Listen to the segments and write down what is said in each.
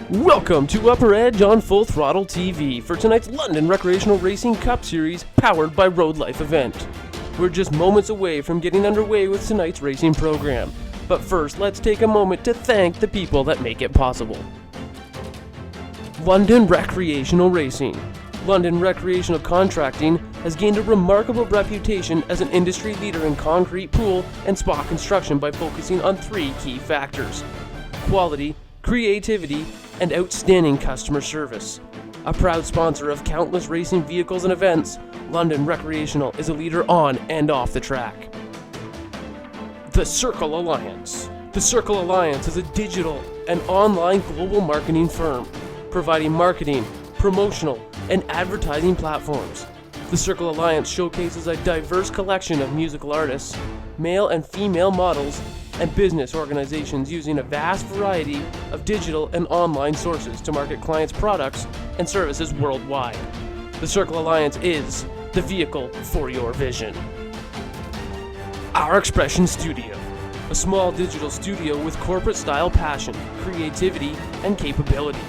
Welcome to UpperEdge on Full Throttle TV for tonight's London Recreational Racing Cup Series powered by Road Life event. We're just moments away from getting underway with tonight's racing program, but first let's take a moment to thank the people that make it possible. London Recreational Racing. London Recreational Contracting has gained a remarkable reputation as an industry leader in concrete pool and spa construction by focusing on three key factors: quality, creativity, and outstanding customer service. A proud sponsor of countless racing vehicles and events, London Recreational is a leader on and off the track. The Circle Alliance. The Circle Alliance is a digital and online global marketing firm, providing marketing, promotional, and advertising platforms. The Circle Alliance showcases a diverse collection of musical artists, male and female models, and business organizations using a vast variety of digital and online sources to market clients' products and services worldwide. The Circle Alliance is the vehicle for your vision. Our Expression Studio, a small digital studio with corporate-style passion, creativity, and capability.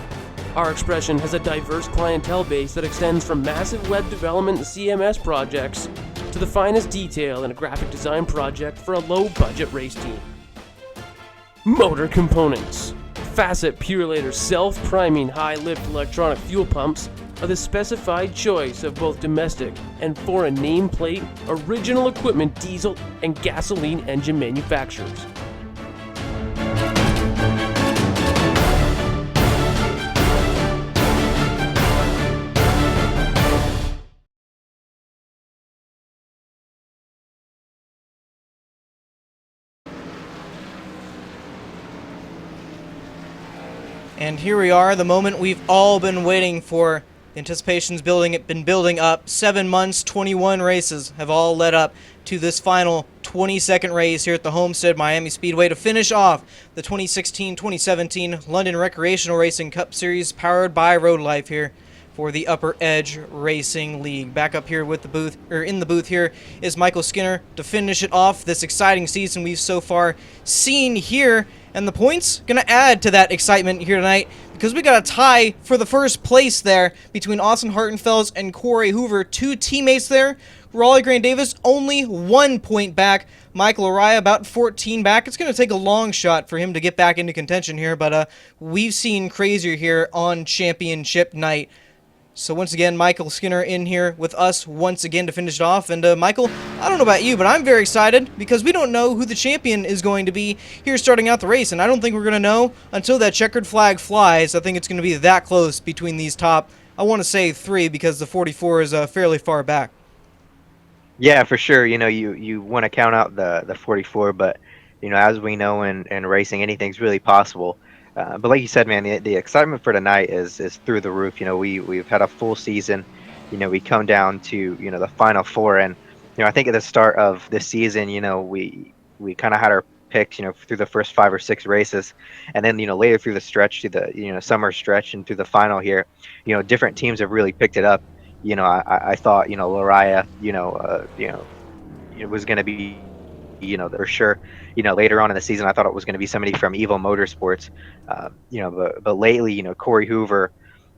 Our Expression has a diverse clientele base that extends from massive web development and CMS projects to the finest detail in a graphic design project for a low-budget race team. Motor Components. Facet Purelator self-priming high-lift electronic fuel pumps are the specified choice of both domestic and foreign nameplate, original equipment diesel and gasoline engine manufacturers. And here we are, the moment we've all been waiting for. The anticipation's been building up. 7 months, 21 races have all led up to this final 22nd race here at the Homestead Miami Speedway to finish off the 2016-2017 London Recreational Racing Cup Series powered by Road Life here for the UpperEdge Racing League. Back up here with the booth, or in the booth here, is Michael Skinner to finish it off. This exciting season we've so far seen here. And the points going to add to that excitement here tonight because we got a tie for the first place there between Austin Hartenfels and Corey Hoover. Two teammates there. Raleigh Grant Davis only 1 point back. Michael Araya about 14 back. It's going to take a long shot for him to get back into contention here, but we've seen crazier here on championship night. So once again, Michael Skinner in here with us once again to finish it off. And Michael, I don't know about you, but I'm very excited because we don't know who the champion is going to be here starting out the race. And I don't think we're going to know until that checkered flag flies. I think it's going to be that close between these top, I want to say 3 because the 44 is fairly far back. Yeah, for sure. You know, you want to count out the 44, but, you know, as we know in racing, anything's really possible. But like you said, man, the excitement for tonight is through the roof. You know, we've had a full season. You know, we come down to, you know, the final 4, and, you know, I think at the start of this season, you know, we kind of had our picks, you know, through the first 5 or 6 races, and then, you know, later through the stretch to the, you know, summer stretch and through the final here, you know, different teams have really picked it up. You know, I thought, you know, Lariah, it was going to be, you know, for sure. You know, later on in the season, I thought it was going to be somebody from Evo Motorsports. You know, but lately, you know, Corey Hoover,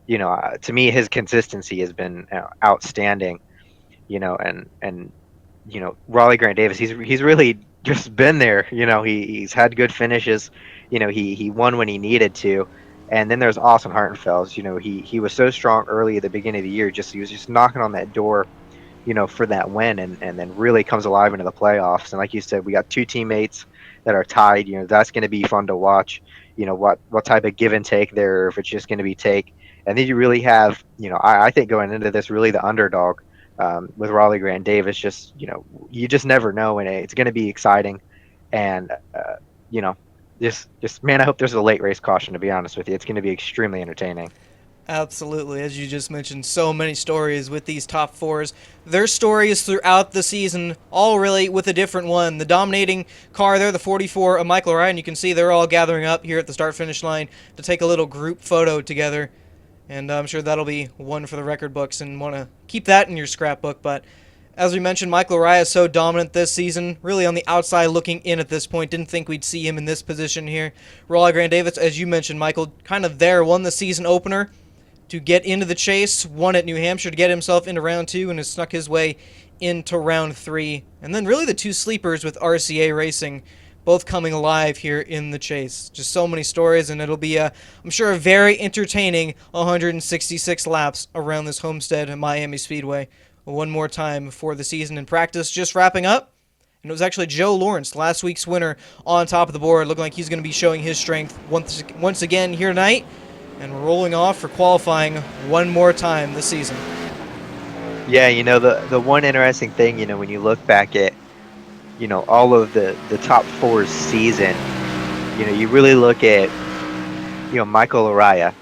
you know, to me, his consistency has been outstanding. You know, and you know, Raleigh Grant Davis, he's really just been there. You know, he's had good finishes. You know, he won when he needed to. And then there's Austin Hartenfels. You know, he was so strong early at the beginning of the year. He was just knocking on that door, you know, for that win, and then really comes alive into the playoffs. And like you said, we got 2 teammates that are tied. You know, that's going to be fun to watch. You know, what type of give and take there, or if it's just going to be take. And then you really have, you know, I think going into this, really the underdog with Raleigh Grant Davis. Just, you know, you just never know, and it's going to be exciting. And you know, just man, I hope there's a late race caution. To be honest with you, it's going to be extremely entertaining. Absolutely. As you just mentioned, so many stories with these top 4s. Their stories throughout the season, all really with a different one. The dominating car there, the 44 of Michael Ryan, you can see they're all gathering up here at the start-finish line to take a little group photo together. And I'm sure that'll be one for the record books and want to keep that in your scrapbook. But As we mentioned, Michael Araya is so dominant this season, really on the outside looking in at this point. Didn't think we'd see him in this position here. Raleigh Grant Davis, as you mentioned, Michael, kind of there, won the season opener to get into the chase, won at New Hampshire to get himself into round 2, and has snuck his way into round 3. And then really the two sleepers with RCA Racing both coming alive here in the chase. Just so many stories, and it'll be, I'm sure, a very entertaining 166 laps around this Homestead and Miami Speedway one more time before the season in practice just wrapping up. And it was actually Joe Lawrence, last week's winner, on top of the board, looking like he's going to be showing his strength once again here tonight, and rolling off for qualifying one more time this season. Yeah, the one interesting thing, when you look back at, all of the top four's season, you really look at, Michael Araya,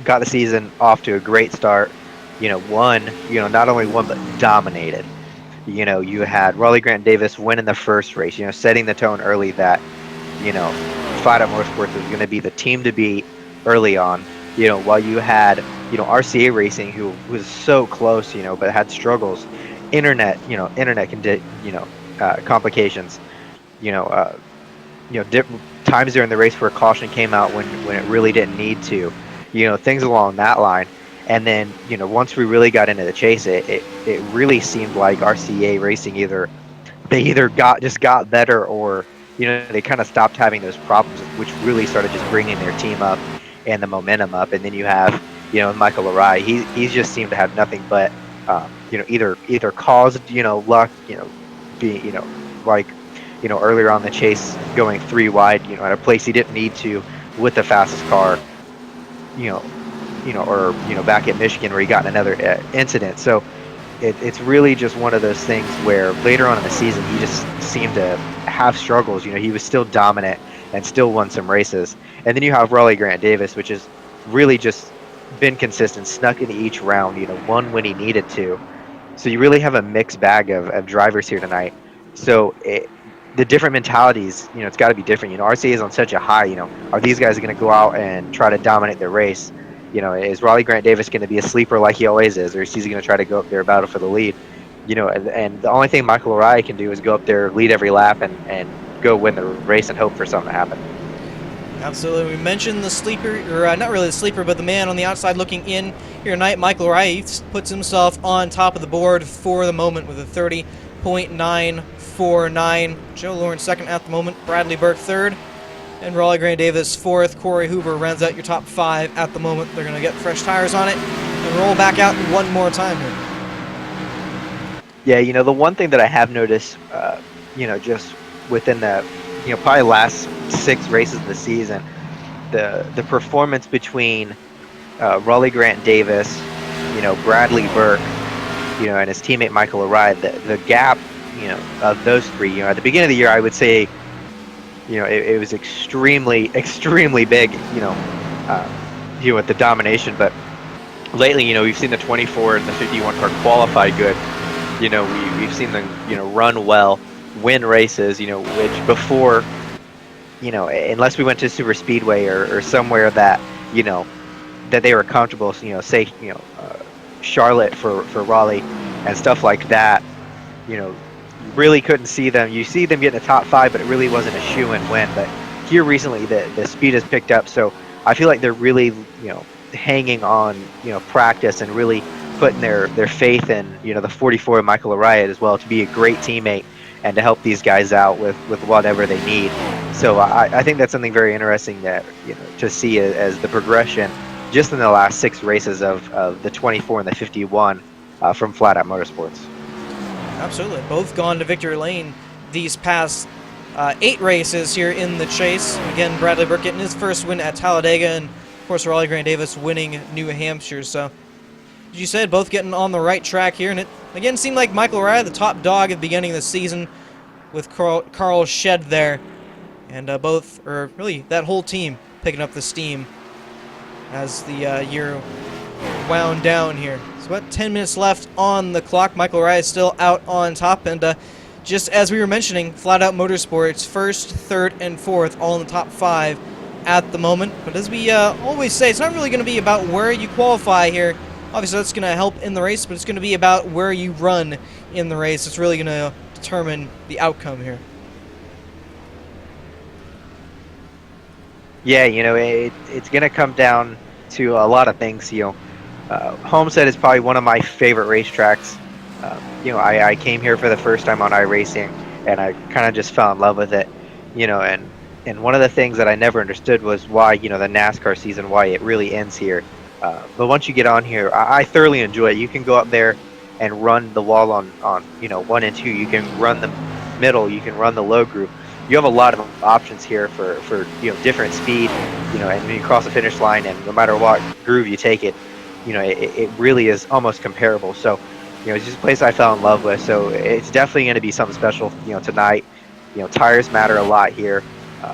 got the season off to a great start, won, not only won, but dominated. You had Raleigh Grant Davis winning the first race, setting the tone early that, Flat Out Motorsports was going to be the team to beat early on, while you had, RCA Racing, who was so close, but had struggles, internet complications, times during the race where caution came out when it really didn't need to, things along that line. And then, once we really got into the chase, it really seemed like RCA Racing either got better, or, they kind of stopped having those problems, which really started just bringing their team up and the momentum up. And then you have, Michael Araya. He's just seemed to have nothing but, either caused, luck, being, earlier on the chase going 3 wide, at a place he didn't need to with the fastest car, or back at Michigan where he got in another incident. So it's really just one of those things where later on in the season he just seemed to have struggles. He was still dominant and still won some races. And then you have Raleigh Grant Davis, which has really just been consistent, snuck into each round, won when he needed to. So you really have a mixed bag of drivers here tonight. So the different mentalities, it's got to be different. RCA is on such a high. Are these guys going to go out and try to dominate their race? Is Raleigh Grant Davis going to be a sleeper like he always is, or is he going to try to go up there battle for the lead? And the only thing Michael Araya can do is go up there, lead every lap, and go win the race and hope for something to happen. Absolutely. We mentioned the sleeper, or not really the sleeper, but the man on the outside looking in here tonight, Michael Araya, puts himself on top of the board for the moment with a 30.949. Joe Lawrence second at the moment, Bradley Burke third, and Raleigh Grant Davis fourth. Corey Hoover rounds out your top 5 at the moment. They're going to get fresh tires on it and roll back out one more time here. Yeah, the one thing that I have noticed, just within the, probably last 6 races of the season, the performance between Raleigh Grant Davis, Bradley Burke, and his teammate Michael Araya, the gap, of those 3, at the beginning of the year, I would say, it was extremely, extremely big, with the domination. But lately, we've seen the 24 and the 51 car qualify good. We've seen them, run well, win races, which before, unless we went to super speedway or somewhere that, that they were comfortable, say, Charlotte for Raleigh and stuff like that, really couldn't see them. You see them getting the top 5, but it really wasn't a shoe-in win. But here recently, the speed has picked up, so I feel like they're really, hanging on, practice and really putting their faith in, the 44 Michael Araya as well to be a great teammate and to help these guys out with whatever they need. So I think that's something very interesting that, to see as the progression just in the last 6 races of the 24 and the 51 from Flat Out Motorsports. Absolutely. Both gone to victory lane these past 8 races here in the chase. Again, Bradley Burke getting his first win at Talladega, and of course Raleigh Grant Davis winning New Hampshire. So, as you said, both getting on the right track here, and it again seemed like Michael Araya, the top dog at the beginning of the season, with Carl Shed there, and both, or really that whole team, picking up the steam as the year wound down here. So about 10 minutes left on the clock. Michael Araya is still out on top, and just as we were mentioning, Flat Out Motorsports first, third, and fourth, all in the top 5 at the moment. But as we always say, it's not really going to be about where you qualify here Obviously, that's going to help in the race, but it's going to be about where you run in the race. It's really going to determine the outcome here. Yeah, it's going to come down to a lot of things. Homestead is probably one of my favorite racetracks. I came here for the first time on iRacing, and I kind of just fell in love with it. And one of the things that I never understood was why, the NASCAR season, why it really ends here. But once you get on here, I thoroughly enjoy it. You can go up there and run the wall on 1 and 2. You can run the middle. You can run the low group. You have a lot of options here for different speed, and when you cross the finish line, and no matter what groove you take it, it really is almost comparable. So, it's just a place I fell in love with. So it's definitely going to be something special, tonight. Tires matter a lot here.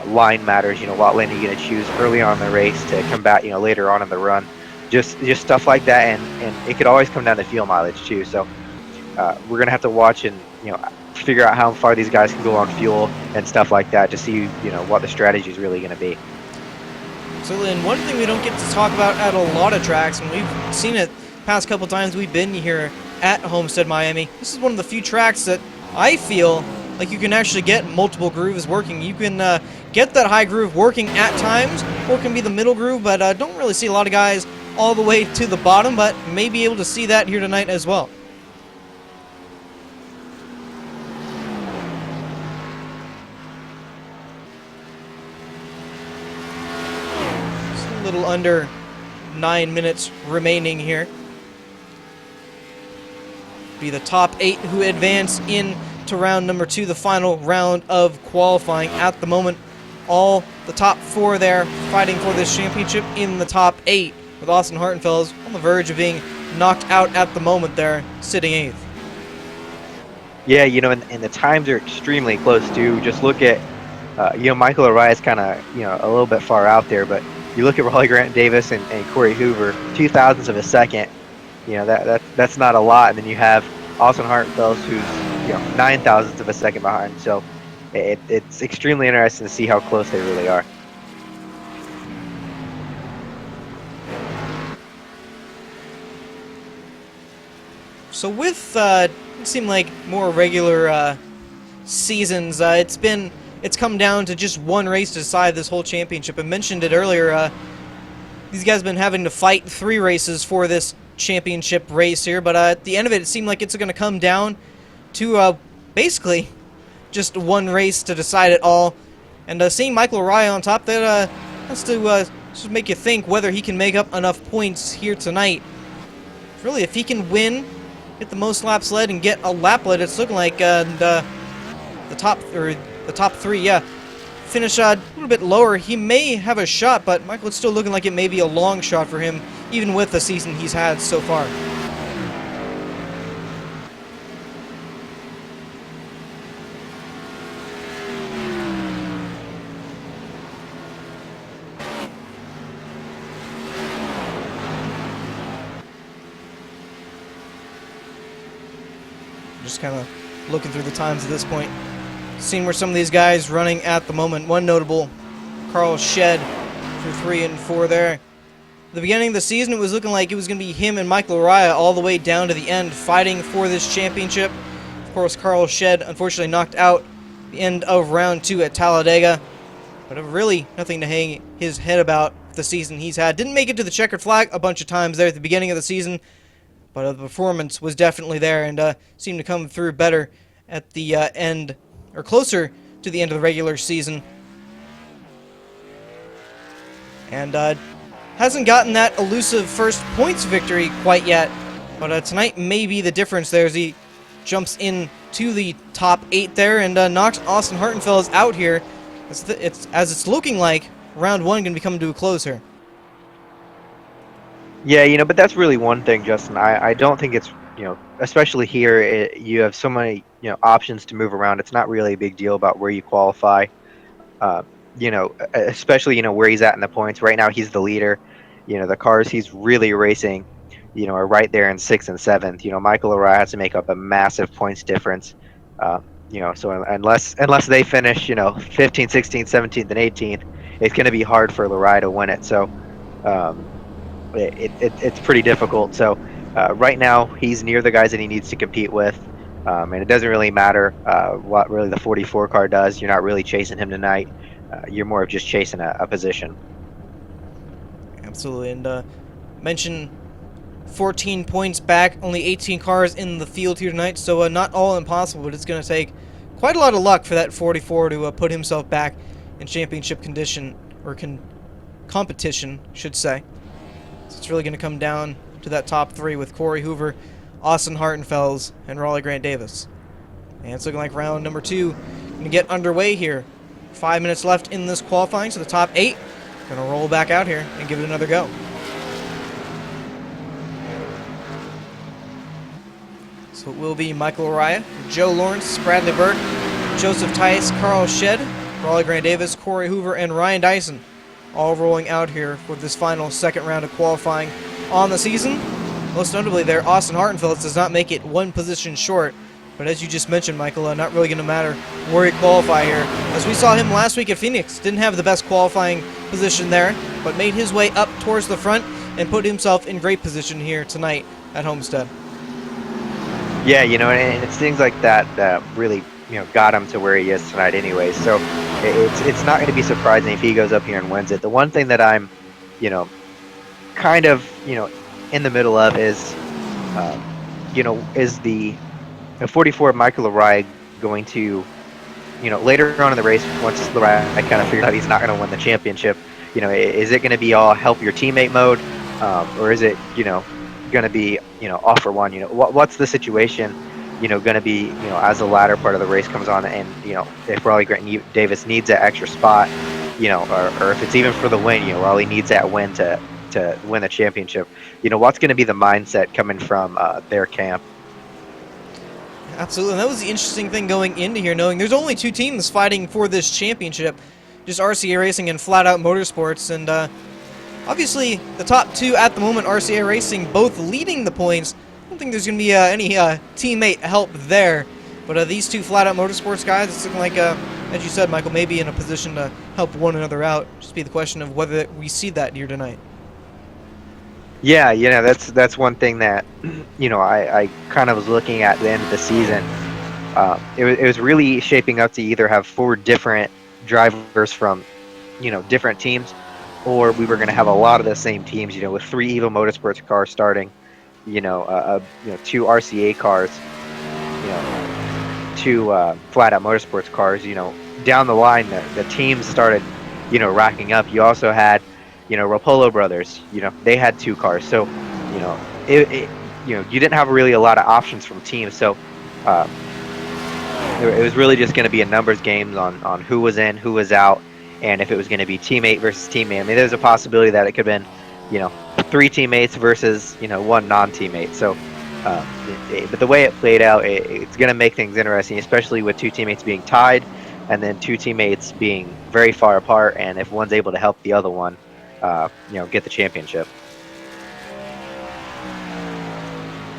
Line matters. What lane are you going to choose early on in the race to combat, later on in the run. Just stuff like that, and it could always come down to fuel mileage too. So we're going to have to watch and figure out how far these guys can go on fuel and stuff like that to see what the strategy is really going to be. So, Lynn, one thing we don't get to talk about at a lot of tracks, and we've seen it past couple times we've been here at Homestead, Miami. This is one of the few tracks that I feel like you can actually get multiple grooves working. You can get that high groove working at times, or it can be the middle groove, but don't really see a lot of guys all the way to the bottom, but may be able to see that here tonight as well. Just a little under 9 minutes remaining here. Be the top 8 who advance in to round number 2, the final round of qualifying. At the moment, all the top 4 there fighting for this championship in the top 8, with Austin Hartenfels on the verge of being knocked out at the moment there, sitting 8th. Yeah, and the times are extremely close too. Just look at, Michael Arias kind of, a little bit far out there, but you look at Raleigh Grant Davis and Corey Hoover, 0.02 of a second. That's not a lot. And then you have Austin Hartenfels, who's 0.09 of a second behind. So it's extremely interesting to see how close they really are. So with it seemed like more regular seasons, it's come down to just one race to decide this whole championship. I mentioned it earlier. These guys have been having to fight 3 races for this championship race here, but at the end of it, it seemed like it's going to come down to basically just one race to decide it all. And seeing Michael Araya on top, that has to just make you think whether he can make up enough points here tonight. Really, if he can win, get the most laps led, and get a laplet, it's looking like the top 3, yeah. Finish a little bit lower, he may have a shot, but Michael, it's still looking like it may be a long shot for him, even with the season he's had so far. Just kind of looking through the times at this point. Seeing where some of these guys running at the moment. One notable, Carl Shed for 3 and 4 there. At the beginning of the season, it was looking like it was going to be him and Michael Araya all the way down to the end fighting for this championship. Of course, Carl Shed unfortunately knocked out at the end of round 2 at Talladega. But really nothing to hang his head about the season he's had. Didn't make it to the checkered flag a bunch of times there at the beginning of the season. But the performance was definitely there and seemed to come through better at the end, or closer to the end of the regular season. And hasn't gotten that elusive first points victory quite yet. But tonight may be the difference there as he jumps in to the top 8 there and knocks Austin Hartenfels out here. As it's looking like round 1 can be coming to a close here. Yeah, but that's really one thing, Justin. I don't think it's, especially here, you have so many, options to move around. It's not really a big deal about where you qualify, especially, where he's at in the points. Right now, he's the leader. The cars he's really racing, are right there in 6th and 7th. Michael Araya has to make up a massive points difference. So unless they finish, 15th, 16th, 17th, and 18th, it's going to be hard for Araya to win it. So, it's pretty difficult. So right now he's near the guys that he needs to compete with, and it doesn't really matter what really the 44 car does. You're not really chasing him tonight. You're more of just chasing a position. Absolutely. And mention 14 points back, only 18 cars in the field here tonight, so not all impossible, but it's going to take quite a lot of luck for that 44 to put himself back in championship condition, or competition, should say. So it's really going to come down to that top three with Corey Hoover, Austin Hartenfels, and Raleigh Grant Davis. And it's looking like round number 2 going to get underway here. 5 minutes left in this qualifying, so the top 8 going to roll back out here and give it another go. So it will be Michael Araya, Joe Lawrence, Bradley Burke, Joseph Tice, Carl Shedd, Raleigh Grant Davis, Corey Hoover, and Ryan Dyson, all rolling out here for this final second round of qualifying on the season. Most notably there, Austin Hartenfels does not make it one position short, but as you just mentioned, Michael, not really going to matter where he qualify here. As we saw him last week at Phoenix, didn't have the best qualifying position there, but made his way up towards the front and put himself in great position here tonight at Homestead. Yeah, and it's things like that that really, got him to where he is tonight anyway. So it's not going to be surprising if he goes up here and wins it. The one thing that I'm, kind of, in the middle of is, is the 44 Michael Araya going to, later on in the race, once Araya kind of figured out he's not going to win the championship, is it going to be all help your teammate mode, or is it, going to be off for one? What's the situation going to be as the latter part of the race comes on, and if Raleigh Grant Davis needs that extra spot, or if it's even for the win, Raleigh needs that win to win the championship, what's going to be the mindset coming from their camp? Absolutely, and that was the interesting thing going into here, knowing there's only 2 teams fighting for this championship, just RCA Racing and Flat Out Motorsports, and obviously, the top 2 at the moment, RCA Racing, both leading the points. I don't think there's going to be any teammate help there. But these 2 Flat Out Motorsports guys, it's looking like, as you said, Michael, maybe in a position to help one another out. Just be the question of whether we see that here tonight. Yeah, that's one thing that, I kind of was looking at the end of the season. It was really shaping up to either have 4 different drivers from, different teams, or we were going to have a lot of the same teams, with 3 Evo Motorsports cars starting, 2 RCA cars, 2 Flat Out Motorsports cars. Down the line, the teams started, racking up. You also had, Rapolo Brothers, they had 2 cars. So, you didn't have really a lot of options from teams. So, it was really just going to be a numbers game on who was in, who was out, and if it was going to be teammate versus teammate. I mean, there's a possibility that it could have been, 3 teammates versus, 1 non-teammate. So, but the way it played out, it's going to make things interesting, especially with 2 teammates being tied, and then 2 teammates being very far apart. And if one's able to help the other one, get the championship.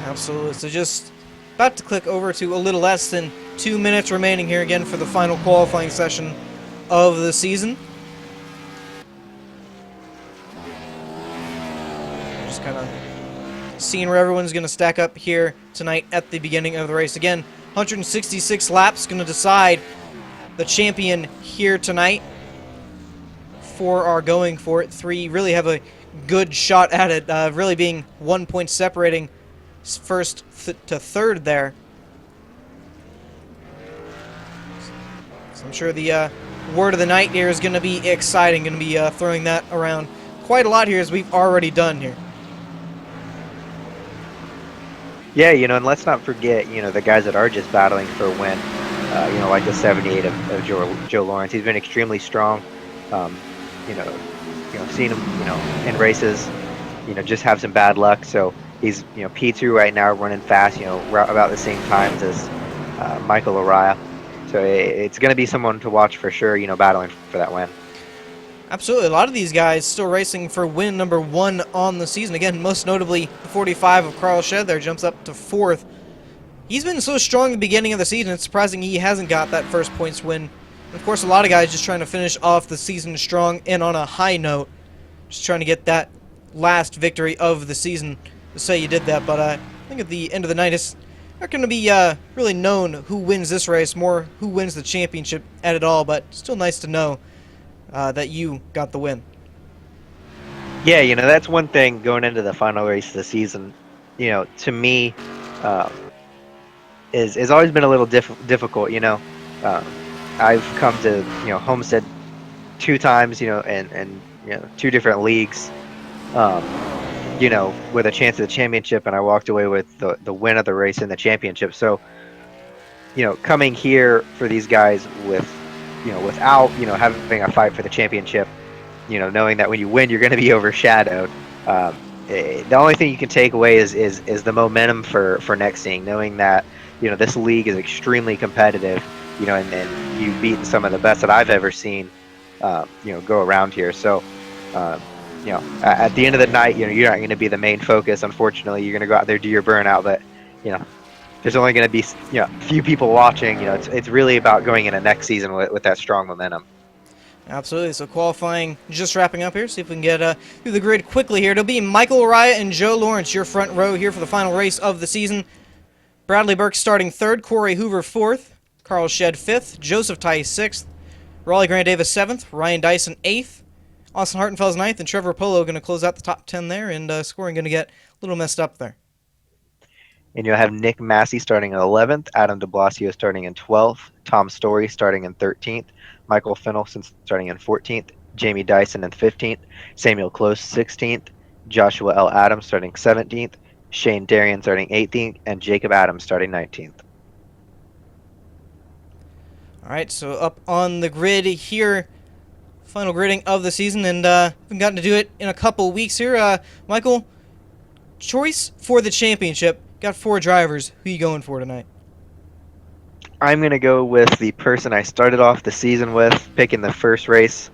Absolutely. So just about to click over to a little less than 2 minutes remaining here again for the final qualifying session of the season. Just kind of seeing where everyone's going to stack up here tonight at the beginning of the race. Again, 166 laps going to decide the champion here tonight. 4 are going for it. 3 really have a good shot at it, really being 1 point separating first to third there. So I'm sure the word of the night here is going to be exciting. Going to be throwing that around quite a lot here, as we've already done here. Yeah, and let's not forget, the guys that are just battling for a win, like the 78 of Joe Lawrence. He's been extremely strong. Seen him, in races, just have some bad luck. So he's, P2 right now, running fast, about the same times as Michael Araya. So it's going to be someone to watch for sure, battling for that win. Absolutely. A lot of these guys still racing for win number 1 on the season. Again, most notably, the 45 of Carl Shedd there jumps up to 4th. He's been so strong at the beginning of the season, it's surprising he hasn't got that first points win. And of course, a lot of guys just trying to finish off the season strong and on a high note. Just trying to get that last victory of the season to say you did that, but I think at the end of the night it's not going to be really known who wins this race, more who wins the championship at it all, but still nice to know that you got the win. Yeah, that's one thing going into the final race of the season. To me, is always been a little difficult. I've come to Homestead 2 times, and two different leagues, with a chance at the championship, and I walked away with the win of the race in the championship. So, coming here for these guys with, without, having a fight for the championship, knowing that when you win, you're going to be overshadowed. The only thing you can take away is the momentum for next season, knowing that, this league is extremely competitive, and you've beaten some of the best that I've ever seen, go around here. So, at the end of the night, you're not going to be the main focus. Unfortunately, you're going to go out there, do your burnout, but, there's only going to be, few people watching. It's really about going into next season with that strong momentum. Absolutely. So qualifying just wrapping up here. See if we can get through the grid quickly here. It'll be Michael Araya and Joe Lawrence, your front row here for the final race of the season. Bradley Burke starting 3rd, Corey Hoover 4th, Carl Shedd 5th, Joseph Tice 6th, Raleigh Grant Davis 7th, Ryan Dyson 8th, Austin Hartenfels 9th, and Trevor Polo going to close out the top 10 there, and scoring going to get a little messed up there. And you'll have Nick Massey starting in 11th, Adam de Blasio starting in 12th, Tom Story starting in 13th, Michael Fennelson starting in 14th, Jamie Dyson in 15th, Samuel Close 16th, Joshua L. Adams starting 17th, Shane Darien starting 18th, and Jacob Adams starting 19th. All right, so up on the grid here, final gridding of the season, and we've gotten to do it in a couple weeks here. Michael, choice for the championship. Got 4 drivers. Who you going for tonight? I'm going to go with the person I started off the season with, picking the first race,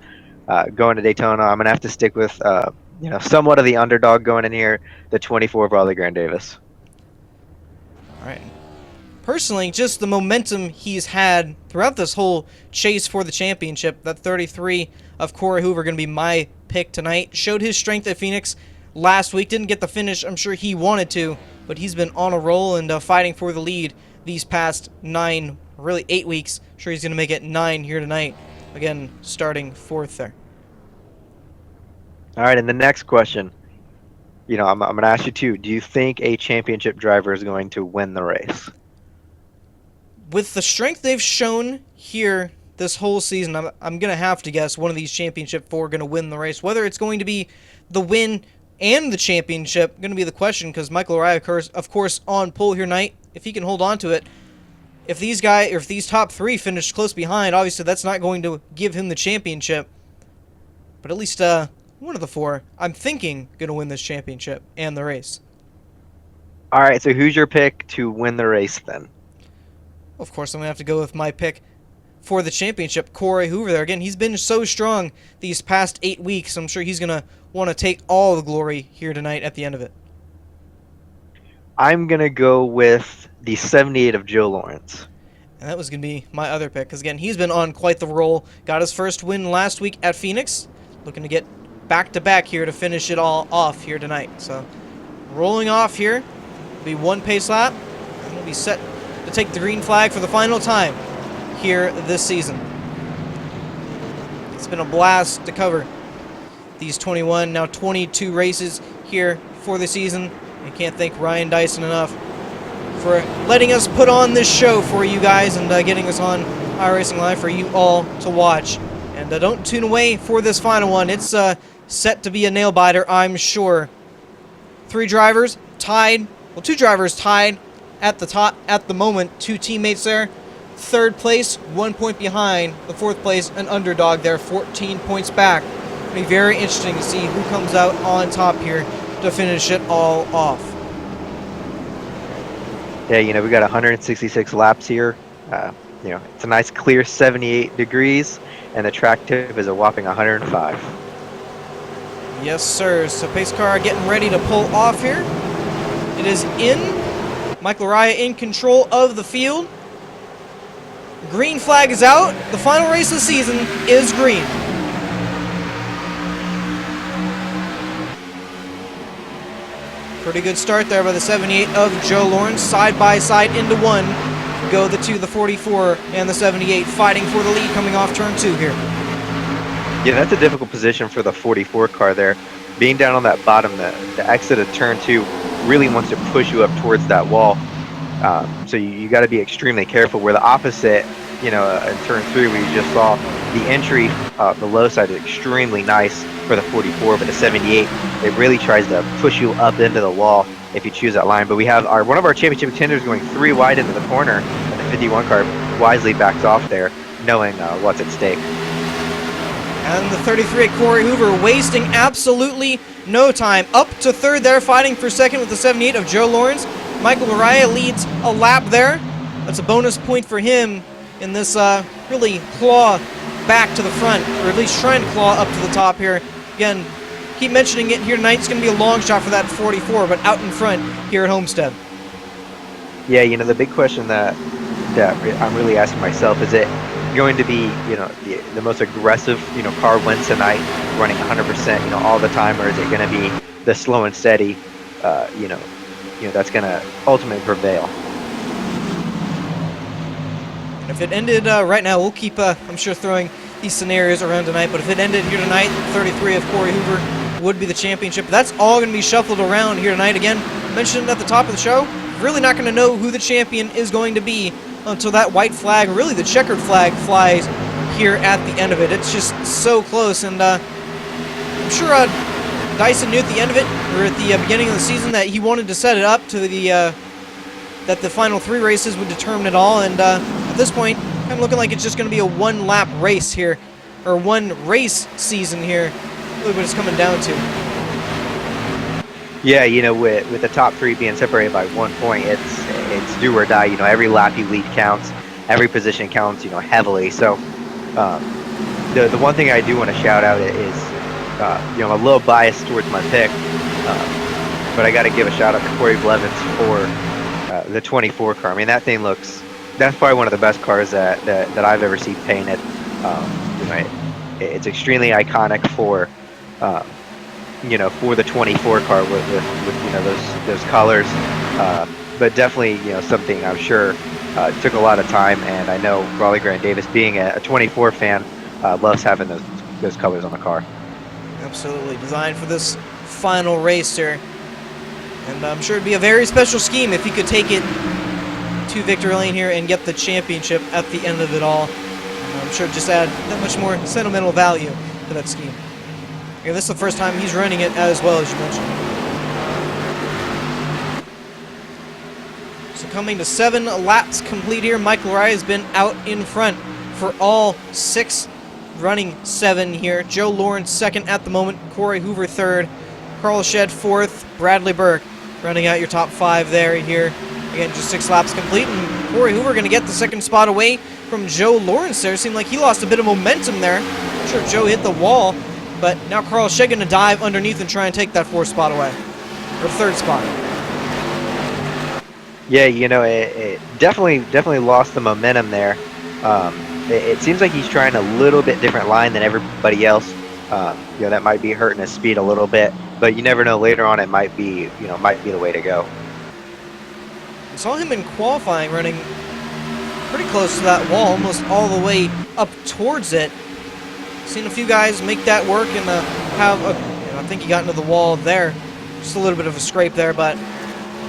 going to Daytona. I'm going to have to stick with, somewhat of the underdog going in here, the 24 Raleigh Grant Davis. All right. Personally, just the momentum he's had throughout this whole chase for the championship, that 33 of Corey Hoover going to be my pick tonight. Showed his strength at Phoenix last week. Didn't get the finish I'm sure he wanted to, but he's been on a roll and fighting for the lead these past 9, really 8 weeks. I'm sure he's going to make it 9 here tonight. Again, starting 4th there. All right, and the next question, I'm going to ask you too. Do you think a championship driver is going to win the race? With the strength they've shown here this whole season, I'm going to have to guess one of these championship 4 going to win the race. Whether it's going to be the win and the championship, going to be the question, because Michael Araya, of course, on pole here tonight. If he can hold on to it, if these top 3 finish close behind, obviously that's not going to give him the championship. But at least one of the 4, I'm thinking, going to win this championship and the race. All right, so who's your pick to win the race then? Of course, I'm going to have to go with my pick for the championship, Corey Hoover there. Again, he's been so strong these past 8 weeks. I'm sure he's going to want to take all the glory here tonight at the end of it. I'm going to go with the 78 of Joe Lawrence. And that was going to be my other pick, because again, he's been on quite the roll. Got his first win last week at Phoenix. Looking to get back-to-back here to finish it all off here tonight. So, rolling off here. Will be 1 pace lap. And we'll be set to take the green flag for the final time here this season. It's been a blast to cover these 21, now 22 races here for the season. I can't thank Ryan Dyson enough for letting us put on this show for you guys and getting us on iRacing Live for you all to watch. And don't tune away for this final one. It's set to be a nail-biter, I'm sure. 3 drivers tied. Well, 2 drivers tied at the top at the moment. 2 teammates there. 3rd place, 1 point behind. The 4th place, an underdog there, 14 points back. It'll be very interesting to see who comes out on top here to finish it all off. Yeah, we got 166 laps here. It's a nice clear 78 degrees, and the track tip is a whopping 105. Yes, sir. So pace car getting ready to pull off here. It is in. Michael Araya in control of the field. Green flag is out. The final race of the season is green. Pretty good start there by the 78 of Joe Lawrence. Side by side into one. Go the two, the 44 and the 78 fighting for the lead coming off turn 2 here. Yeah, that's a difficult position for the 44 car there. Being down on that bottom, the exit of turn 2 really wants to push you up towards that wall. So you got to be extremely careful. Where the opposite, in turn 3 where you just saw the entry, the low side is extremely nice for the 44, but the 78, it really tries to push you up into the wall if you choose that line. But we have one of our championship contenders going 3 wide into the corner, and the 51 car wisely backs off there, knowing what's at stake. And the 33 at Corey Hoover wasting absolutely no time. Up to third there, fighting for second with the 78 of Joe Lawrence. Michael Mariah leads a lap there. That's a bonus point for him in this really claw back to the front, or at least trying to claw up to the top here. Again, keep mentioning it here tonight. It's going to be a long shot for that 44, but out in front here at Homestead. Yeah, the big question that I'm really asking myself, is it going to be, the most aggressive, car wins tonight, running 100%, all the time, or is it going to be the slow and steady, that's going to ultimately prevail? If it ended right now, we'll keep, I'm sure, throwing these scenarios around tonight, but if it ended here tonight, 33 of Corey Hoover would be the championship. That's all going to be shuffled around here tonight. Again, mentioned at the top of the show, really not going to know who the champion is going to be until that white flag, or really the checkered flag, flies here at the end of it. It's just so close, and I'm sure Dyson knew at the end of it, or at the beginning of the season, that he wanted to set it up to the that the final 3 races would determine it all, and at this point, kind of looking like it's just going to be a 1-lap race here, or 1 race season here, really what it's coming down to. Yeah, with the top 3 being separated by 1 point, it's do or die. Every lap you lead counts, every position counts, heavily. So the one thing I do want to shout out is, I'm a little biased towards my pick, but I got to give a shout out to Corey Blevins for the 24 car. I mean, that's probably one of the best cars that I've ever seen painted. It's extremely iconic for for the 24 car with those colors, but definitely something I'm sure took a lot of time, and I know Raleigh Grant Davis, being a 24 fan, loves having those colors on the car. Absolutely designed for this final race here, and I'm sure it'd be a very special scheme if he could take it to victory lane here and get the championship at the end of it all. I'm sure it just add that much more sentimental value to that scheme. Yeah, this is the first time he's running it as well, as you mentioned. So coming to 7 laps complete here, Michael Rye has been out in front for all 6, running 7 here. Joe Lawrence second at the moment, Corey Hoover third, Carl Shedd fourth, Bradley Burke running out your top 5 there here. Again, just 6 laps complete, and Corey Hoover going to get the second spot away from Joe Lawrence there. Seemed like he lost a bit of momentum there. I'm sure Joe hit the wall, but now Carl Shedd going to dive underneath and try and take that 4th spot away, or 3rd spot. Yeah, it definitely lost the momentum there. It seems like he's trying a little bit different line than everybody else. That might be hurting his speed a little bit, but you never know. Later on, it might be the way to go. I saw him in qualifying running pretty close to that wall, almost all the way up towards it. Seen a few guys make that work and I think he got into the wall there. Just a little bit of a scrape there, but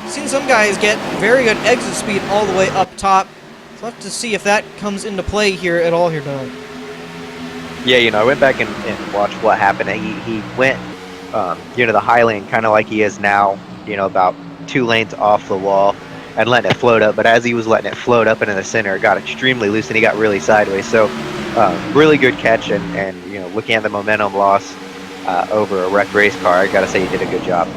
seen some guys get very good exit speed all the way up top. So I'll have to see if that comes into play here at all here tonight. Yeah, I went back and watched what happened. He went, the high lane kind of like he is now, about 2 lanes off the wall, and letting it float up. But as he was letting it float up into the center, it got extremely loose and he got really sideways. So really good catch, and looking at the momentum loss over a wrecked race car, I gotta say he did a good job.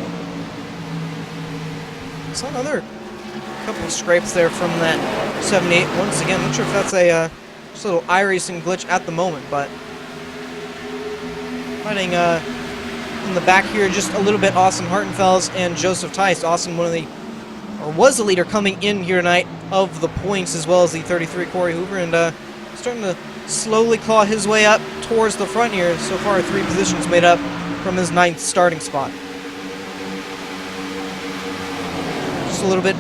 Saw another couple of scrapes there from that 78. Once again, I'm not sure if that's a just a little iRacing glitch at the moment, but fighting in the back here just a little bit, Austin Hartenfels and Joseph Tice. Austin was the leader coming in here tonight of the points, as well as the 33 Corey Hoover, and starting to slowly claw his way up towards the front here. So far, 3 positions made up from his 9th starting spot. just a little bit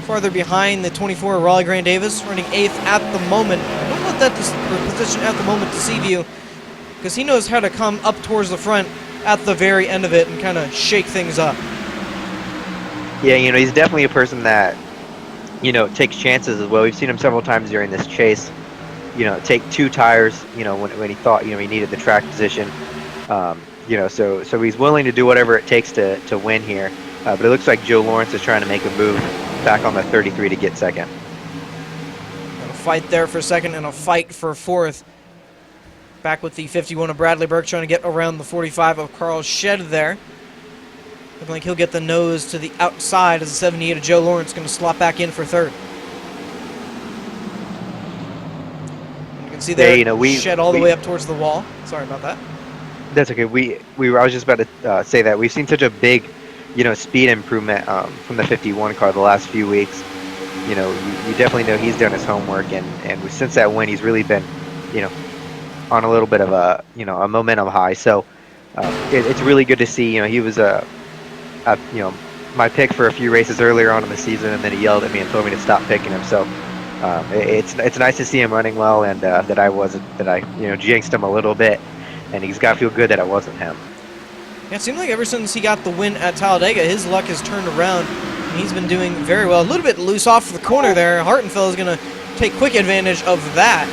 farther behind the 24 Raleigh Grand Davis, running 8th at the moment. Don't let that position at the moment deceive you, because he knows how to come up towards the front at the very end of it and kind of shake things up. Yeah, he's definitely a person that, takes chances as well. We've seen him several times during this chase, take 2 tires, when he thought, he needed the track position. So he's willing to do whatever it takes to win here. But it looks like Joe Lawrence is trying to make a move back on the 33 to get second. A fight there for second and a fight for 4th. Back with the 51 of Bradley Burke, trying to get around the 45 of Carl Shedd there. Looking like he'll get the nose to the outside as the 78 of Joe Lawrence going to slot back in for 3rd. You can see there, Shedd all the way up towards the wall. Sorry about that. That's okay. I was just about to say that we've seen such a big, speed improvement from the 51 car the last few weeks. You definitely know he's done his homework, and since that win, he's really been, on a little bit of a, a momentum high. So it's really good to see. He was my pick for a few races earlier on in the season, and then he yelled at me and told me to stop picking him. So it's nice to see him running well, and that I jinxed him a little bit, and he's got to feel good that it wasn't him. Yeah, it seems like ever since he got the win at Talladega, his luck has turned around, and he's been doing very well. A little bit loose off the corner there. Hartenfeld is going to take quick advantage of that.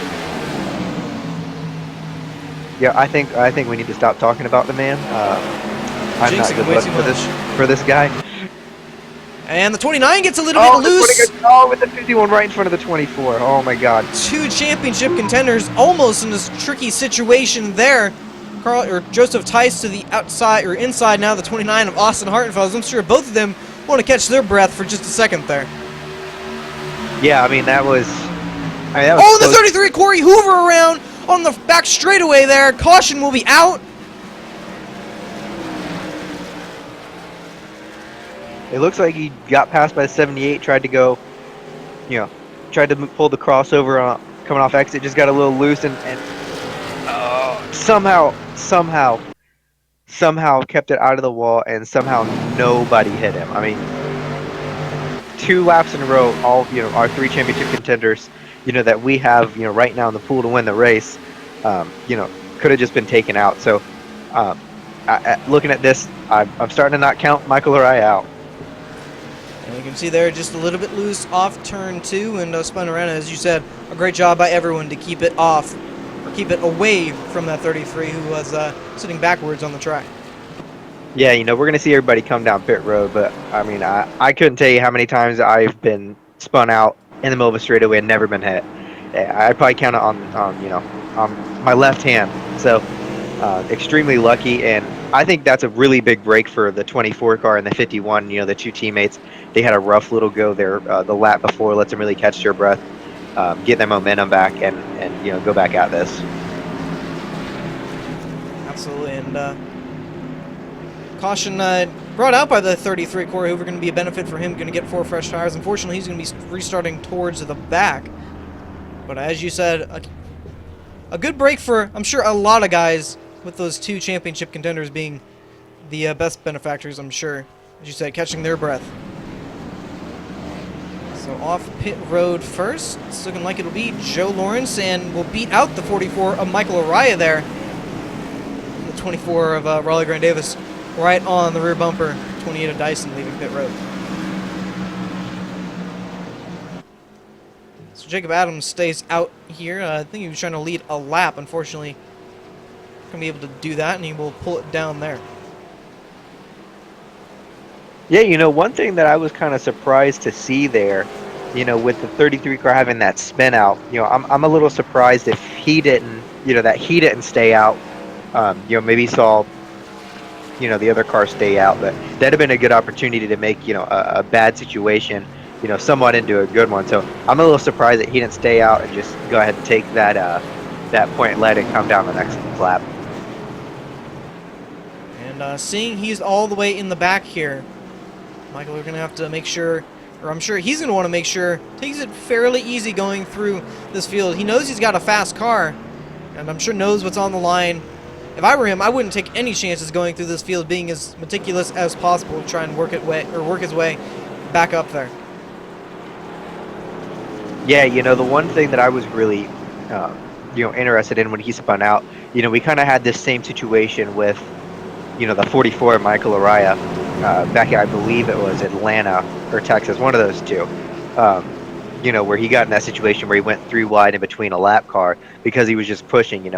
Yeah, I think we need to stop talking about the man. I'm not good luck for this guy. And the 29 gets a little bit loose. With the 51 right in front of the 24. Oh my God. 2 championship contenders almost in this tricky situation there. Joseph Tice to the outside or inside now, the 29 of Austin Hartenfeld. I'm sure both of them want to catch their breath for just a second there. Yeah, that was the 33 Corey Hoover around on the back straightaway there. Caution will be out. It looks like he got passed by the 78, tried to go, tried to pull the crossover coming off exit, just got a little loose, and somehow kept it out of the wall, and somehow nobody hit him. 2 laps in a row, all our 3 championship contenders, that we have, right now in the pool to win the race, could have just been taken out. So, looking at this, I'm starting to not count Michael Araya out. And you can see there just a little bit loose off turn 2 and spun around. As you said, a great job by everyone to keep it off, or keep it away from that 33 who was sitting backwards on the track. Yeah, we're going to see everybody come down pit road, but I couldn't tell you how many times I've been spun out in the middle of a straightaway and never been hit. I'd probably count it on my left hand. So extremely lucky, and I think that's a really big break for the 24 car and the 51. The 2 teammates, they had a rough little go there the lap before, lets them really catch their breath, get their momentum back, and go back at this. Absolutely, and caution brought out by the 33 Corey Hoover, going to be a benefit for him, going to get 4 fresh tires. Unfortunately, he's going to be restarting towards the back. But as you said, a good break for, I'm sure, a lot of guys, with those 2 championship contenders being the best benefactors, I'm sure. As you said, catching their breath. So off pit road first. It's looking like it'll be Joe Lawrence, and will beat out the 44 of Michael Araya there. The 24 of Raleigh Grand Davis right on the rear bumper. 28 of Dyson leaving pit road. So Jacob Adams stays out here. I think he was trying to lead a lap. Unfortunately, not going to be able to do that, and he will pull it down there. Yeah, one thing that I was kind of surprised to see there, with the 33 car having that spin out, I'm a little surprised if he didn't, that he didn't stay out. Maybe saw, the other car stay out, but that'd have been a good opportunity to make, a bad situation, somewhat into a good one. So I'm a little surprised that he didn't stay out and just go ahead and take that point and let it come down the next lap. And seeing he's all the way in the back here, Michael, we're going to have to make sure, or I'm sure he's going to want to make sure, takes it fairly easy going through this field. He knows he's got a fast car, and I'm sure knows what's on the line. If I were him, I wouldn't take any chances going through this field, being as meticulous as possible to try and work his way back up there. Yeah, the one thing that I was really, interested in when he spun out, we kind of had this same situation with, the 44 Michael Araya, back at, I believe it was Atlanta or Texas, one of those two. Um, where he got in that situation where he went 3 wide in between a lap car because he was just pushing. He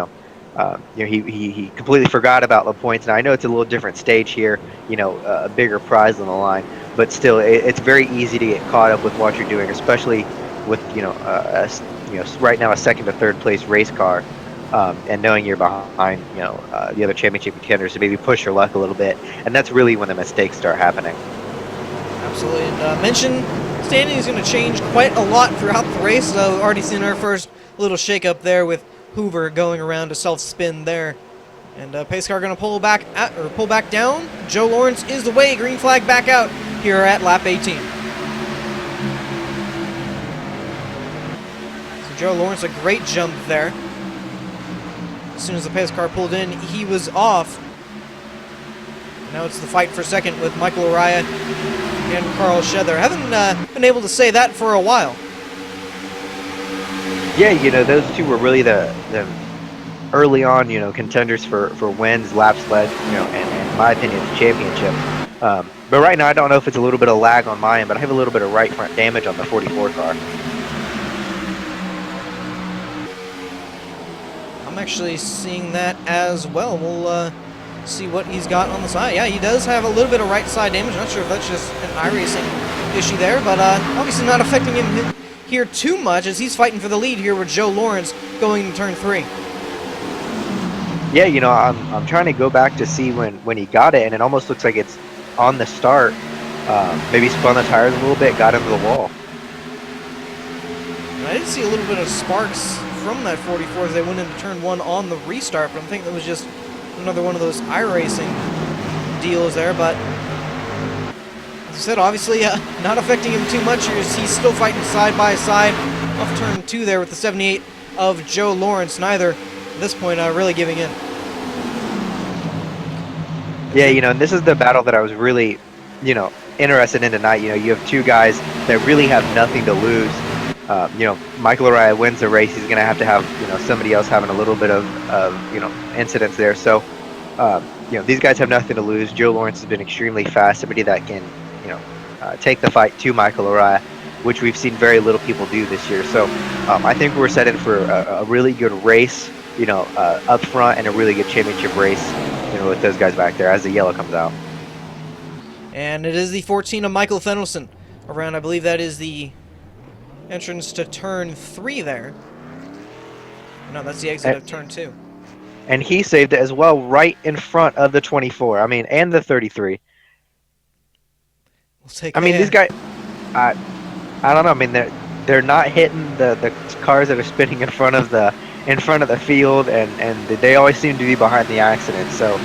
completely forgot about the points, and I know it's a little different stage here. A bigger prize on the line, but still, it's very easy to get caught up with what you're doing, especially with right now a second to third place race car, and knowing you're behind the other championship contenders to maybe push your luck a little bit, and that's really when the mistakes start happening. Absolutely, and mention standing is going to change quite a lot throughout the race. So we've already seen our first little shake-up there with Hoover going around to self-spin there. And pace car going to pull back down. Joe Lawrence is the way. Green flag back out here at lap 18. So Joe Lawrence, a great jump there. As soon as the pace car pulled in, he was off. Now it's the fight for second with Michael Araya and Carl Shether. Haven't been able to say that for a while. Yeah, those two were really the early on, contenders for wins, laps led, and in my opinion, the championship. But right now, I don't know if it's a little bit of lag on my end, but I have a little bit of right front damage on the 44 car. I'm actually seeing that as well. We'll see what he's got on the side. Yeah, he does have a little bit of right side damage. Not sure if that's just an iRacing issue there, but obviously not affecting him here too much as he's fighting for the lead here with Joe Lawrence going to turn 3. Yeah, I'm trying to go back to see when he got it, and it almost looks like it's on the start. Maybe spun the tires a little bit, got into the wall. I did see a little bit of sparks from that 44 as they went into turn 1 on the restart, but I'm thinking it was just another one of those iRacing deals there. But as I said, obviously not affecting him too much here as he's still fighting side by side off turn 2 there with the 78 of Joe Lawrence. Neither at this point really giving in. Yeah, and this is the battle that I was really, interested in tonight. You have two guys that really have nothing to lose. Michael Araya wins the race. He's going to have, somebody else having a little bit of incidents there. So, these guys have nothing to lose. Joe Lawrence has been extremely fast. Somebody that can, take the fight to Michael Araya, which we've seen very little people do this year. So, I think we're set in for a really good race, up front, and a really good championship race, with those guys back there as the yellow comes out. And it is the 14 of Michael Fendelson around, I believe that is the entrance to turn 3 there. No, that's the exit of turn 2. And he saved it as well, right in front of the 24. And the 33. We'll take these guys, I don't know. They're not hitting the cars that are spinning in front of the field, and they always seem to be behind the accident. So,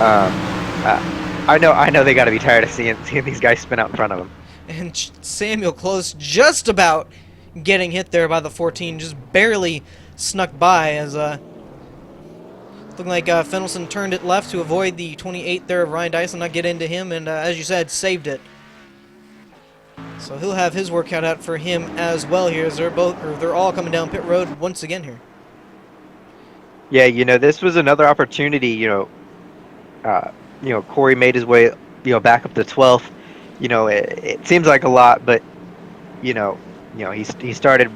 I know they got to be tired of seeing these guys spin out in front of them. And Samuel Close just about getting hit there by the 14, just barely snuck by as looking like Fendelson turned it left to avoid the 28 there of Ryan Dyson, not get into him, and as you said, saved it. So he'll have his work cut out for him as well here as they're all coming down pit road once again here. Yeah, this was another opportunity. Corey made his way, back up to 12th. It seems like a lot, but he started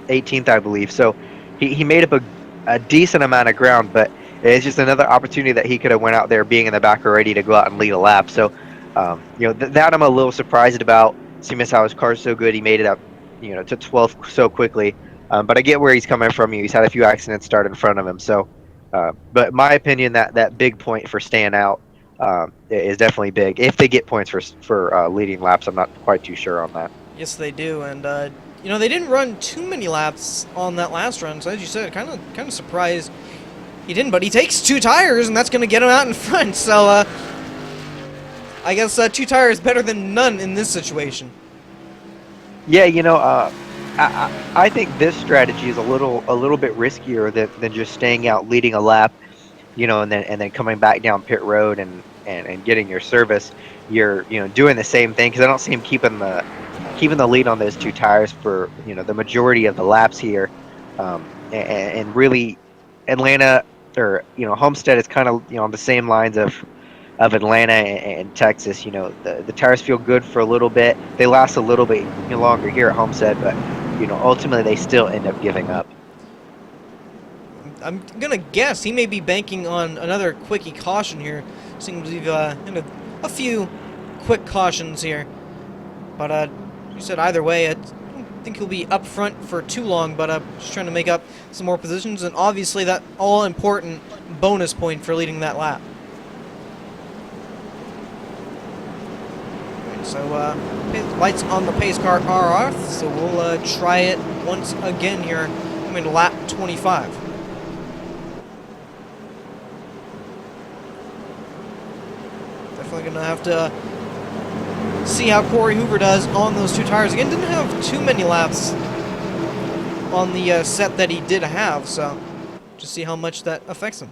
18th, I believe. So he made up a decent amount of ground, but it's just another opportunity that he could have went out there being in the back already to go out and lead a lap. So that I'm a little surprised about. Seeing as how his car's so good, he made it up, to 12th so quickly. But I get where he's coming from. He's had a few accidents start in front of him. So, but my opinion that big point for staying out is definitely big. If they get points for leading laps, I'm not quite too sure on that. Yes, they do, and they didn't run too many laps on that last run. So as you said, kind of surprised he didn't. But he takes 2 tires, and that's going to get him out in front. So I guess 2 tires better than none in this situation. Yeah, I think this strategy is a little bit riskier than just staying out leading a lap, and then coming back down pit road and and getting your service, you're doing the same thing, because I don't see him keeping the lead on those two tires for the majority of the laps here, and really Atlanta, or Homestead is kind of on the same lines of Atlanta and Texas. The tires feel good for a little bit. They last a little bit longer here at Homestead, but ultimately they still end up giving up. I'm gonna guess he may be banking on another quickie caution here. Seems we've a few quick cautions here, but you said either way, I don't think he'll be up front for too long. But just trying to make up some more positions, and obviously that all important bonus point for leading that lap. So, lights on the pace car are off, so we'll try it once again here. I'm in lap 25. Definitely going to have to see how Corey Hoover does on those two tires. Again, didn't have too many laps on the set that he did have, so just see how much that affects him.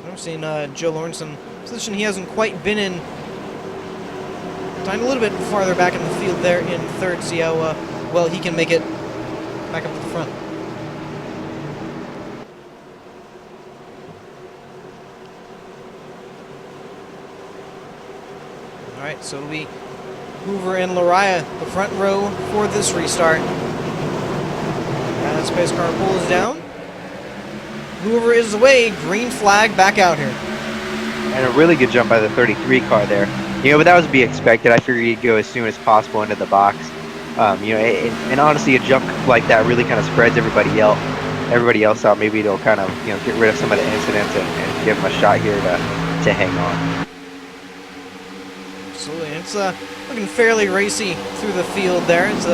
I'm seeing Joe Lawrence in a position he hasn't quite been in. Time a little bit farther back in the field there in third. See how well he can make it back up to the front. Alright, so it'll be Hoover and Lariah, the front row for this restart. As pace car pulls down. Hoover is away, green flag back out here. And a really good jump by the 33 car there. But that was to be expected. I figured he'd go as soon as possible into the box. And honestly, a jump like that really kind of spreads everybody else out. Maybe it'll kind of get rid of some of the incidents and give him a shot here to hang on. Absolutely. It's looking fairly racy through the field there. It's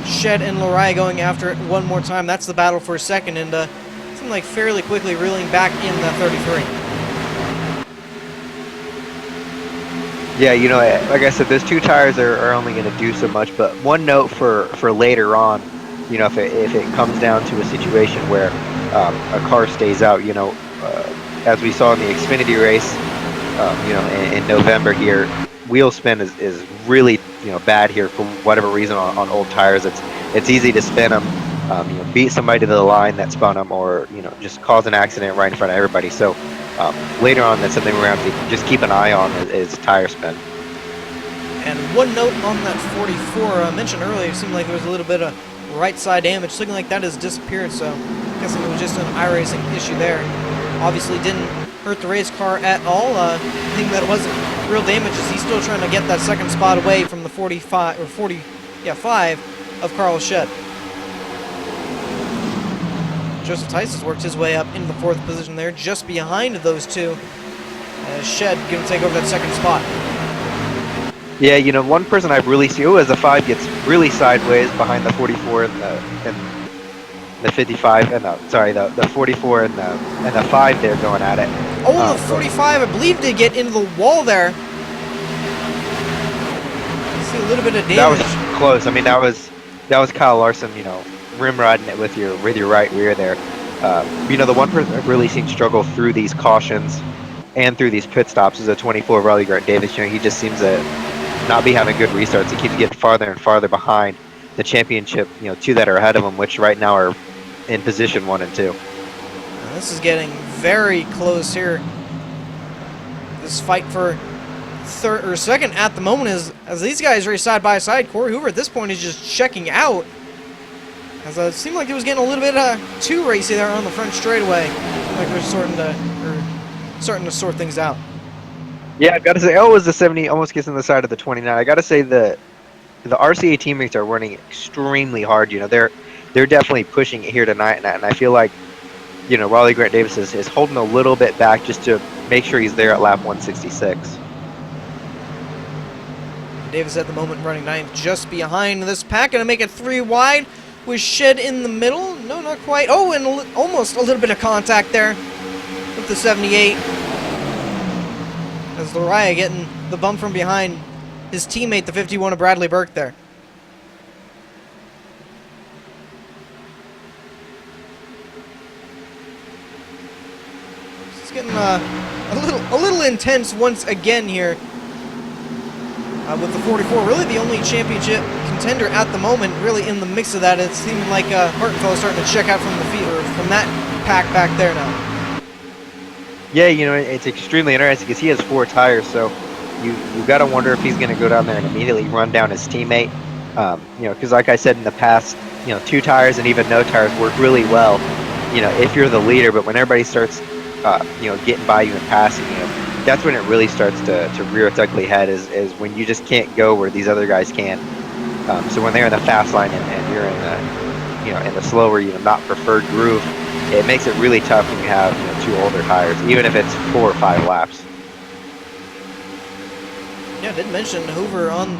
Shed and Lariah going after it one more time. That's the battle for a second, and seemed like fairly quickly reeling back in the 33. Yeah, like I said, those two tires are only going to do so much. But one note for later on, if it comes down to a situation where a car stays out, as we saw in the Xfinity race, in November here, wheel spin is really bad here for whatever reason on old tires. It's easy to spin them, beat somebody to the line that spun them, or just cause an accident right in front of everybody. So later on, that's something we're going to have to just keep an eye on is tire spin. And one note on that 44, I mentioned earlier, it seemed like there was a little bit of right side damage. Looking like that has disappeared, so I'm guessing it was just an iRacing issue there. Obviously didn't hurt the race car at all. The thing that wasn't real damage is he's still trying to get that second spot away from the 5 of Carl Shed. Joseph Tice has worked his way up into the 4th position there, just behind those two. Shed going to take over that second spot. Yeah, one person I've really seen as the 5 gets really sideways behind the 44 and the 55, and the 44 and the 5 there going at it. Oh, the 45, I believe, did get into the wall there. See a little bit of damage. That was close. I mean, that was Kyle Larson, rim riding it with your right rear there. The one person I've really seen struggle through these cautions and through these pit stops is a 24 Riley Grant Davis. He just seems to not be having good restarts. He keeps getting farther and farther behind the championship, 2 that are ahead of him, which right now are in position 1 and 2. Now this is getting very close here. This fight for third or second at the moment is, as these guys race side by side, Corey Hoover at this point is just checking out. As it seemed like it was getting a little bit too racy there on the front straightaway. Like they're starting to sort things out. Yeah, I've got to say, it was the 70, almost gets on the side of the 29. I got to say the RCA teammates are running extremely hard. They're definitely pushing it here tonight, and I feel like Raleigh Grant Davis is holding a little bit back just to make sure he's there at lap 166. Davis at the moment running 9th, just behind this pack, gonna make it 3 wide with Shed in the middle. No, not quite. Oh, and almost a little bit of contact there with the 78. As Lariah getting the bump from behind his teammate, the 51 of Bradley Burke there. a little intense once again here. With the 44, really the only championship contender at the moment, really in the mix of that. It's seeming like Hartenfeld is starting to check out from the field, or from that pack back there now. Yeah, you know, it's extremely interesting because he has 4 tires, so you got to wonder if he's going to go down there and immediately run down his teammate. You know, because like I said in the past, you know, 2 tires and even no tires work really well, you know, if you're the leader. But when everybody starts, you know, getting by you and passing you, that's when it really starts to rear its ugly head, is when you just can't go where these other guys can. So when they're in the fast line and you're in the, you know, in the slower, you know, not preferred groove, it makes it really tough when you have, you know, 2 older tires, even if it's 4 or 5 laps. Yeah, I did mention Hoover on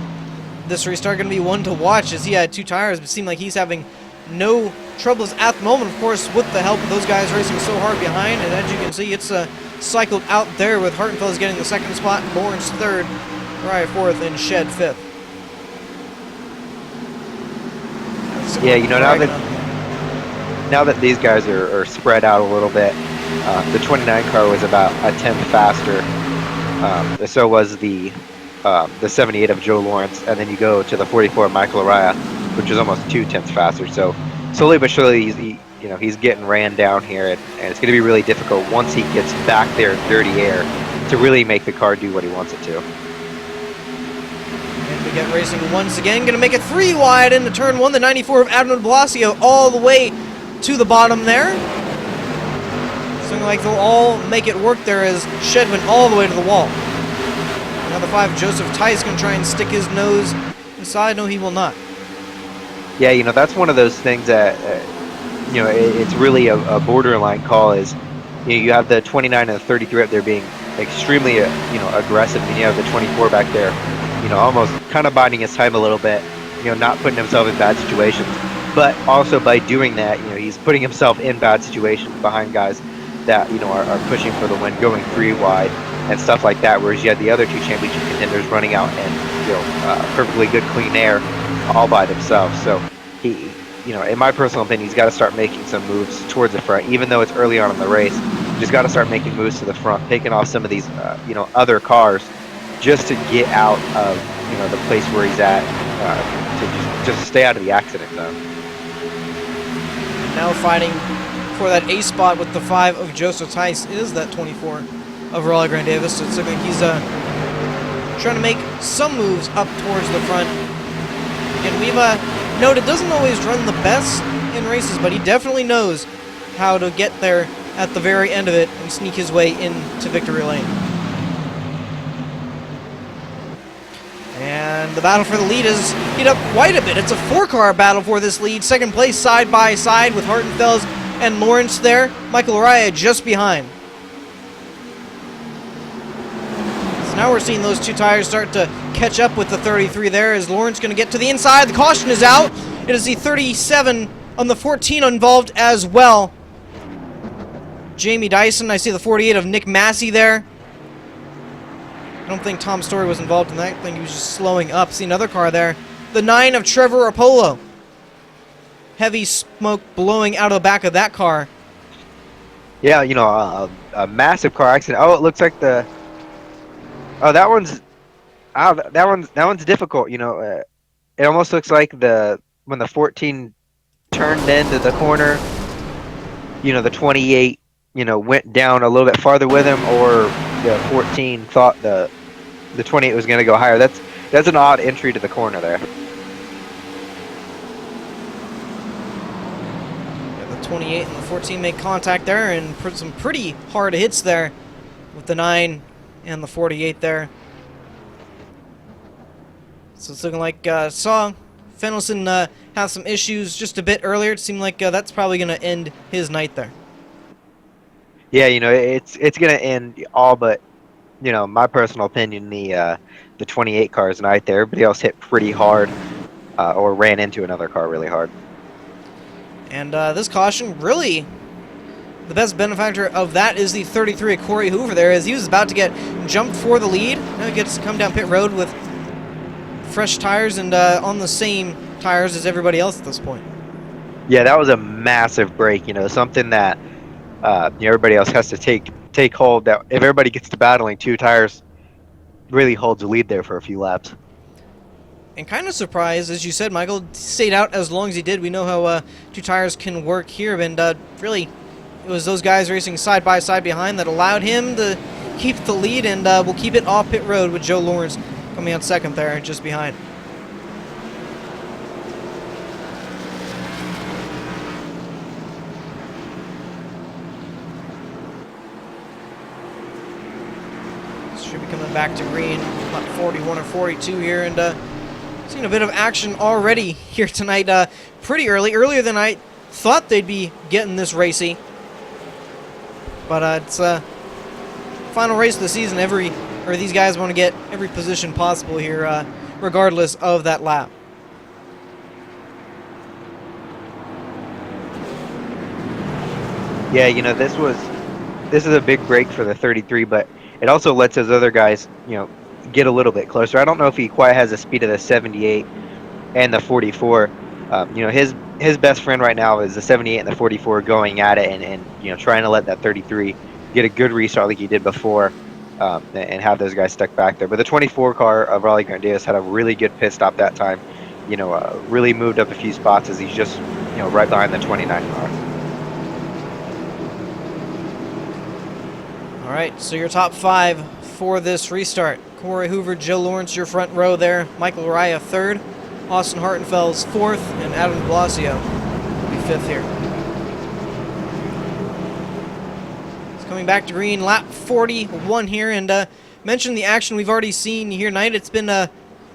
this restart going to be one to watch, as he had 2 tires, but it seemed like he's having no troubles at the moment, of course, with the help of those guys racing so hard behind. And as you can see, it's cycled out there with Hartenfeld getting the 2nd spot, Lawrence 3rd, Ryan 4th, and Shed 5th. Yeah, you know, now that these guys are spread out a little bit, the 29 car was about a 10th faster. So was the 78 of Joe Lawrence, and then you go to the 44 of Michael Araya, which is almost 2/10 faster. So slowly but surely, he's getting ran down here, and it's going to be really difficult once he gets back there in dirty air to really make the car do what he wants it to. And we get racing once again, going to make it 3 wide into turn 1. The 94 of Admiral de Blasio all the way to the bottom there. Looking like they'll all make it work there as Shed went all the way to the wall. Now the 5, Joseph Tice, going to try and stick his nose inside. No, he will not. Yeah, you know, that's one of those things that, you know, it's really a borderline call. Is, you know, you have the 29 and the 33 up there being extremely, you know, aggressive, and you have the 24 back there, you know, almost kind of biding his time a little bit, you know, not putting himself in bad situations. But also by doing that, you know, he's putting himself in bad situations behind guys that, you know, are pushing for the win, going 3 wide and stuff like that. Whereas you had the other 2 championship contenders running out in, you know, perfectly good clean air all by themselves. So he, you know, in my personal opinion, he's got to start making some moves towards the front, even though it's early on in the race. Just got to start making moves to the front, taking off some of these, you know, other cars, just to get out of, you know, the place where he's at, to just stay out of the accident zone. Now fighting for that A spot with the 5 of Joseph Tice is that 24 of Raleigh Grant Davis. So it's looking like he's trying to make some moves up towards the front. Again, we've noted doesn't always run the best in races, but he definitely knows how to get there at the very end of it and sneak his way into victory lane. And the battle for the lead has heated up quite a bit. It's a 4-car battle for this lead. 2nd place side by side with Hartenfeld and Lawrence there. Michael Araya just behind. So now we're seeing those 2 tires start to catch up with the 33 there, as Lawrence going to get to the inside. The caution is out. It is the 37 on the 14 involved as well. Jamie Dyson. I see the 48 of Nick Massey there. I don't think Tom Story was involved in that. I think he was just slowing up. See another car there. The 9 of Trevor Apollo. Heavy smoke blowing out of the back of that car. Yeah, you know, a massive car accident. Oh, it looks like the. Oh, that one's difficult. You know, it almost looks like when the 14 turned into the corner. You know, the 28, you know, went down a little bit farther with him, or the 14 thought the 28 was going to go higher. That's an odd entry to the corner there. Yeah, the 28 and the 14 make contact there, and put some pretty hard hits there with the 9 and the 48 there. So it's looking like saw Fennelson have some issues just a bit earlier. It seemed like that's probably going to end his night there. Yeah, you know, it's going to end all but, you know, my personal opinion, the 28 car's night there. Everybody else hit pretty hard, or ran into another car really hard. And this caution, really, the best benefactor of that is the 33 of Corey Hoover there, as he was about to get jumped for the lead. Now he gets to come down pit road with fresh tires and on the same tires as everybody else at this point. Yeah, that was a massive break, you know, something that you know, everybody else has to take take hold that if everybody gets to battling, 2 tires really holds the lead there for a few laps. And kind of surprised, as you said, Michael, stayed out as long as he did. We know how 2 tires can work here, and really, it was those guys racing side by side behind that allowed him to keep the lead, and we'll keep it off pit road with Joe Lawrence coming out second there, just behind. Should be coming back to green, about 41 or 42 here, and seen a bit of action already here tonight, pretty earlier than I thought they'd be getting this racy. But it's final race of the season. These guys want to get every position possible here, regardless of that lap. Yeah, this is a big break for the 33, but it also lets those other guys, get a little bit closer. I don't know if he quite has the speed of the 78 and the 44. His best friend right now is the 78 and the 44 going at it, and trying to let that 33 get a good restart like he did before, and have those guys stuck back there. But the 24 car of Raleigh Grant Davis had a really good pit stop that time. Really moved up a few spots as he's just right behind the 29 car. All right, so your top 5 for this restart. Corey Hoover, Joe Lawrence, your front row there. Michael Raya, 3rd. Austin Hartenfels, 4th. And Adam Blasio will be 5th here. It's coming back to green, lap 41 here. And mentioned the action we've already seen here tonight. It's been we've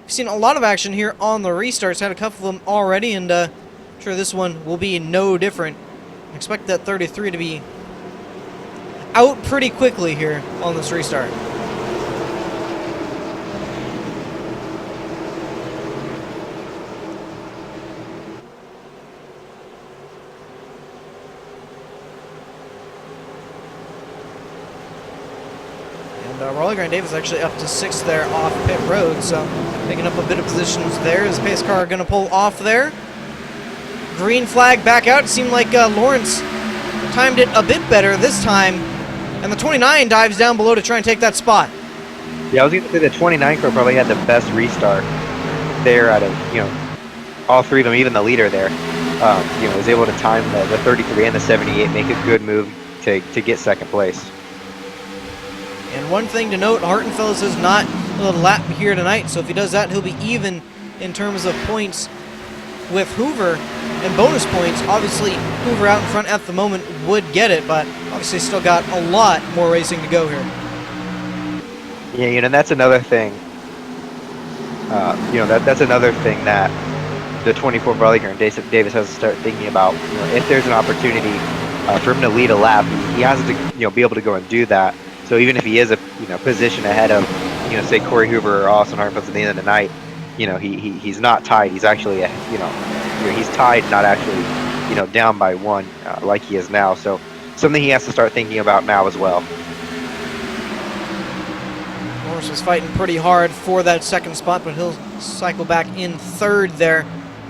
seen a lot of action here on the restarts. Had a couple of them already, and I'm sure this one will be no different. Expect that 33 to be out pretty quickly here on this restart. And Raleigh Grant Davis actually up to 6th there off pit road, so picking up a bit of positions there. Is the pace car going to pull off there? Green flag back out. It seemed like Lawrence timed it a bit better this time. And the 29 dives down below to try and take that spot. Yeah, I was going to say the 29 car probably had the best restart there out of, all 3 of them, even the leader there. Was able to time the 33 and the 78, make a good move to get 2nd place. And one thing to note, Hartenfels is not a lap here tonight, so if he does that, he'll be even in terms of points with Hoover. And bonus points, obviously Hoover out in front at the moment would get it, but obviously still got a lot more racing to go here. Yeah, and that's another thing. That's another thing that the 24 Raleigh Grant Davis has to start thinking about. If there's an opportunity for him to lead a lap, he has to be able to go and do that. So even if he is a position ahead of say Corey Hoover or Austin Hartenfels at the end of the night, he's not tied. He's actually he's tied, not actually down by 1 like he is now. So something he has to start thinking about now as well. Morris was fighting pretty hard for that 2nd spot, but he'll cycle back in 3rd there.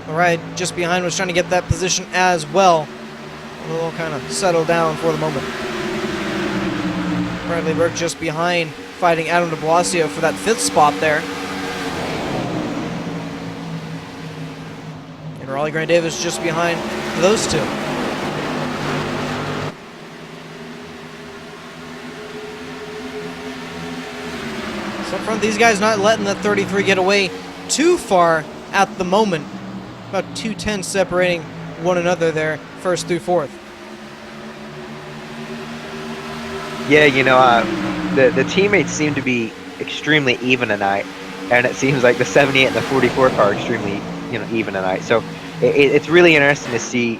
All right, just behind was trying to get that position as well. We'll kind of settle down for the moment. Bradley Burke just behind, fighting Adam de Blasio for that 5th spot there. And Raleigh Grant Davis just behind those 2. So up front, these guys not letting the 33 get away too far at the moment. About 2 tenths separating one another there, 1st through 4th. Yeah, the teammates seem to be extremely even tonight, and it seems like the 78 and the 44 car are extremely even tonight. So it's really interesting to see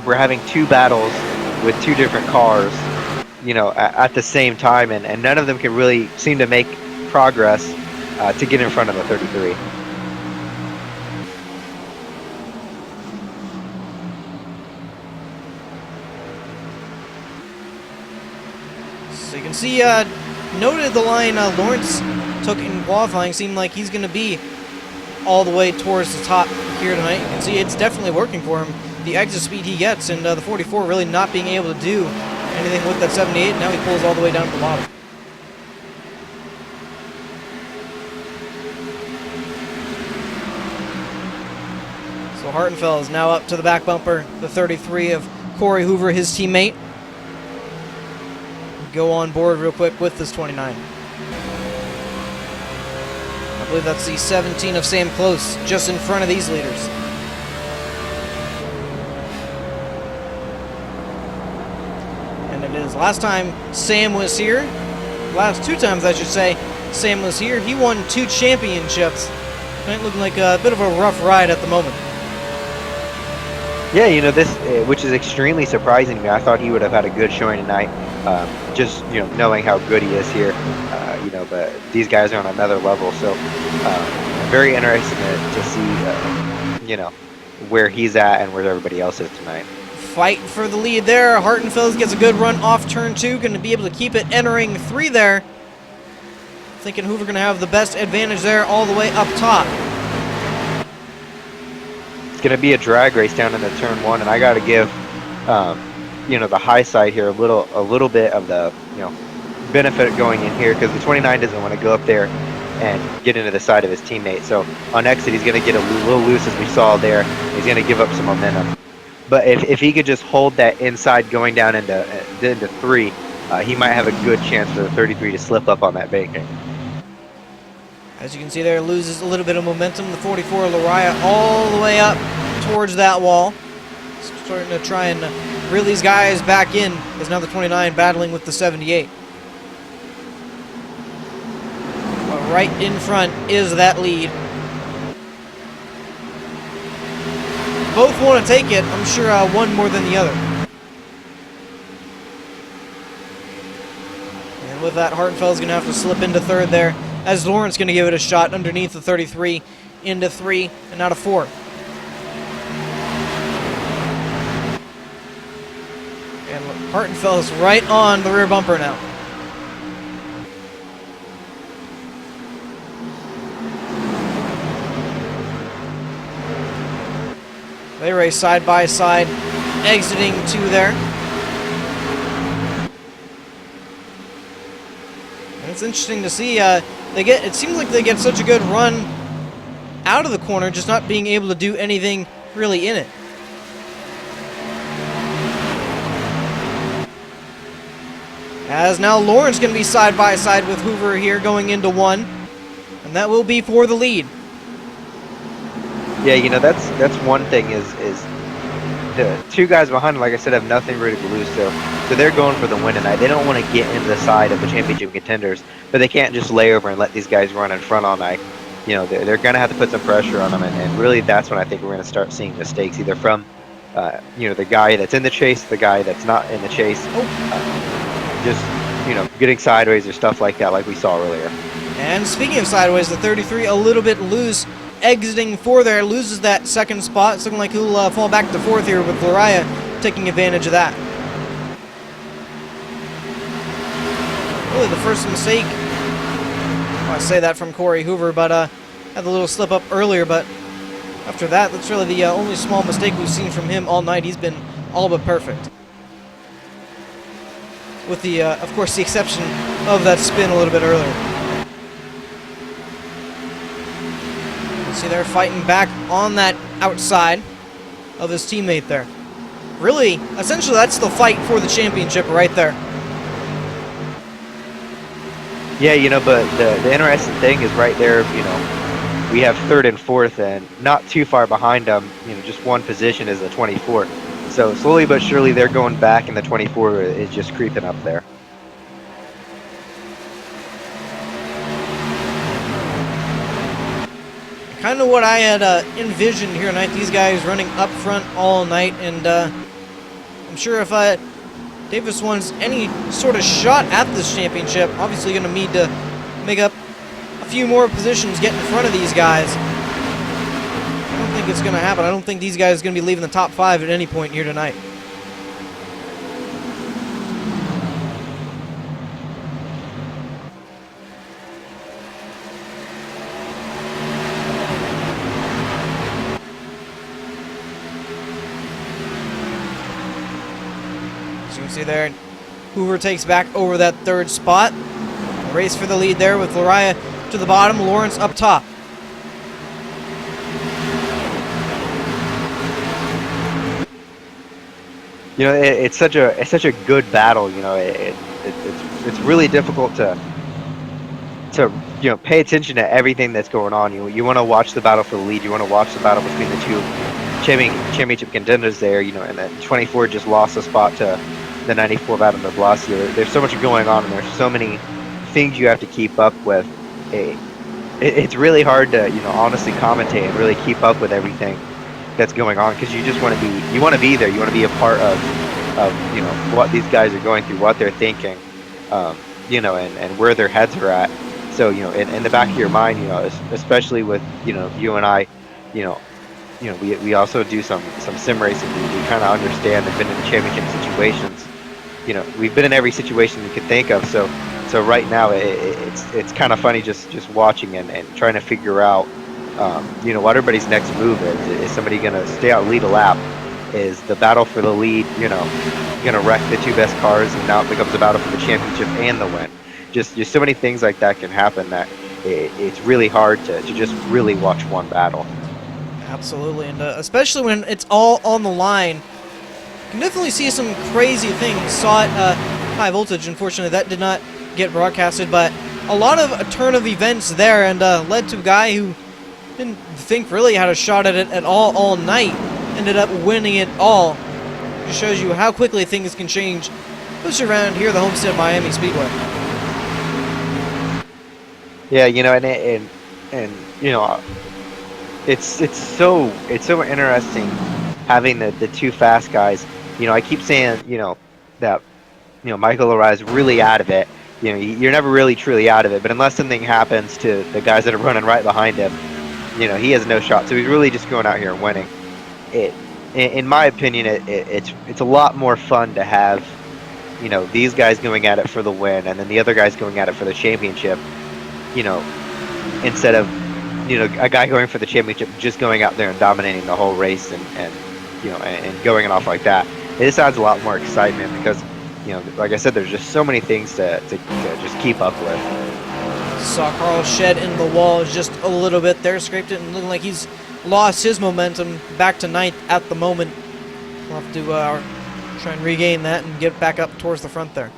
we're having 2 battles with 2 different cars, at the same time, and none of them can really seem to make progress to get in front of the 33. So you can see, noted the line Lawrence took in qualifying. Seemed like he's going to be all the way towards the top here tonight. You can see it's definitely working for him. The exit speed he gets, and the 44 really not being able to do anything with that 78. Now he pulls all the way down to the bottom. So Hartenfeld is now up to the back bumper, the 33 of Corey Hoover, his teammate. Go on board real quick with this 29. I believe that's the 17 of Sam Close, just in front of these leaders. And it is. Last time Sam was here, last 2 times I should say, Sam was here, he won 2 championships. Ain't looking like a bit of a rough ride at the moment. Yeah, you know, this, which is extremely surprising to me. I thought he would have had a good showing tonight, just, you know, knowing how good he is here, you know, but these guys are on another level, so very interesting to see, you know, where he's at and where everybody else is tonight. Fight for the lead there. Hartenfeld gets a good run off turn 2, going to be able to keep it entering 3 there. Thinking Hoover going to have the best advantage there all the way up top. It's going to be a drag race down into turn 1, and I got to give, you know, the high side here a little bit of the, you know, benefit going in here, because the 29 doesn't want to go up there and get into the side of his teammate. So on exit, he's going to get a little loose, as we saw there. He's going to give up some momentum. But if he could just hold that inside going down into 3, he might have a good chance for the 33 to slip up on that banking. As you can see there, loses a little bit of momentum. The 44 Lariah all the way up towards that wall. Starting to try and reel these guys back in, as now the 29 battling with the 78. But right in front is that lead. Both want to take it. I'm sure one more than the other. And with that, Hartenfeld's going to have to slip into 3rd there, as Lawrence going to give it a shot underneath the 33 into 3 and out of 4. And Hartenfeld is right on the rear bumper now. They race side by side, exiting 2 there. And it's interesting to see, it seems like they get such a good run out of the corner, just not being able to do anything really in it. As now Lawrence going to be side by side with Hoover here going into 1. And that will be for the lead. Yeah, you know, that's one thing is the 2 guys behind him, like I said, have nothing really to lose, so they're going for the win tonight. They don't want to get into the side of the championship contenders, but they can't just lay over and let these guys run in front all night. You know, they're going to have to put some pressure on them, and really that's when I think we're going to start seeing mistakes, either from, you know, the guy that's in the chase, the guy that's not in the chase, just, you know, getting sideways or stuff like that, like we saw earlier. And speaking of sideways, the 33 a little bit loose, exiting 4 there, loses that 2nd spot. It's looking like he'll fall back to 4th here, with Lariah taking advantage of that. Really the first mistake, well, I say that from Corey Hoover, but had a little slip up earlier, but after that, that's really the only small mistake we've seen from him all night. He's been all but perfect. With the, of course, the exception of that spin a little bit earlier. See, they're fighting back on that outside of his teammate there. Really, essentially, that's the fight for the championship right there. Yeah, you know, but the interesting thing is right there, you know, we have 3rd and 4th, and not too far behind them, you know, just 1 position is the 24. So slowly but surely they're going back, and the 24 is just creeping up there. Kind of what I had envisioned here tonight. These guys running up front all night, and I'm sure if Davis wants any sort of shot at this championship, obviously going to need to make up a few more positions, get in front of these guys. I don't think it's going to happen. I don't think these guys are going to be leaving the top 5 at any point here tonight. See there, Hoover takes back over that third spot. Race for the lead there with Lariah to the bottom, Lawrence up top. You know, it's such a good battle. You know, it's really difficult to pay attention to everything that's going on. You want to watch the battle for the lead. You want to watch the battle between the two championship contenders there. You know, and then 24 just lost a spot to the 94 Madame de Blasio. There's so much going on, and there's so many things you have to keep up with. It's really hard to honestly commentate and really keep up with everything that's going on, because you just want to be there. You want to be a part of what these guys are going through, what they're thinking, and where their heads are at. So in the back of your mind, especially with you and I, we also do some sim racing. We kind of understand and been in championship situations. We've been in every situation we could think of. So right now it's kind of funny just watching and trying to figure out what everybody's next move is. Is somebody going to stay out, lead a lap? Is the battle for the lead going to wreck the two best cars, and now it becomes a battle for the championship and the win? Just so many things like that can happen that it's really hard to just really watch one battle. Absolutely, and especially when it's all on the line, you can definitely see some crazy things. Saw it high voltage. Unfortunately, that did not get broadcasted, but a lot of a turn of events there, and led to a guy who didn't think really had a shot at it at all night, ended up winning it all. Just shows you how quickly things can change, especially around here, the Homestead Miami Speedway. Yeah, it's so interesting having the two fast guys. I keep saying that Michael Lariah is really out of it. You're never really truly out of it, but unless something happens to the guys that are running right behind him, he has no shot. So he's really just going out here and winning. In my opinion, it's a lot more fun to have these guys going at it for the win, and then the other guys going at it for the championship. Instead of a guy going for the championship just going out there and dominating the whole race and going it off like that. It just adds a lot more excitement, because like I said, there's just so many things to just keep up with. Saw Carl shed in the wall just a little bit there, scraped it, and looking like he's lost his momentum back to ninth at the moment. We'll have to try and regain that and get back up towards the front there.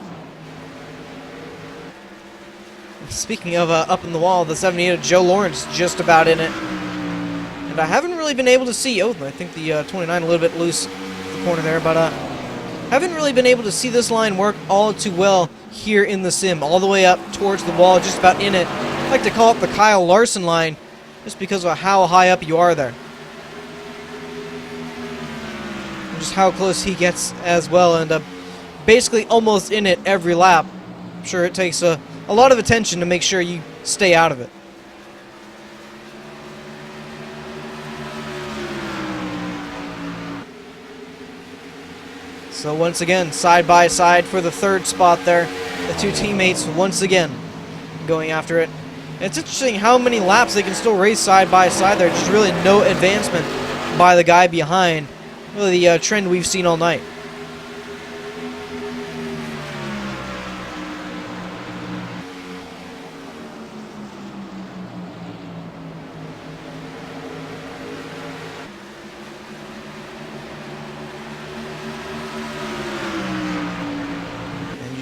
Speaking of up in the wall, the 78 of Joe Lawrence just about in it. And I haven't really been able to see, I think the 29 a little bit loose in the corner there, but haven't really been able to see this line work all too well here in the sim. All the way up towards the wall, just about in it. I like to call it the Kyle Larson line, just because of how high up you are there. And just how close he gets as well, and basically almost in it every lap. I'm sure it takes a lot of attention to make sure you stay out of it. So once again, side by side for the third spot there. The two teammates once again going after it. And it's interesting how many laps they can still race side by side there. Just really no advancement by the guy behind. Really the trend we've seen all night.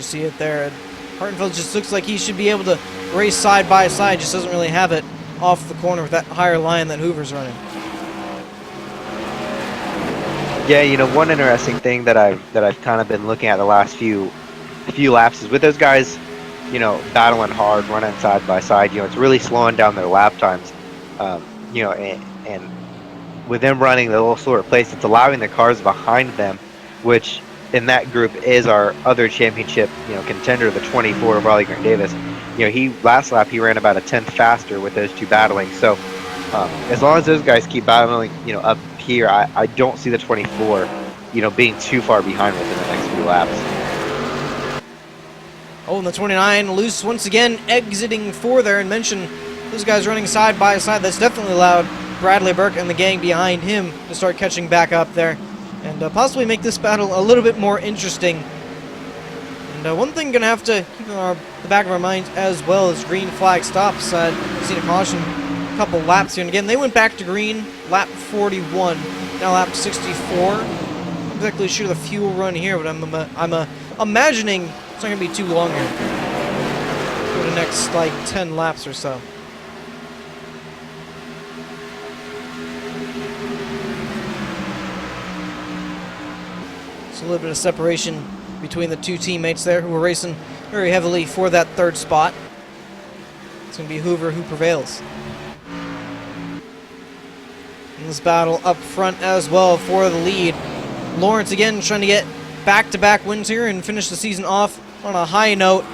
See it there. Hartenfeld just looks like he should be able to race side by side, just doesn't really have it off the corner with that higher line that Hoover's running. Yeah, one interesting thing that I've kind of been looking at the last few laps is with those guys, battling hard, running side by side, it's really slowing down their lap times. And with them running the little slower pace, it's allowing the cars behind them, which in that group is our other championship, contender, the 24 of Raleigh Grant Davis. He last lap he ran about a tenth faster with those two battling. So as long as those guys keep battling, up here, I don't see the 24, being too far behind within the next few laps. Oh, and the 29 loose once again, exiting four there, and mention those guys running side by side. That's definitely allowed Bradley Burke and the gang behind him to start catching back up there, and possibly make this battle a little bit more interesting. And one thing gonna have to keep in the back of our minds as well is green flag stops. We've seen a caution a couple laps here, and again they went back to green lap 41, now lap 64. Not exactly sure the fuel run here, but I'm imagining it's not gonna be too long here. For the next like 10 laps or so. So a little bit of separation between the two teammates there who were racing very heavily for that third spot. It's going to be Hoover who prevails. In this battle up front as well for the lead. Lawrence again trying to get back-to-back wins here and finish the season off on a high note.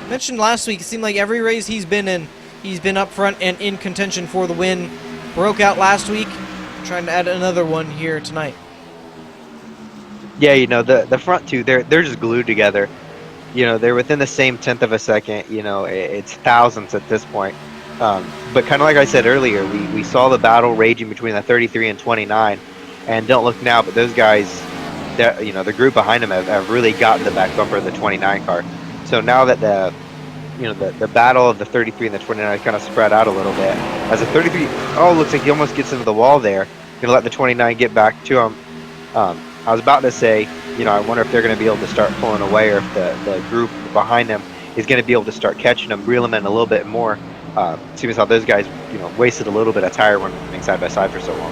Mentioned last week, it seemed like every race he's been in, he's been up front and in contention for the win. Broke out last week, trying to add another one here tonight. Yeah, you know, the front two, they're just glued together. You know, they're within the same tenth of a second. You know, it's thousandths at this point. But kind of like I said earlier, we saw the battle raging between the 33 and 29. And don't look now, but those guys, you know, the group behind them have really gotten the back bumper of the 29 car. So now that the battle of the 33 and the 29 kind of spread out a little bit, as the 33, looks like he almost gets into the wall there. Gonna let the 29 get back to him. I was about to say, you know, I wonder if they're going to be able to start pulling away, or if the group behind them is going to be able to start catching them, reel them in a little bit more. Seems how those guys, you know, wasted a little bit of tire running side by side for so long.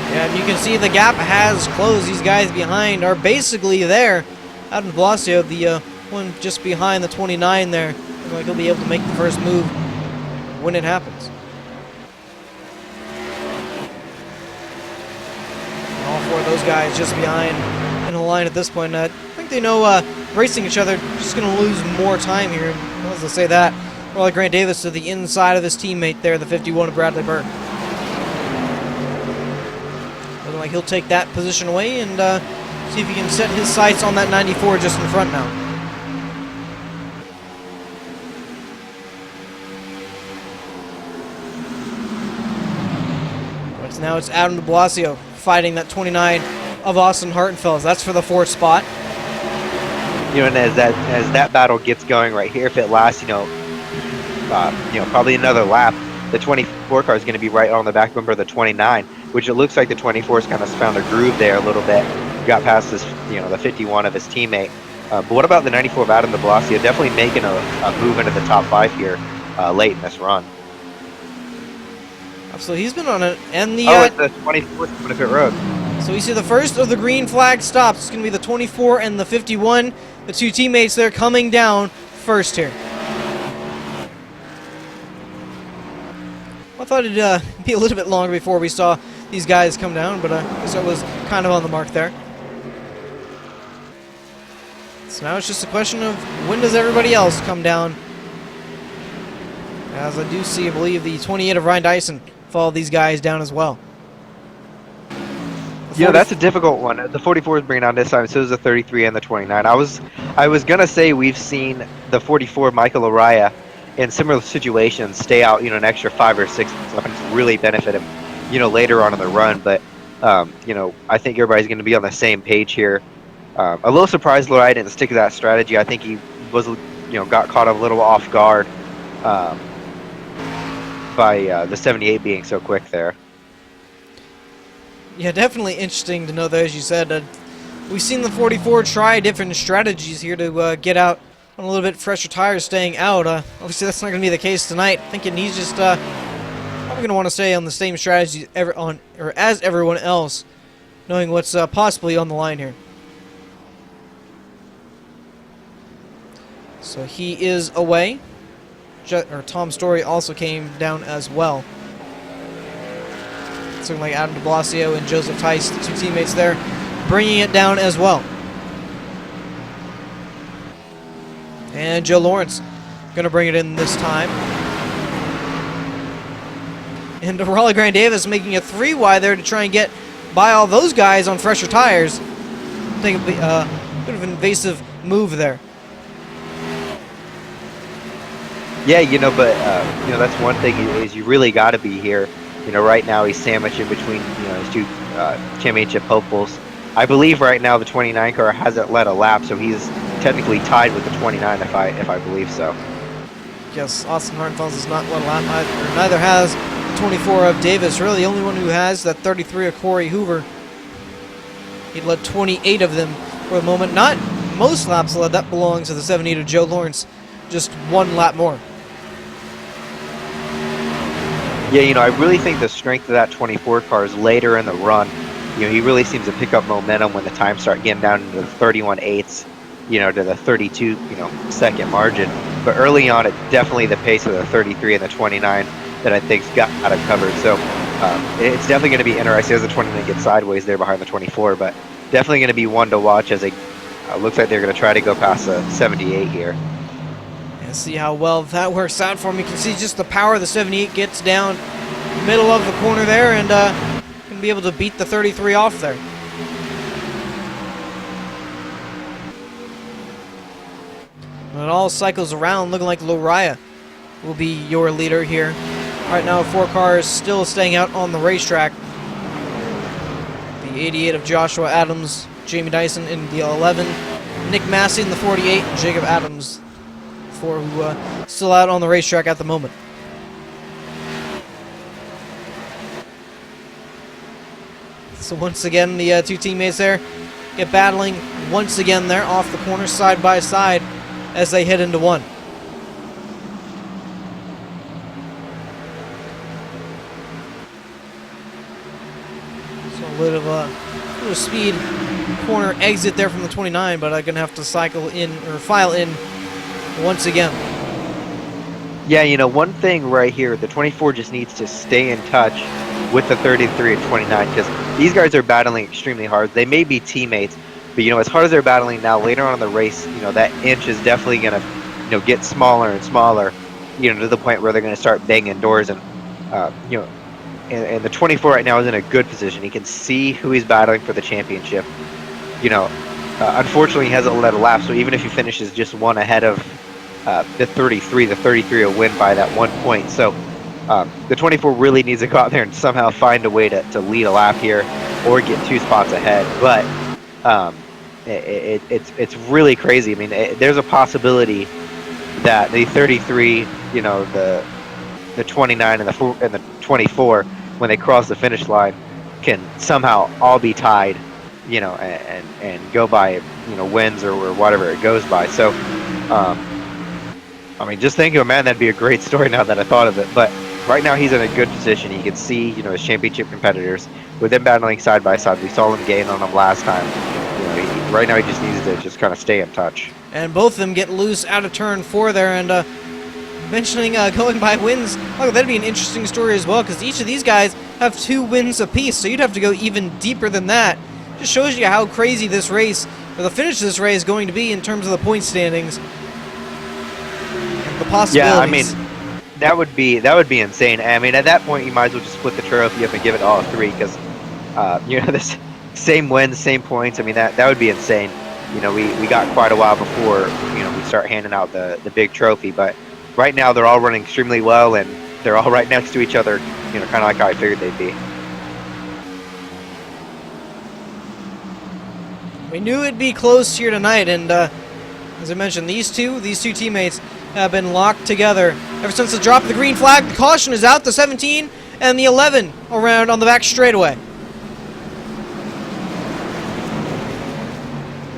Yeah, and you can see the gap has closed. These guys behind are basically there. Adam Blasio, the one just behind the 29 there. Looks like he'll be able to make the first move when it happens. All four of those guys just behind in the line at this point. I think they know racing each other, just going to lose more time here. As I say that, Raleigh Grant Davis to the inside of his teammate there, the 51 of Bradley Burke. Looking like he'll take that position away and see if he can set his sights on that 94 just in front now. But now it's Adam de Blasio fighting that 29 of Austin Hartenfeld. That's for the fourth spot. You know, and as that battle gets going right here, if it lasts, you know, probably another lap, the 24 car is going to be right on the back bumper of the 29, which it looks like the 24's kind of found a groove there a little bit. Got past this, you know, the 51 of his teammate. But what about the 94 of Adam de Blasio? Definitely making a move into the top 5 here late in this run. So he's been on it, and the it's the 24th Benefit Road. So we see the first of the green flag stops. It's going to be the 24 and the 51. The two teammates there coming down first here. I thought it'd be a little bit longer before we saw these guys come down, but I guess I was kind of on the mark there. So now it's just a question of when does everybody else come down. As I do see, I believe the 28 of Ryan Dyson follow these guys down as well. Yeah, that's a difficult one. The 44 is bringing on this time, so is the 33 and the 29. I was gonna say we've seen the 44 Michael Araya in similar situations stay out, you know, an extra 5 or 6 seconds, really benefit him, you know, later on in the run. But you know, I think everybody's going to be on the same page here. A little surprised Araya didn't stick to that strategy. I think he was, you know, got caught a little off guard by the 78 being so quick there. Yeah, definitely interesting to know that, as you said. We've seen the 44 try different strategies here to get out on a little bit fresher tires, staying out. Obviously, that's not going to be the case tonight. Thinking he's just probably going to want to stay on the same strategy as everyone else, knowing what's possibly on the line here. So he is away. Tom Story also came down as well. It's looking like Adam de Blasio and Joseph Tice, the two teammates there, bringing it down as well. And Joe Lawrence going to bring it in this time. And Raleigh Grant Davis making a 3 wide there to try and get by all those guys on fresher tires. I think it'd be a bit of an invasive move there. Yeah, you know, but you know, that's one thing is you really got to be here. You know, right now he's sandwiched in between, you know, his two championship hopefuls. I believe right now the 29 car hasn't led a lap, so he's technically tied with the 29 if I believe so. Yes, Austin Hartenfels has not led a lap either. Neither has 24 of Davis. Really, the only one who has that 33 of Corey Hoover. He led 28 of them for the moment. Not most laps led. That belongs to the 78 of Joe Lawrence. Just one lap more. Yeah, you know, I really think the strength of that 24 car is later in the run. You know, he really seems to pick up momentum when the times start getting down into the 31/8, you know, to the 32, you know, second margin. But early on, it's definitely the pace of the 33 and the 29 that I think's got it covered. So it's definitely going to be interesting as the 29 gets sideways there behind the 24. But definitely going to be one to watch as they looks like they're going to try to go past the 78 here. And see how well that works out for him. You can see just the power the 78 gets down middle of the corner there, and can be able to beat the 33 off there. And it all cycles around, looking like Loraya will be your leader here. Right now, 4 cars still staying out on the racetrack. The 88 of Joshua Adams, Jamie Dyson in the 11, Nick Massey in the 48, and Jacob Adams, 4 who still out on the racetrack at the moment. So once again, the 2 teammates there get battling once again there off the corner side by side as they head into one. So a little speed corner exit there from the 29, but I'm gonna have to cycle in or file in once again. Yeah, you know, one thing right here, the 24 just needs to stay in touch with the 33 and 29 because these guys are battling extremely hard. They may be teammates, but you know, as hard as they're battling now, later on in the race, you know, that inch is definitely gonna, you know, get smaller and smaller, you know, to the point where they're gonna start banging doors. And you know, and the 24 right now is in a good position. He can see who he's battling for the championship. You know, unfortunately, he hasn't led a lap, so even if he finishes just one ahead of the 33 will win by that 1 point. So the 24 really needs to go out there and somehow find a way to lead a lap here or get 2 spots ahead. But it's really crazy. I mean, there's a possibility that the 33, you know, the 29 and the 24, when they cross the finish line, can somehow all be tied, you know, and go by, you know, wins or whatever it goes by. So I mean, just think of it, man, that'd be a great story now that I thought of it. But right now he's in a good position. He can see, you know, his championship competitors with them battling side by side. We saw him gain on them last time. You know, right now he just needs to just kind of stay in touch. And both of them get loose out of turn 4 there, and mentioning going by wins, look, that'd be an interesting story as well, because each of these guys have 2 wins apiece, so you'd have to go even deeper than that. Just shows you how crazy this race, or the finish of this race, is going to be in terms of the point standings. The possibilities. Yeah, I mean, that would be insane. I mean, at that point, you might as well just split the trophy up and give it all 3, because you know, this same wins, same points. I mean, that would be insane. You know, we got quite a while before, you know, we start handing out the big trophy, but right now they're all running extremely well, and they're all right next to each other. You know, kind of like how I figured they'd be. We knew it'd be close here tonight, and as I mentioned, these two teammates have been locked together ever since the drop of the green flag. The caution is out, the 17 and the 11 around on the back straightaway.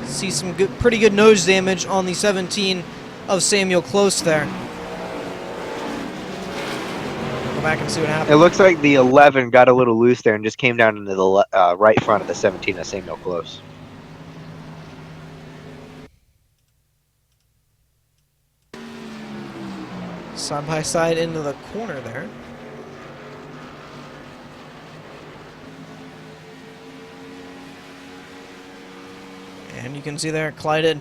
See some pretty good nose damage on the 17 of Samuel Close there. Go back and see what happens. It looks like the 11 got a little loose there and just came down into the right front of the 17 of Samuel Close. Side by side into the corner there. And you can see there, collided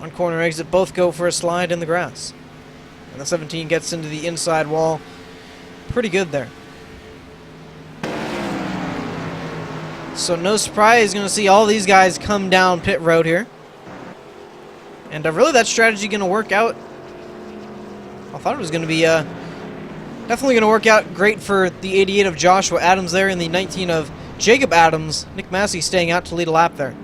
on corner exit. Both go for a slide in the grass. And the 17 gets into the inside wall. Pretty good there. So no surprise, going to see all these guys come down pit road here. And really that strategy going to work out. I thought it was going to be definitely going to work out great for the 88 of Joshua Adams there and the 19 of Jacob Adams. Nick Massey staying out to lead a lap there.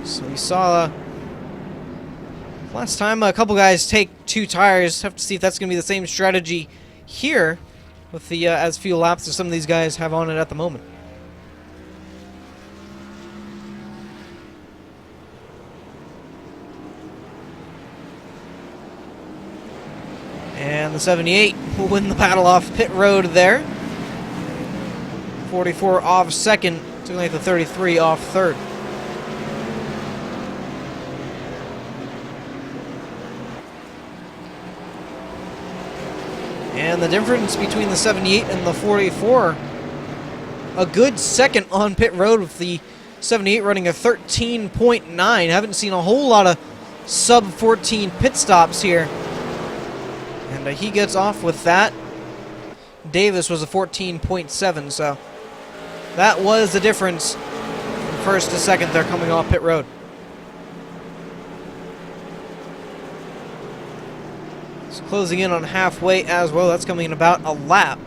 So we saw last time a couple guys take 2 tires. Have to see if that's going to be the same strategy here with the as few laps as some of these guys have on it at the moment. And the 78 will win the battle off pit road there. 44 off second, something like the 33 off third. And the difference between the 78 and the 44, a good second on pit road with the 78 running a 13.9. Haven't seen a whole lot of sub 14 pit stops here. And he gets off with that. Davis was a 14.7, so that was the difference from first to second there coming off pit road. So closing in on halfway as well. That's coming in about a lap.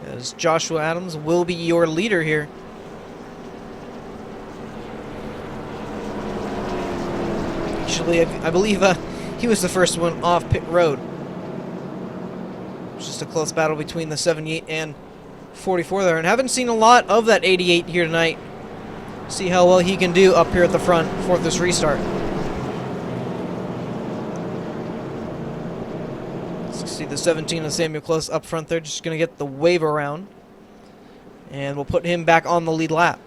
As Joshua Adams will be your leader here. Actually, I believe he was the first one off pit road. It's just a close battle between the 78 and 44 there. And haven't seen a lot of that 88 here tonight. See how well he can do up here at the front for this restart. Let's see the 17 of Samuel Close up front there. Just going to get the wave around. And we'll put him back on the lead lap.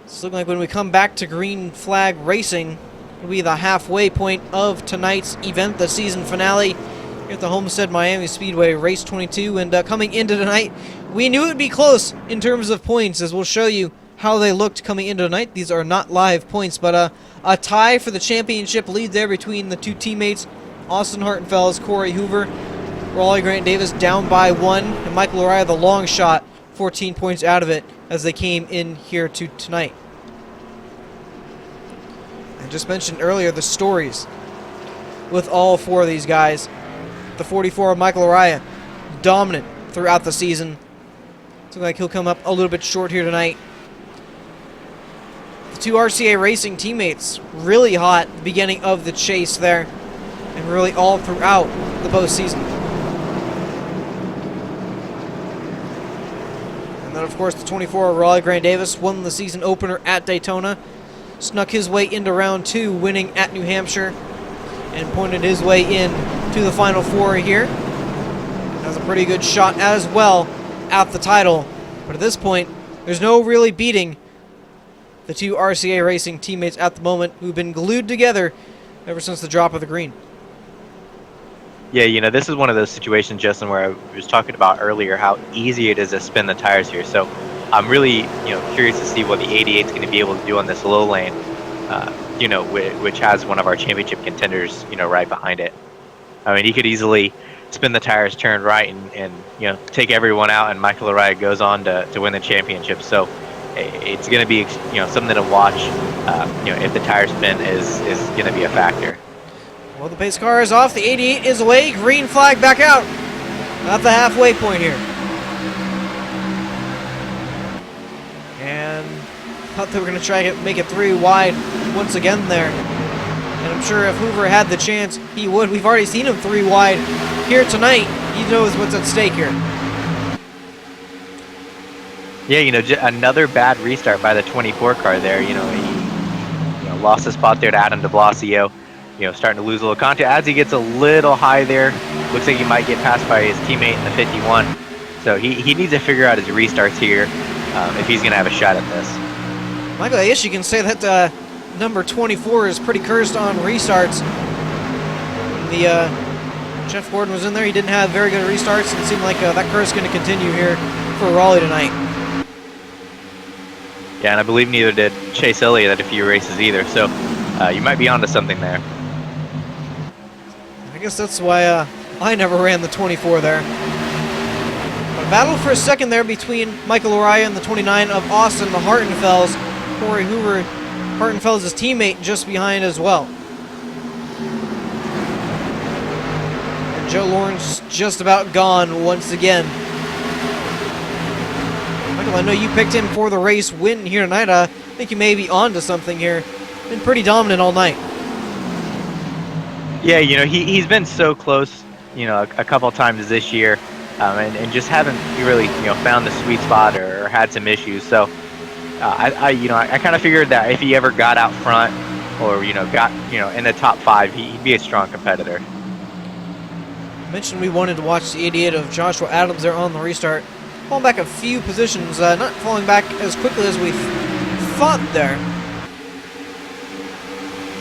It's looking like when we come back to green flag racing, it'll be the halfway point of tonight's event, the season finale here at the Homestead Miami Speedway Race 22. And coming into tonight, we knew it would be close in terms of points, as we'll show you how they looked coming into tonight. These are not live points, but a tie for the championship lead there between the two teammates, Austin Hartenfels, Corey Hoover, Raleigh Grant Davis down by 1, and Michael Araya, the long shot, 14 points out of it as they came in here to tonight. I just mentioned earlier the stories with all 4 of these guys. The 44 of Michael Araya, dominant throughout the season. Looks like he'll come up a little bit short here tonight. The 2 RCA Racing teammates really hot at the beginning of the chase there, and really all throughout the postseason. And then, of course, the 24 of Raleigh Grant Davis won the season opener at Daytona. Snuck his way into round 2, winning at New Hampshire, and pointed his way in to the Final 4 here. Has a pretty good shot as well at the title. But at this point, there's no really beating the 2 RCA Racing teammates at the moment, who've been glued together ever since the drop of the green. Yeah, you know, this is one of those situations, Justin, where I was talking about earlier how easy it is to spin the tires here. So I'm really, curious to see what the 88 is going to be able to do on this low lane, which has one of our championship contenders, right behind it. I mean, he could easily spin the tires, turn right, and take everyone out, and Michael Araya goes on to win the championship. So it's going to be, something to watch. If the tire spin is going to be a factor. Well, the pace car is off. The 88 is away. Green flag back out at the halfway point here. And thought they were going to try to make it 3 wide once again there. And I'm sure if Hoover had the chance, he would. We've already seen him 3 wide here tonight. He knows what's at stake here. Yeah, another bad restart by the 24 car there. He lost the spot there to Adam de Blasio. Starting to lose a little contact as he gets a little high there. Looks like he might get passed by his teammate in the 51. So he needs to figure out his restarts here if he's going to have a shot at this. Michael, I guess you can say that number 24 is pretty cursed on restarts. When Jeff Gordon was in there, he didn't have very good restarts, and it seemed like that curse is going to continue here for Raleigh tonight. Yeah, and I believe neither did Chase Elliott at a few races either. So you might be onto something there. I guess that's why I never ran the 24 there. But Battle for a second there between Michael Araya and the 29 of Austin, the Hartenfells. Corey Hoover, Hartenfells' teammate, just behind as well. And Joe Lawrence just about gone once again. Michael, I know you picked him for the race win here tonight. I think you may be on to something here. Been pretty dominant all night. Yeah, he's been so close, a couple times this year, and just haven't really, found the sweet spot or had some issues. So, I kind of figured that if he ever got out front or, got, in the top 5, he'd be a strong competitor. I mentioned we wanted to watch the 88 of Joshua Adams there on the restart. Falling back a few positions, not falling back as quickly as we thought there.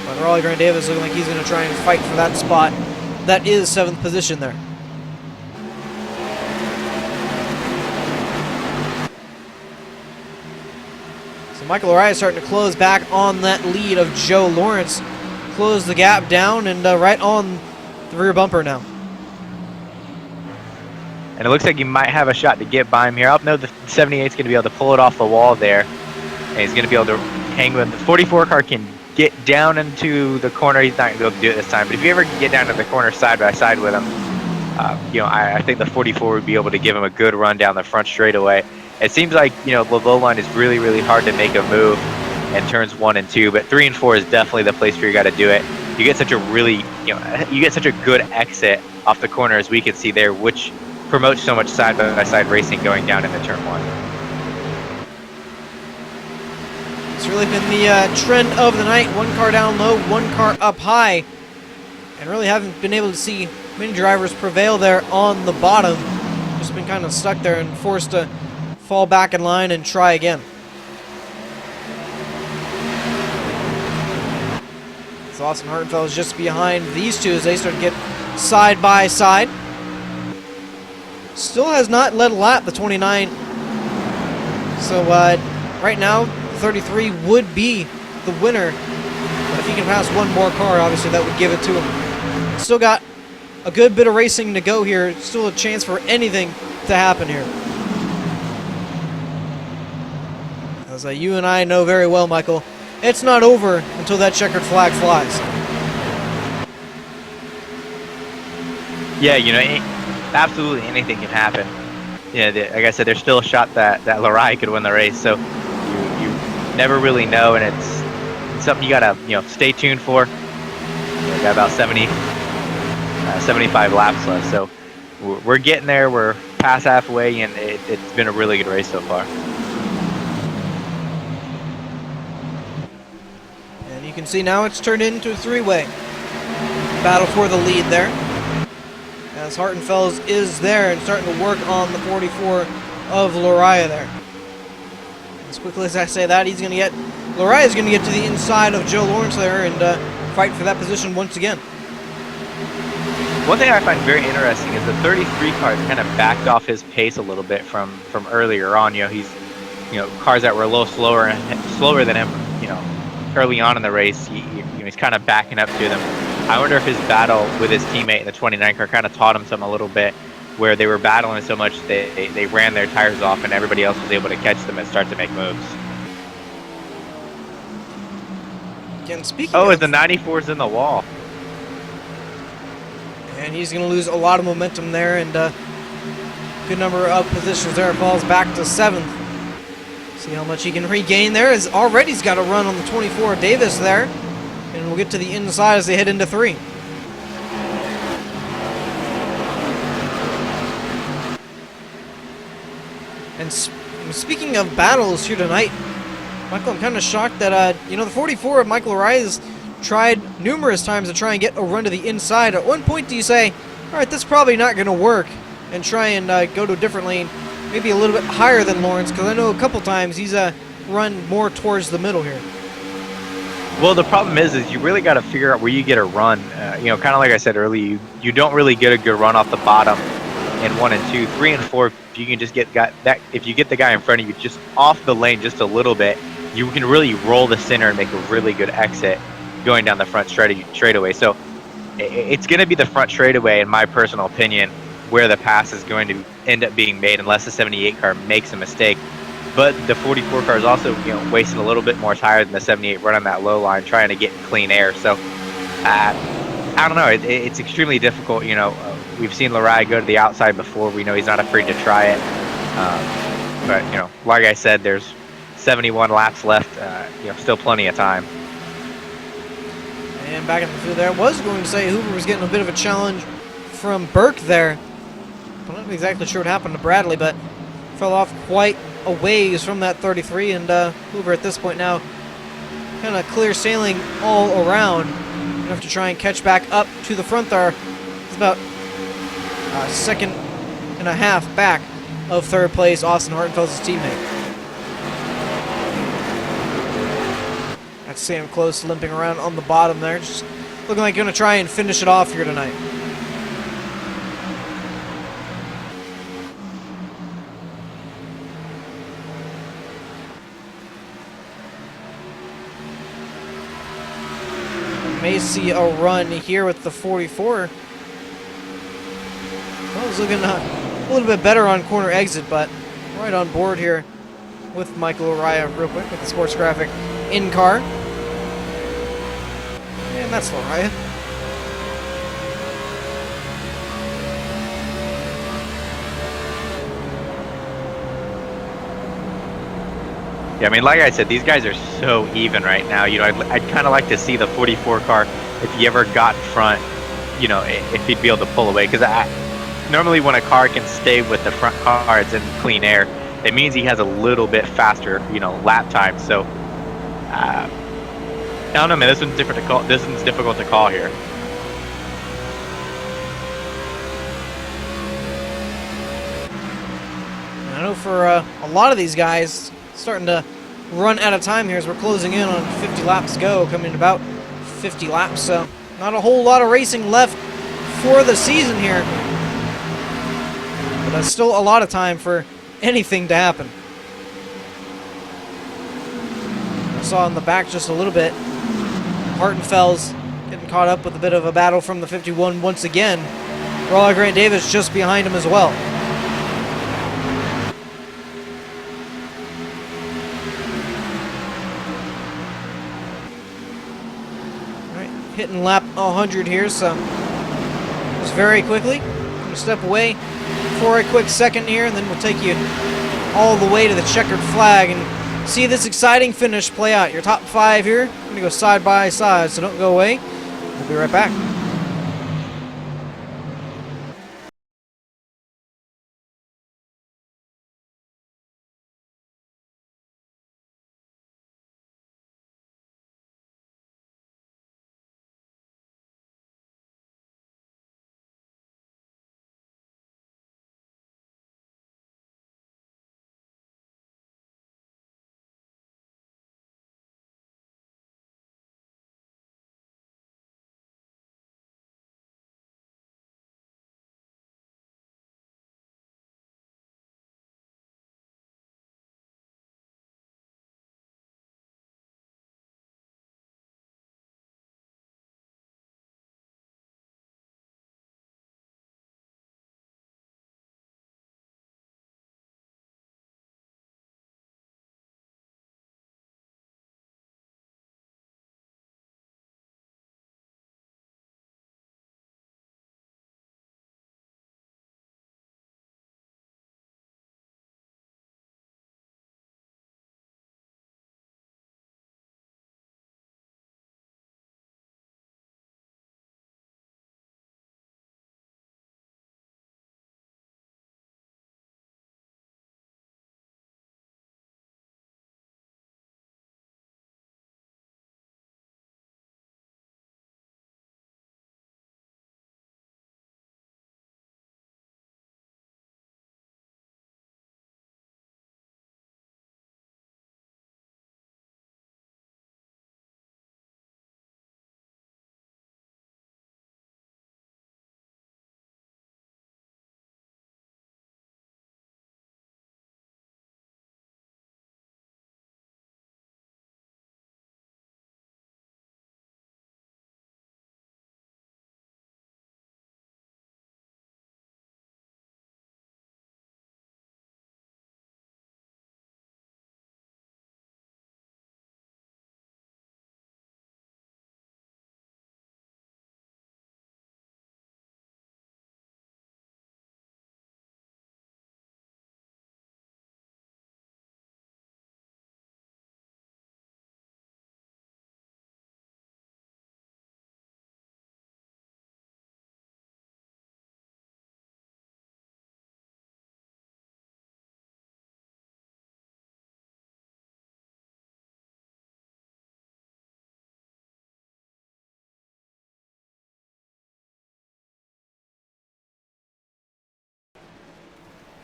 But Raleigh Grant Davis looking like he's going to try and fight for that spot. That is 7th position there. So Michael Araya is starting to close back on that lead of Joe Lawrence. Close the gap down and right on the rear bumper now. And it looks like he might have a shot to get by him here. I know the 78 is going to be able to pull it off the wall there. And he's going to be able to hang with him. The 44 car can get down into the corner. He's not going to be able to do it this time. But if you ever get down to the corner side by side with him, I think the 44 would be able to give him a good run down the front straightaway. It seems like, the low line is really, really hard to make a move in turns 1 and 2. But 3 and 4 is definitely the place where you got to do it. You get such a really, you get such a good exit off the corner as we can see there, which promotes so much side-by-side racing going down into turn 1. It's really been the trend of the night. One car down low, one car up high. And really haven't been able to see many drivers prevail there on the bottom. Just been kind of stuck there and forced to fall back in line and try again. So Austin Hartenfeld is just behind these two as they start to get side by side. Still has not led a lap, the 29. So right now, 33 would be the winner. But if he can pass one more car, obviously that would give it to him. Still got a good bit of racing to go here. Still a chance for anything to happen here. As you and I know very well, Michael, it's not over until that checkered flag flies. Yeah, absolutely anything can happen. Like I said, there's still a shot that Larai could win the race. So you never really know, and it's something you gotta stay tuned for. We got about 75 laps left, so we're getting there. We're past halfway, and it's been a really good race so far. And you can see now it's turned into a 3-way battle for the lead there. As Hartenfels is there and starting to work on the 44 of Laria there. As quickly as I say that, Laria is going to get to the inside of Joe Lawrence there and fight for that position once again. One thing I find very interesting is the 33 car kind of backed off his pace a little bit from earlier on. He's cars that were a little slower than him. Early on in the race, he's kind of backing up to them. I wonder if his battle with his teammate in the 29 car kind of taught him something a little bit, where they were battling so much they ran their tires off and everybody else was able to catch them and start to make moves. Again, speaking as the 94's in the wall. And he's going to lose a lot of momentum there, and good number of positions there. Falls back to 7th. See how much he can regain there. He's got a run on the 24 Davis there. And we'll get to the inside as they head into 3. And speaking of battles here tonight, Michael, I'm kind of shocked that, the 44 of Michael Arias tried numerous times to try and get a run to the inside. At one point do you say, all right, that's probably not going to work, and try and go to a different lane, maybe a little bit higher than Lawrence, because I know a couple times he's run more towards the middle here. Well, the problem is you really got to figure out where you get a run. Kind of like I said earlier, you don't really get a good run off the bottom in 1 and 2, 3 and 4. If you can just if you get the guy in front of you just off the lane just a little bit, you can really roll the center and make a really good exit going down the front straightaway. So it's going to be the front straightaway, in my personal opinion, where the pass is going to end up being made unless the 78 car makes a mistake. But the 44 car is also, wasting a little bit more tire than the 78 run on that low line, trying to get clean air. So I don't know. It's extremely difficult. We've seen Lariah go to the outside before. We know he's not afraid to try it. But like I said, there's 71 laps left. Still plenty of time. And back in the field there, I was going to say Hoover was getting a bit of a challenge from Burke there. I'm not exactly sure what happened to Bradley, but fell off quite a ways from that 33, and Hoover at this point now kind of clear sailing all around. Gonna have to try and catch back up to the front there. It's about a second and a half back of third place, Austin Hartenfeld's teammate. That's Sam Close limping around on the bottom there, just looking like going to try and finish it off here tonight. May see a run here with the 44. Well, it's looking a little bit better on corner exit, but right on board here with Michael Lariah real quick with the sports graphic in car. And that's Lariah. Yeah, I mean, like I said, these guys are so even right now. I'd kind of like to see the 44 car, if he ever got in front, if he'd be able to pull away. Because normally when a car can stay with the front car, it's in clean air. It means he has a little bit faster, lap time. So, I don't know, man. This one's different to call. This one's difficult to call here. I know for a lot of these guys, starting to run out of time here as we're closing in on 50 laps to go, coming in about 50 laps, so not a whole lot of racing left for the season here. But that's still a lot of time for anything to happen. I saw in the back just a little bit, Hartenfeld's getting caught up with a bit of a battle from the 51 once again. Raleigh Grant Davis just behind him as well. Hitting lap 100 here, so just very quickly. I'm going to step away for a quick second here, and then we'll take you all the way to the checkered flag and see this exciting finish play out. Your top 5 here, I'm going to go side by side, so don't go away. We'll be right back.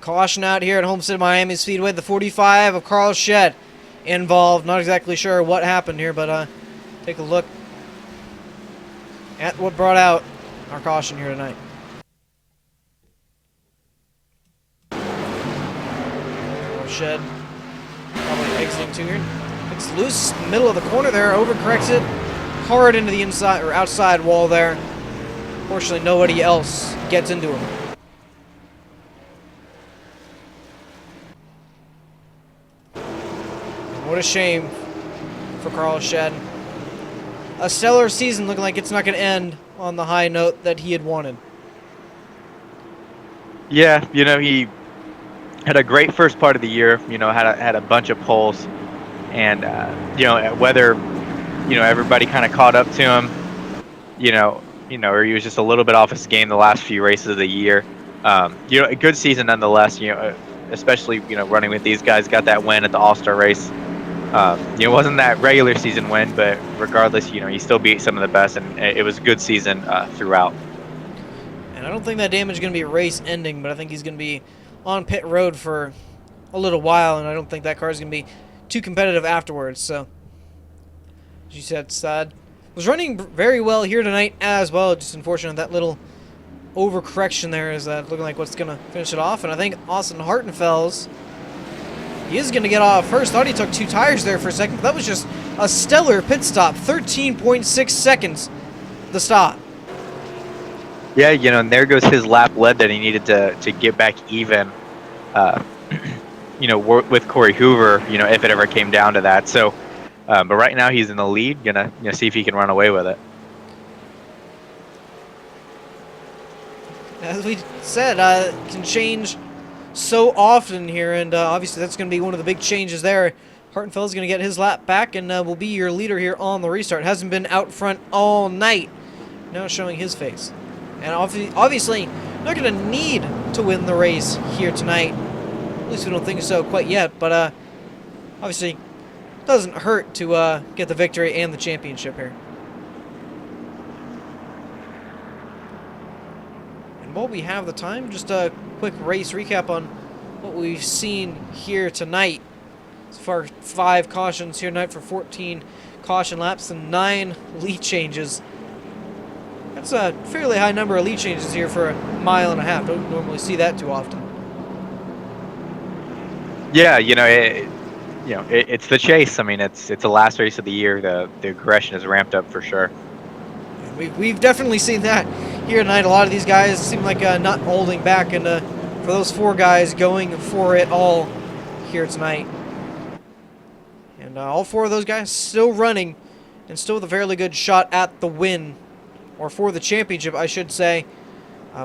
Caution out here at Homestead Miami Speedway. The 45 of Carl Shedd involved. Not exactly sure what happened here, but take a look at what brought out our caution here tonight. Carl Shedd probably exiting to here. It's loose, middle of the corner there, overcorrects it hard into the inside or outside wall there. Fortunately, nobody else gets into him. What a shame for Carl Shedd. A stellar season looking like it's not going to end on the high note that he had wanted. Yeah, he had a great first part of the year. Had a bunch of poles, and whether everybody kind of caught up to him, or he was just a little bit off his game the last few races of the year. A good season nonetheless. Especially running with these guys, got that win at the All-Star race. It wasn't that regular season win, but regardless, he still beat some of the best, and it was a good season throughout. And I don't think that damage is going to be race ending, but I think he's going to be on pit road for a little while, and I don't think that car is going to be too competitive afterwards. So, as you said, Sad was running very well here tonight as well. Just unfortunate that little overcorrection there is looking like what's going to finish it off. And I think Austin Hartenfels, he is going to get off first. Thought he took 2 tires there for a second, but that was just a stellar pit stop. 13.6 seconds, the stop. Yeah, and there goes his lap lead that he needed to get back even, with Corey Hoover, if it ever came down to that. So, but right now he's in the lead. Gonna see if he can run away with it. As we said, can change so often here, and obviously that's going to be one of the big changes there. Hartenfeld is going to get his lap back and will be your leader here on the restart. Hasn't been out front all night. Now showing his face. And obviously not going to need to win the race here tonight. At least we don't think so quite yet, but obviously doesn't hurt to get the victory and the championship here. While we have the time, just a quick race recap on what we've seen here tonight. So far, 5 cautions here tonight for 14 caution laps and 9 lead changes. That's a fairly high number of lead changes here for a mile and a half. Don't normally see that too often. Yeah, it's the chase. I mean, it's the last race of the year. The aggression is ramped up for sure. We've definitely seen that here tonight. A lot of these guys seem like not holding back, and for those 4 guys going for it all here tonight. And all 4 of those guys still running and still with a fairly good shot at the win, or for the championship, I should say.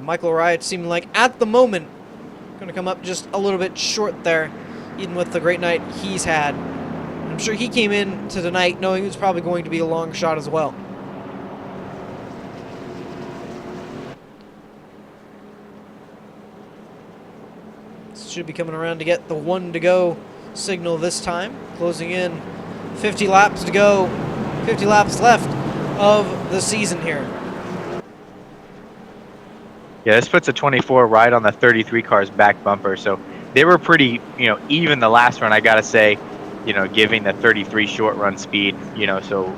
Michael Wright seeming like, at the moment, going to come up just a little bit short there, even with the great night he's had. I'm sure he came in to tonight knowing it was probably going to be a long shot as well. Should be coming around to get the 1 to go signal this time. Closing in, 50 laps to go. 50 laps left of the season here. Yeah, this puts a 24 right on the 33 car's back bumper. So they were pretty, even the last run, I got to say, giving the 33 short run speed, so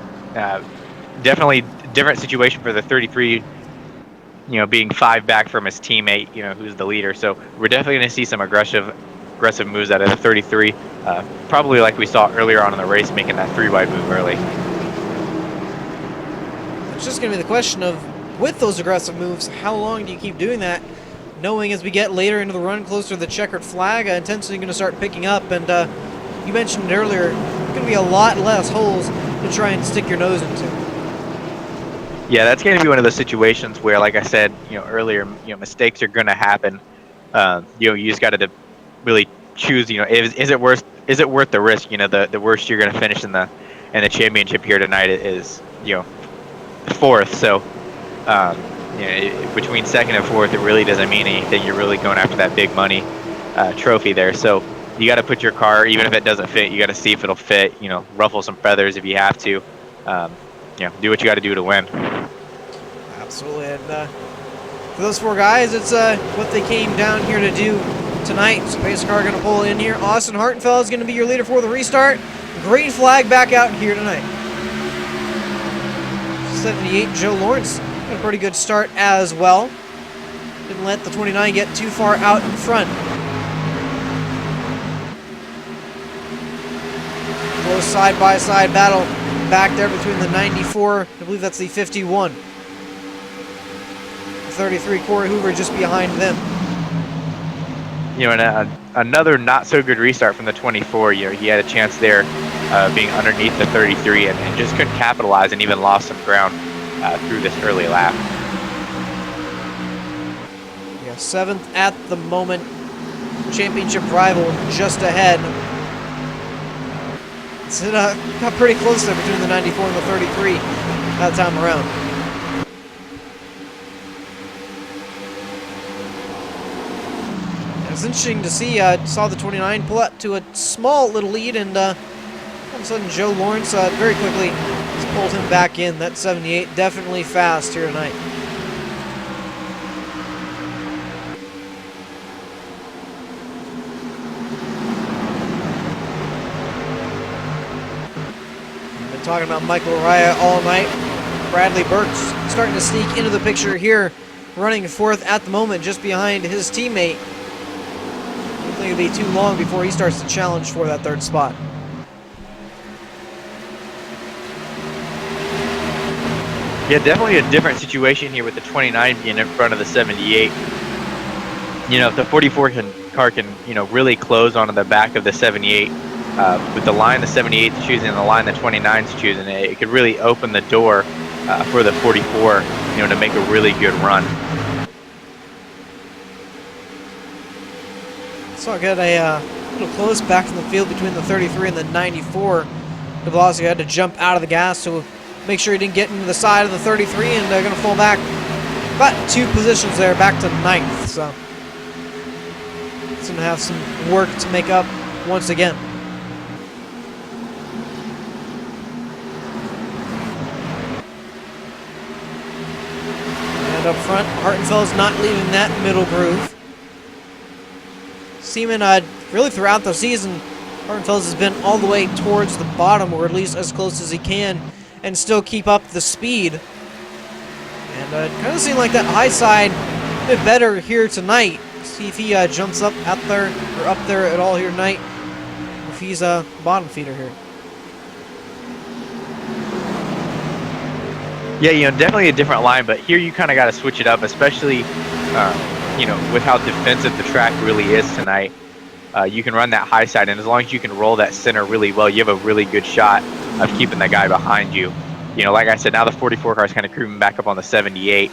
definitely different situation for the 33, being 5 back from his teammate, who's the leader. So we're definitely going to see some aggressive moves out of the 33. Probably like we saw earlier on in the race, making that 3-wide move early. It's just going to be the question of, with those aggressive moves, how long do you keep doing that? Knowing as we get later into the run, closer to the checkered flag, intensity going to start picking up. And you mentioned it earlier, going to be a lot less holes to try and stick your nose into. Yeah, that's going to be one of those situations where, like I said, earlier, mistakes are going to happen. You just got to really choose. Is it worth the risk? The worst you're going to finish in the championship here tonight is 4th. So between 2nd and 4th, it really doesn't mean anything. You're really going after that big money trophy there. So you got to put your car, even if it doesn't fit, you got to see if it'll fit. Ruffle some feathers if you have to. Do what you got to do to win. Absolutely. And for those 4 guys, it's what they came down here to do tonight. So pace car going to pull in here. Austin Hartenfeld is going to be your leader for the restart. Green flag back out here tonight. 78, Joe Lawrence, got a pretty good start as well. Didn't let the 29 get too far out in front. Close side-by-side battle back there between the 94, I believe that's the 51. The 33, Corey Hoover just behind them. You know, and another not so good restart from the 24. You know, he had a chance there being underneath the 33 and just couldn't capitalize and even lost some ground through this early lap. Yeah, 7th at the moment. Championship rival just ahead. It's got pretty close there between the 94 and the 33 that time around. It's interesting to see. Saw the 29 pull up to a small little lead, and all of a sudden Joe Lawrence very quickly has pulled him back in. That 78 definitely fast here tonight. I've been talking about Michael Araya all night. Bradley Burke's starting to sneak into the picture here, running 4th at the moment, just behind his teammate. I don't think it'll be too long before he starts to challenge for that 3rd spot. Yeah, definitely a different situation here with the 29 being in front of the 78. You know, if the 44 car can, you know, really close onto the back of the 78, with the line the 78 is choosing and the line the 29 is choosing, it could really open the door for the 44, you know, to make a really good run. So I got a little close back from the field between the 33 and the 94. DeBlasio had to jump out of the gas to make sure he didn't get into the side of the 33, and they're going to fall back about 2 positions there, back to 9th. So it's going to have some work to make up once again. And up front, Hartenfeld's not leaving that middle groove. Seaman, really throughout the season, Hartenfeld has been all the way towards the bottom, or at least as close as he can, and still keep up the speed. And kind of seemed like that high side a bit better here tonight. See if he jumps up out there or up there at all here tonight. If he's a bottom feeder here. Yeah, you know, definitely a different line, but here you kind of got to switch it up, especially, you know, with how defensive the track really is tonight. You can run that high side, and as long as you can roll that center really well, you have a really good shot of keeping that guy behind you. You know, like I said, now the 44 car is kind of creeping back up on the 78.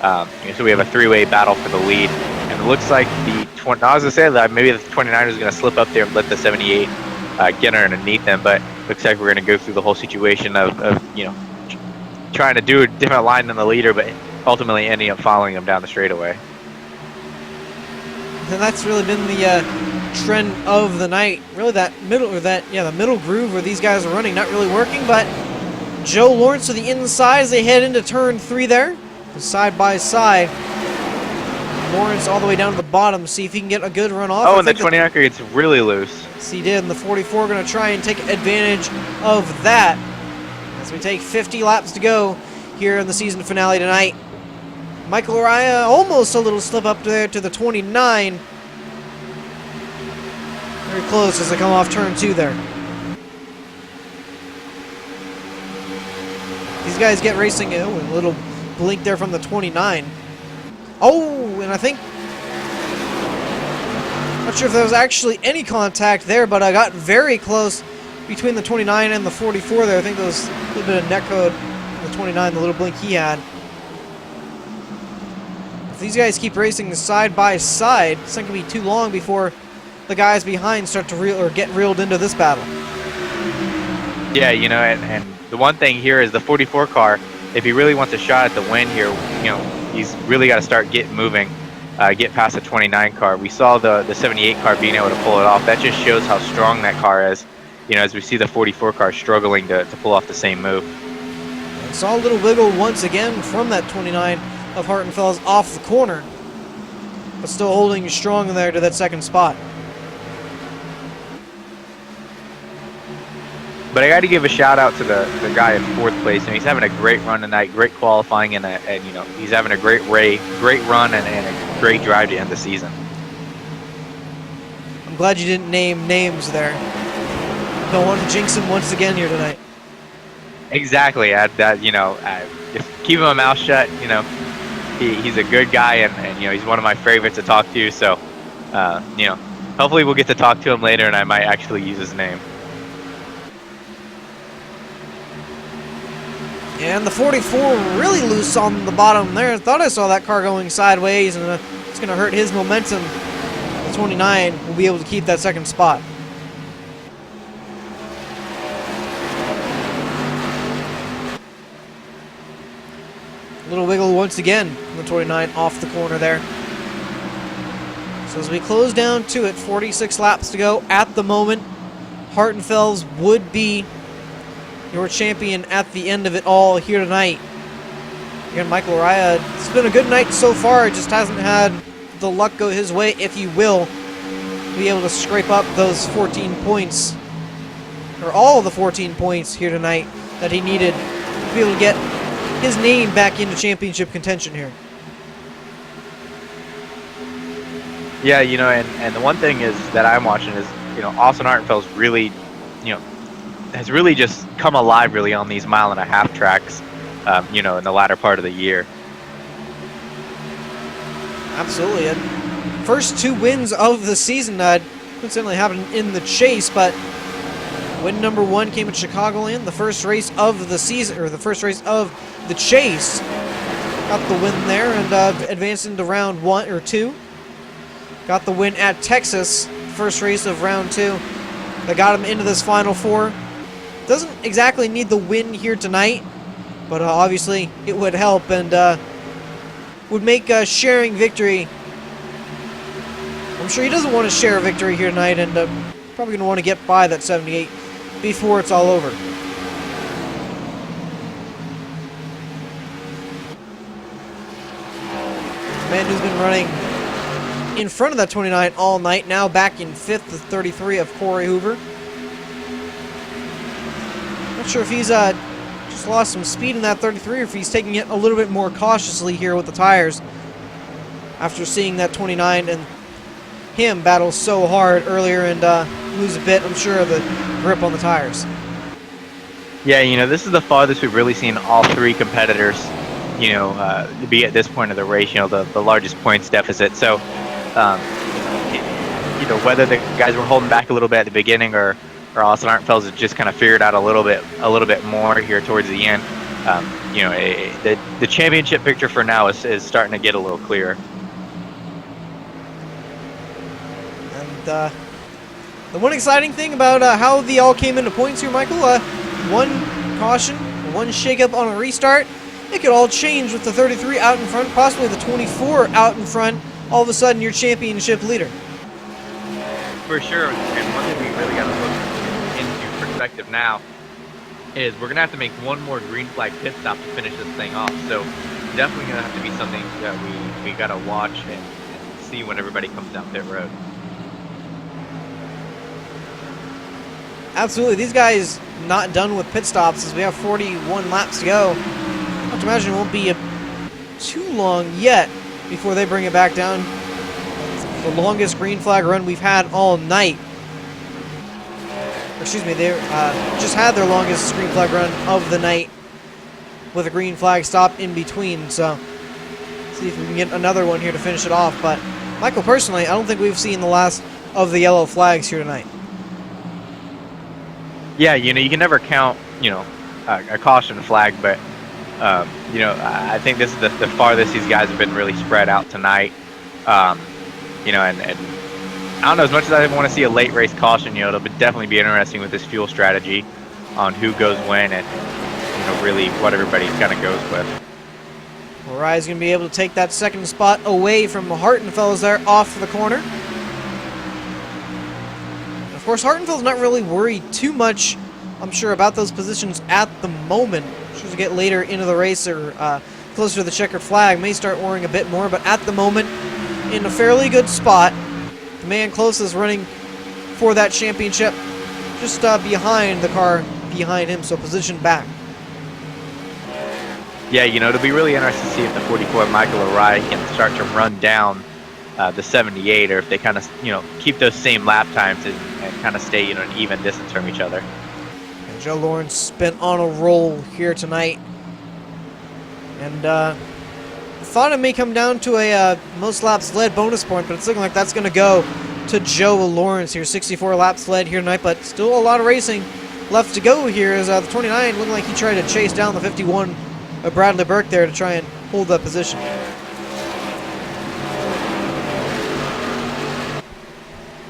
So we have a 3-way battle for the lead. And it looks like the I was going to say that maybe the 29 is going to slip up there and let the 78 get underneath them, but looks like we're going to go through the whole situation of you know, trying to do a different line than the leader, but ultimately ending up following him down the straightaway. And that's really been the trend of the night. Really that middle, or that, yeah, the middle groove where these guys are running, not really working, but Joe Lawrence to the inside as they head into turn 3 there. Side by side. Lawrence all the way down to the bottom, see if he can get a good run off. Oh, and the 29 car gets really loose. He did, and the 44 going to try and take advantage of that. As we take 50 laps to go here in the season finale tonight. Michael Araya almost a little slip up there to the 29. Very close as they come off turn 2 there. These guys get racing. Oh, a little blink there from the 29. Oh, and I think, not sure if there was actually any contact there, but I got very close between the 29 and the 44 there. I think there was a little bit of neck code on the 29, the little blink he had. If these guys keep racing side by side, it's not going to be too long before the guys behind start to get reeled into this battle. Yeah, you know, and the one thing here is the 44 car, if he really wants a shot at the win here, you know, he's really got to start getting moving, get past the 29 car. We saw the 78 car being able to pull it off. That just shows how strong that car is, you know, as we see the 44 car struggling to pull off the same move. And saw a little wiggle once again from that 29 of Hartenfeld's off the corner. but still holding strong there to that second spot. But I got to give a shout out to the guy in fourth place. And he's having a great run tonight, great qualifying, and you know, he's having a great run and a great drive to end the season. I'm glad you didn't name names there. Don't want to jinx him once again here tonight. Exactly. Just keep my mouth shut. You know, he's a good guy, and you know, he's one of my favorites to talk to. So, you know, hopefully we'll get to talk to him later, and I might actually use his name. And the 44 really loose on the bottom there. Thought I saw that car going sideways, and it's going to hurt his momentum. The 29 will be able to keep that second spot. Little wiggle once again from the 29 off the corner there. So as we close down to it, 46 laps to go at the moment. Hartenfels would be your champion at the end of it all here tonight. Again, Michael Araya, it's been a good night so far. It just hasn't had the luck go his way, if you will, to be able to scrape up those 14 points, or all of the 14 points here tonight that he needed to be able to get his name back into championship contention here. Yeah, you know, and the one thing is that I'm watching is, you know, Austin Hartenfeld's really, you know, has really just come alive really on these mile-and-a-half tracks, you know, in the latter part of the year. Absolutely. And first two wins of the season coincidentally happened in the chase, but win number one came at Chicagoland, the first race of the season, or the first race of the chase. Got the win there and advanced into round one or two. Got the win at Texas, first race of round two. That got him into this Final Four. Doesn't exactly need the win here tonight, but obviously it would help and would make sharing victory. I'm sure he doesn't want to share a victory here tonight, and probably going to want to get by that 78 before it's all over. Man who's been running in front of that 29 all night, now back in fifth, the 33 of Corey Hoover. Not sure if he's just lost some speed in that 33 or if he's taking it a little bit more cautiously here with the tires after seeing that 29 and him battle so hard earlier and lose a bit, I'm sure, of the grip on the tires. Yeah, you know, this is the farthest we've really seen all three competitors, you know, be at this point of the race, you know, the largest points deficit. So, you know, whether the guys were holding back a little bit at the beginning or Austin Hartenfels has just kind of figured out a little bit more here towards the end. You know, the championship picture for now is starting to get a little clearer. And the one exciting thing about how they all came into points here, Michael, one caution, one shakeup on a restart, it could all change with the 33 out in front, possibly the 24 out in front. All of a sudden, you're championship leader. For sure, and one thing we really got to look into perspective now is we're going to have to make one more green flag pit stop to finish this thing off. So definitely going to have to be something that we got to watch and see when everybody comes down pit road. Absolutely. These guys not done with pit stops as we have 41 laps to go. I have to imagine it won't be too long yet before they bring it back down. It's the longest green flag run we've had all night. Or excuse me, they just had their longest green flag run of the night with a green flag stop in between. So, see if we can get another one here to finish it off. But, Michael, personally, I don't think we've seen the last of the yellow flags here tonight. Yeah, you know, you can never count, you know, a caution flag, but you know, I think this is the farthest these guys have been really spread out tonight. You know, and I don't know, as much as I want to see a late race caution, you know, it'll definitely be interesting with this fuel strategy on who goes when and, you know, really what everybody kind of goes with. Mariah's going to be able to take that second spot away from Hartenfels there off the corner. Of course, Hartenfeld's not really worried too much, I'm sure, about those positions at the moment. As we get later into the race or closer to the checkered flag, may start worrying a bit more, but at the moment, in a fairly good spot. The man closest running for that championship just behind the car behind him, so position back. Yeah, it'll be really interesting to see if the 44 Michael O'Reilly can start to run down the 78, or if they kind of, keep those same lap times and kind of stay, an even distance from each other. And Joe Lawrence been on a roll here tonight. And thought it may come down to a most laps led bonus point, but it's looking like that's going to go to Joe Lawrence here. 64 laps led here tonight, but still a lot of racing left to go here, as the 29 looking like he tried to chase down the 51 of Bradley Burke there to try and hold that position.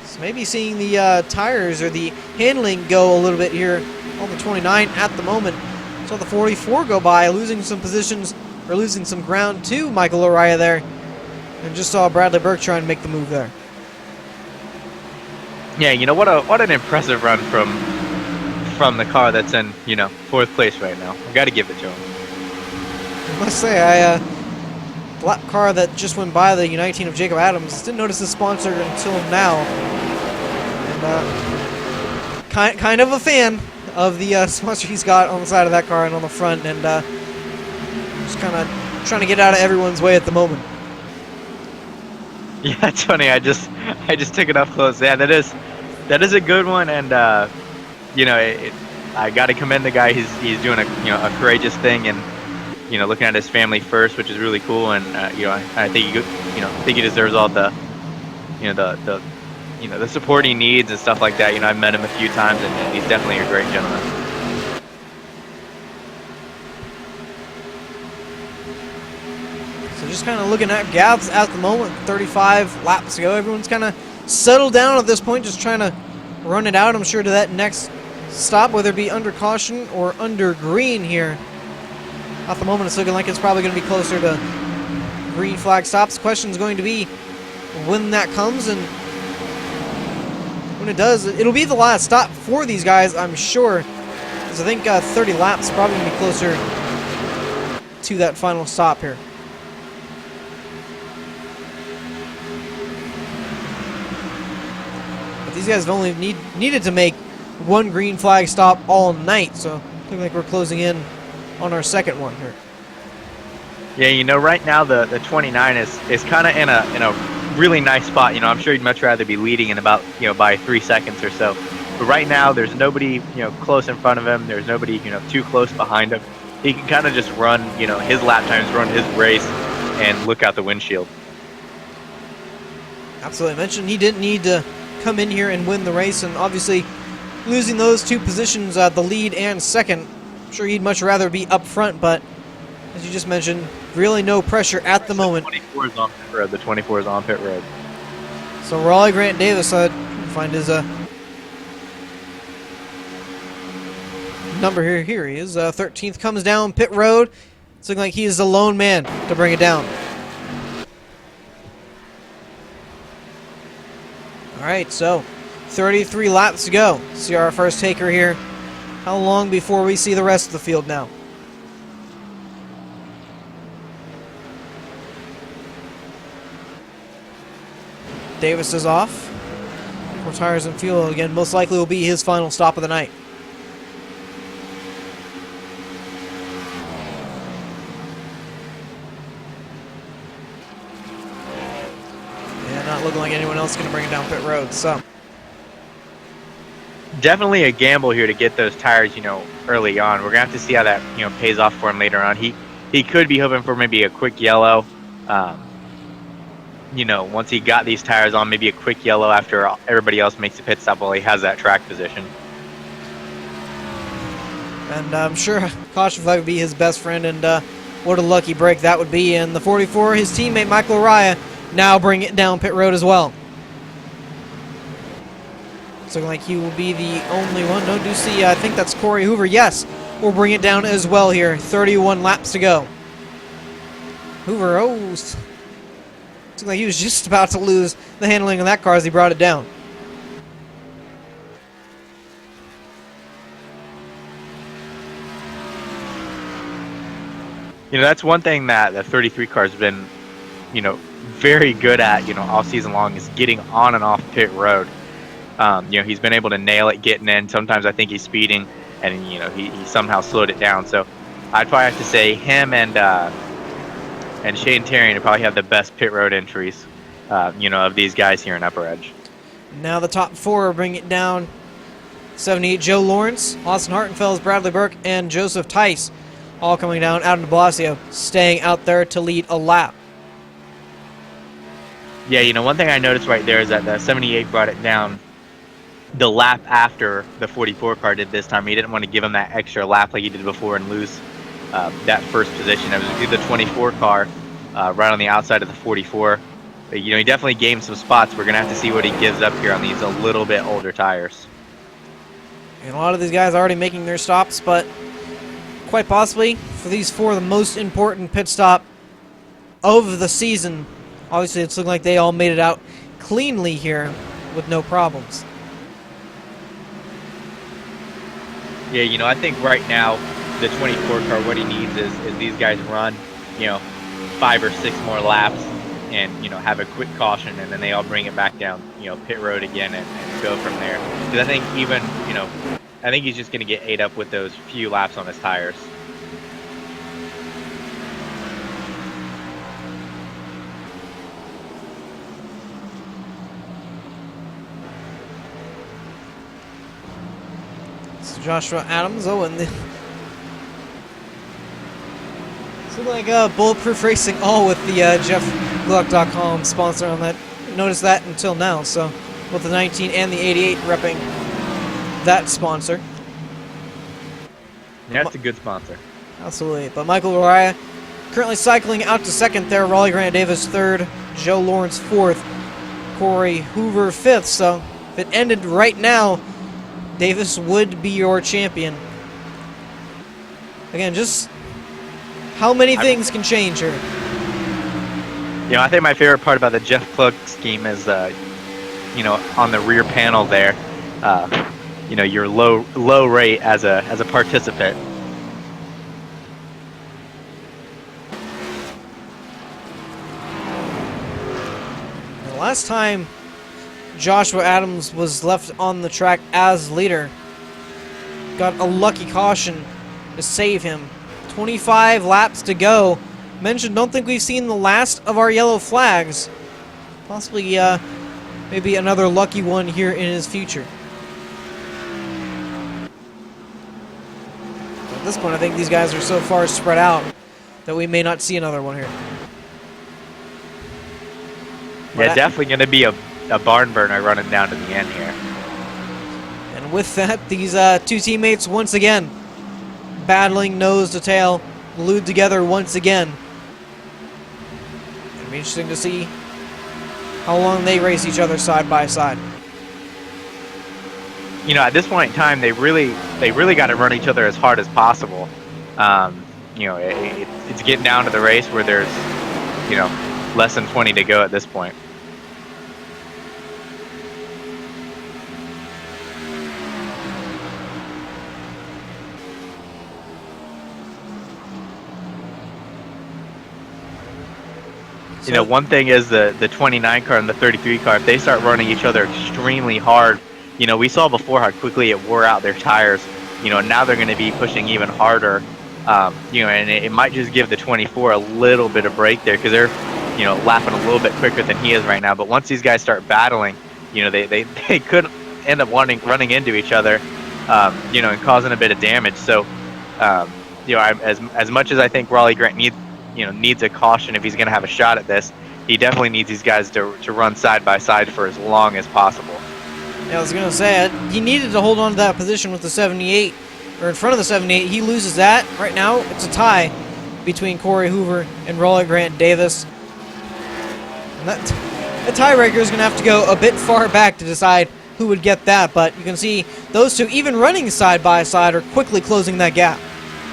So maybe seeing the tires or the handling go a little bit here on the 29 at the moment. Saw the 44 go by, losing some positions, or losing some ground to Michael O'Reilly there. And just saw Bradley Burke try and make the move there. Yeah, what an impressive run from the car that's in, 4th place right now. I got to give it to him. I must say, the lap car that just went by the U19 of Jacob Adams, didn't notice the sponsor until now. And kind of a fan of the sponsor he's got on the side of that car and on the front, and just kind of trying to get out of everyone's way at the moment. Yeah, it's funny. I just took it up close. Yeah, that is a good one, and I got to commend the guy. He's doing a courageous thing, and looking at his family first, which is really cool. And I think he deserves all the the support he needs and stuff like that. I've met him a few times, and he's definitely a great gentleman. So just kind of looking at gaps at the moment, 35 laps to go. Everyone's kind of settled down at this point, just trying to run it out, I'm sure, to that next stop, whether it be under caution or under green here. At the moment, it's looking like it's probably going to be closer to green flag stops. The question is going to be when that comes, and when it does, it'll be the last stop for these guys, I'm sure. Because I think 30 laps is probably going to be closer to that final stop here. These guys have only needed to make one green flag stop all night, so I think like we're closing in on our second one here. Yeah, right now the 29 is kind of in a really nice spot. I'm sure he'd much rather be leading in about by 3 seconds or so. But right now there's nobody close in front of him. There's nobody too close behind him. He can kind of just run his lap times, run his race, and look out the windshield. Absolutely. I mentioned he didn't need to come in here and win the race, and obviously losing those two positions, the lead and second, I'm sure he'd much rather be up front, but as you just mentioned, really no pressure at the moment. The 24 is on pit road. The 24 is on pit road. So Raleigh Grant Davis, find his number here. Here he is. 13th comes down pit road. It's looking like he is the lone man to bring it down. All right, so 33 laps to go. See our first taker here. How long before we see the rest of the field now? Davis is off. More tires and fuel again. Most likely will be his final stop of the night. Yeah, not looking like anyone else is going to bring it down pit road. So definitely a gamble here to get those tires, early on. We're gonna have to see how that, pays off for him later on. He could be hoping for maybe a quick yellow. Once he got these tires on, maybe a quick yellow after everybody else makes a pit stop while he has that track position. And I'm sure caution flag would be his best friend, and what a lucky break that would be. And the 44, his teammate Michael O'Reilly, now bring it down pit road as well. It's looking like he will be the only one. No, do see, I think that's Corey Hoover. Yes, we'll bring it down as well here. 31 laps to go. Hoover, looks like he was just about to lose the handling of that car as he brought it down. That's one thing that the 33 car's been very good at, all season long is getting on and off pit road. He's been able to nail it getting in. Sometimes I think he's speeding, and he somehow slowed it down. So I'd probably have to say him and Shane Terrian probably have the best pit road entries, of these guys here in UpperEdge. Now the top four bring it down. 78, Joe Lawrence, Austin Hartenfels, Bradley Burke, and Joseph Tice, all coming down. Adam de Blasio staying out there to lead a lap. Yeah, one thing I noticed right there is that the 78 brought it down the lap after the 44 car did this time. He didn't want to give him that extra lap like he did before and lose that first position. It was the 24 car right on the outside of the 44. But, he definitely gained some spots. We're going to have to see what he gives up here on these a little bit older tires. And a lot of these guys are already making their stops, but quite possibly for these four, the most important pit stop of the season. Obviously, it's looking like they all made it out cleanly here with no problems. Yeah, I think right now the 24 car, what he needs is these guys run, 5 or 6 more laps and, have a quick caution, and then they all bring it back down, pit road again and go from there. Because I think even, I think he's just going to get ate up with those few laps on his tires. So Joshua Adams, and it's like Bulletproof Racing, all with the JeffGluck.com sponsor on that. Noticed that until now, so with the 19 and the 88 repping that sponsor. Yeah, that's a good sponsor. Absolutely. But Michael Uriah currently cycling out to second there. Raleigh Grant Davis third. Joe Lawrence fourth. Corey Hoover fifth. So if it ended right now, Davis would be your champion. Again, just how many things can change here? I think my favorite part about the Jeff Gluck scheme is, on the rear panel there, your low rate as a participant. The last time Joshua Adams was left on the track as leader, got a lucky caution to save him. 25 laps to go. Mentioned, don't think we've seen the last of our yellow flags. Possibly, maybe another lucky one here in his future. At this point, I think these guys are so far spread out that we may not see another one here. Yeah, definitely going to be a barn burner running down to the end here. And with that, these two teammates once again battling nose to tail, glued together once again. It'll be interesting to see how long they race each other side by side. At this point in time, they really got to run each other as hard as possible. It's getting down to the race where there's, less than 20 to go at this point. One thing is the 29 car and the 33 car, if they start running each other extremely hard, we saw before how quickly it wore out their tires, now they're going to be pushing even harder, and it might just give the 24 a little bit of break there because they're, lapping a little bit quicker than he is right now. But once these guys start battling, they could end up running into each other, and causing a bit of damage. So, as much as I think Raleigh Grant needs a caution if he's going to have a shot at this, he definitely needs these guys to run side by side for as long as possible. Yeah, I was going to say, he needed to hold on to that position with the 78, or in front of the 78. He loses that. Right now, it's a tie between Corey Hoover and Raleigh Grant Davis. And that tiebreaker is going to have to go a bit far back to decide who would get that, but you can see those two, even running side by side, are quickly closing that gap.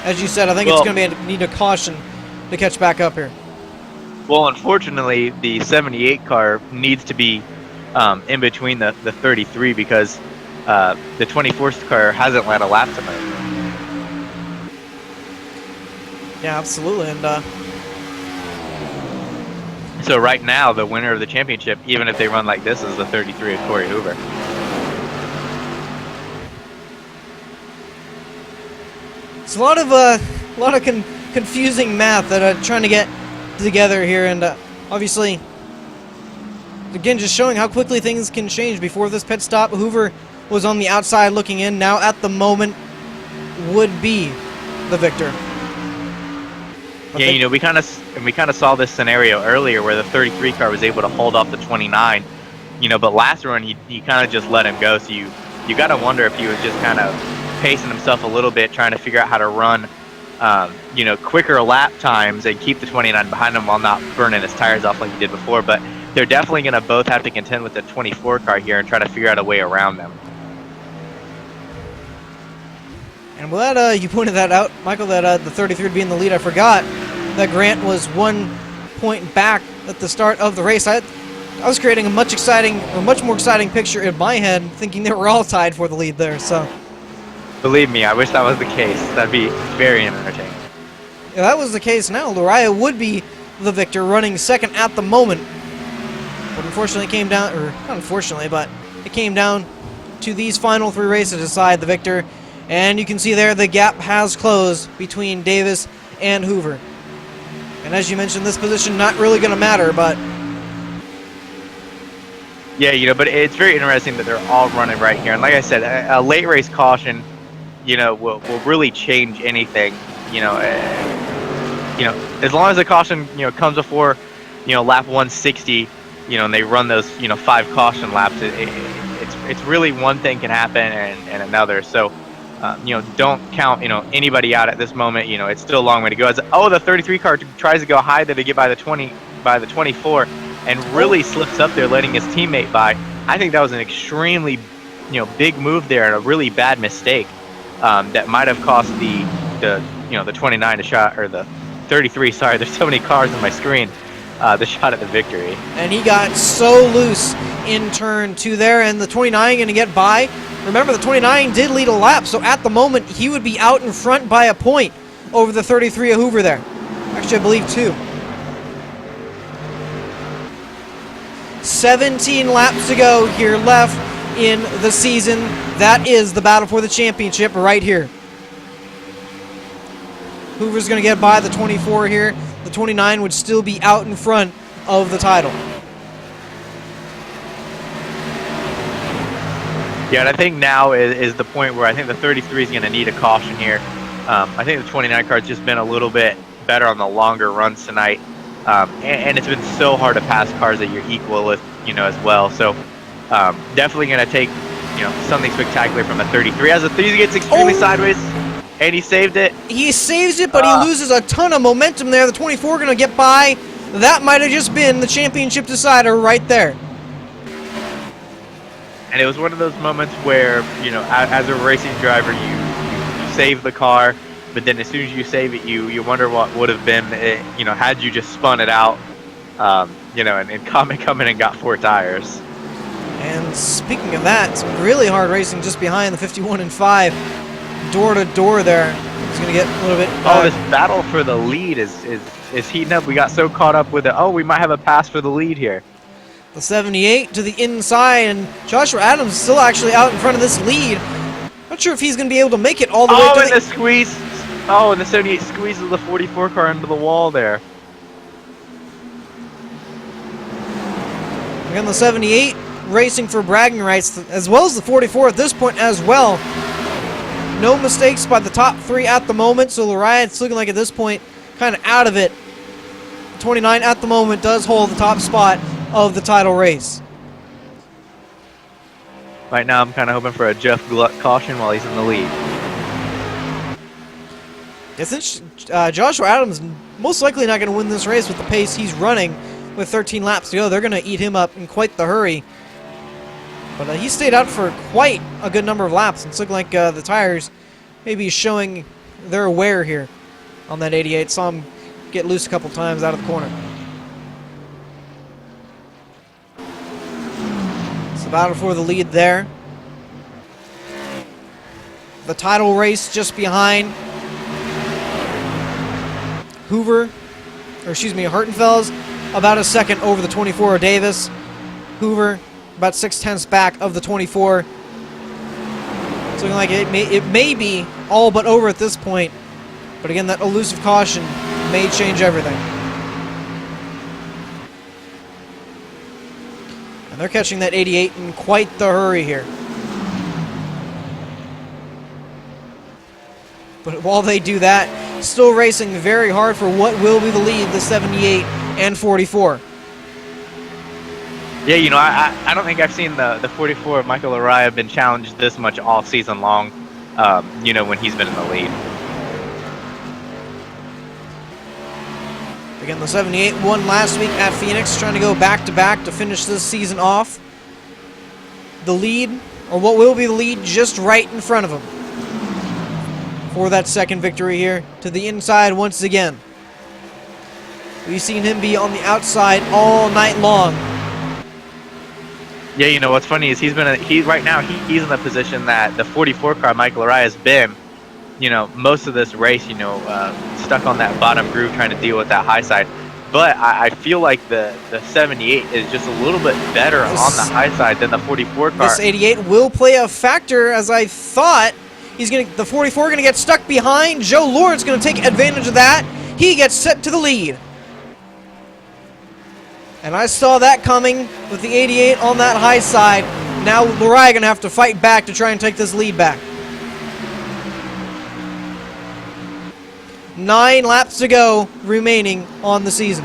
As you said, I think it's going to need a caution to catch back up here. Well, unfortunately, the 78 car needs to be in between the 33 because the 24th car hasn't led a lap tonight. Yeah, absolutely. And So right now, the winner of the championship, even if they run like this, is the 33 of Corey Hoover. It's a lot of confusing math that I'm trying to get together here, and obviously, again, just showing how quickly things can change. Before this pit stop, Hoover was on the outside looking in. Now, at the moment, would be the victor. Yeah, you know, we kind of saw this scenario earlier where the 33 car was able to hold off the 29. You know, but last run he kind of just let him go. So you got to wonder if he was just kind of pacing himself a little bit, trying to figure out how to run, you know, quicker lap times and keep the 29 behind him while not burning his tires off like he did before. But they're definitely going to both have to contend with the 24 car here and try to figure out a way around them. And well, you pointed that out, Michael, that the 33 would be in the lead. I forgot that Grant was 1 point back at the start of the race. I was creating a much more exciting picture in my head, thinking they were all tied for the lead there. So, believe me, I wish that was the case. That'd be very entertaining. If that was the case now, Lariah would be the victor, running second at the moment. But unfortunately, it came down, or not unfortunately, but it came down to these final 3 races to decide the victor. And you can see there the gap has closed between Davis and Hoover. And as you mentioned, this position not really going to matter, but... Yeah, you know, but it's very interesting that they're all running right here. And like I said, a late race caution, you know, will really change anything. You know, as long as the caution, you know, comes before, you know, lap 160, you know, and they run those, you know, 5 caution laps, it's really one thing can happen and another. So, you know, don't count, you know, anybody out at this moment. You know, it's still a long way to go. The 33 car tries to go high there to get by the 24 and really slips up there, letting his teammate by. I think that was an extremely, you know, big move there and a really bad mistake that might have cost the 29 a shot, or the 33. Sorry, there's so many cars on my screen. The shot at the victory. And he got so loose in turn 2 there, and the 29 going to get by. Remember, the 29 did lead a lap, so at the moment, he would be out in front by a point over the 33 of Hoover there. Actually, I believe 2. 17 laps to go here left in the season. That is the battle for the championship right here. Hoover's going to get by the 24 here. The 29 would still be out in front of the title. Yeah, and I think now is the point where I think the 33 is going to need a caution here. I think the 29 car's just been a little bit better on the longer runs tonight. And it's been so hard to pass cars that you're equal with, you know, as well. So definitely going to take, you know, something spectacular from the 33. As the 3 gets extremely sideways, and he saved it. He saves it, but he loses a ton of momentum there. The 24 going to get by. That might have just been the championship decider right there. And it was one of those moments where, you know, as a racing driver, you save the car, but then as soon as you save it, you wonder what would have been, you know, had you just spun it out, you know, and Comet come in and got 4 tires. And speaking of that, it's really hard racing just behind the 51 and 5. Door to door there. It's going to get a little bit... this battle for the lead is heating up. We got so caught up with it. Oh, we might have a pass for the lead here. The 78 to the inside, and Joshua Adams is still actually out in front of this lead. Not sure if he's going to be able to make it all the way to the squeeze. Oh, and the 78 squeezes the 44 car into the wall there. Again, the 78 racing for bragging rights, as well as the 44 at this point as well. No mistakes by the top 3 at the moment, so Lariah, it's looking like at this point kind of out of it. 29 at the moment does hold the top spot of the title race. Right now, I'm kind of hoping for a Jeff Gluck caution while he's in the lead. Yeah, since Joshua Adams most likely not going to win this race with the pace he's running with 13 laps to go, they're going to eat him up in quite the hurry. But he stayed out for quite a good number of laps. It's looking like the tires maybe showing their wear here on that 88. Saw him get loose a couple times out of the corner. It's the battle for the lead there. The title race just behind Hoover, or excuse me, Hartenfels about a second over the 24 Davis. Hoover about 6/10 back of the 24. It's looking like it may be all but over at this point. But again, that elusive caution may change everything. And they're catching that 88 in quite the hurry here. But while they do that, still racing very hard for what will be the lead, the 78 and 44. Yeah, I don't think I've seen the 44 of Michael Araya been challenged this much all season long, when he's been in the lead. Again, the 78 won last week at Phoenix, trying to go back-to-back to finish this season off. The lead, or what will be the lead, just right in front of him for that second victory here. To the inside once again. We've seen him be on the outside all night long. Yeah, what's funny is he's right now he's in the position that the 44 car Michael Araya has been, most of this race, stuck on that bottom groove trying to deal with that high side. But I feel like the 78 is just a little bit better on the high side than the 44 car. This 88 will play a factor, as I thought. The 44 going to get stuck behind. Joe Lord's going to take advantage of that. He gets set to the lead. And I saw that coming with the 88 on that high side. Now Araya going to have to fight back to try and take this lead back. 9 laps to go remaining on the season.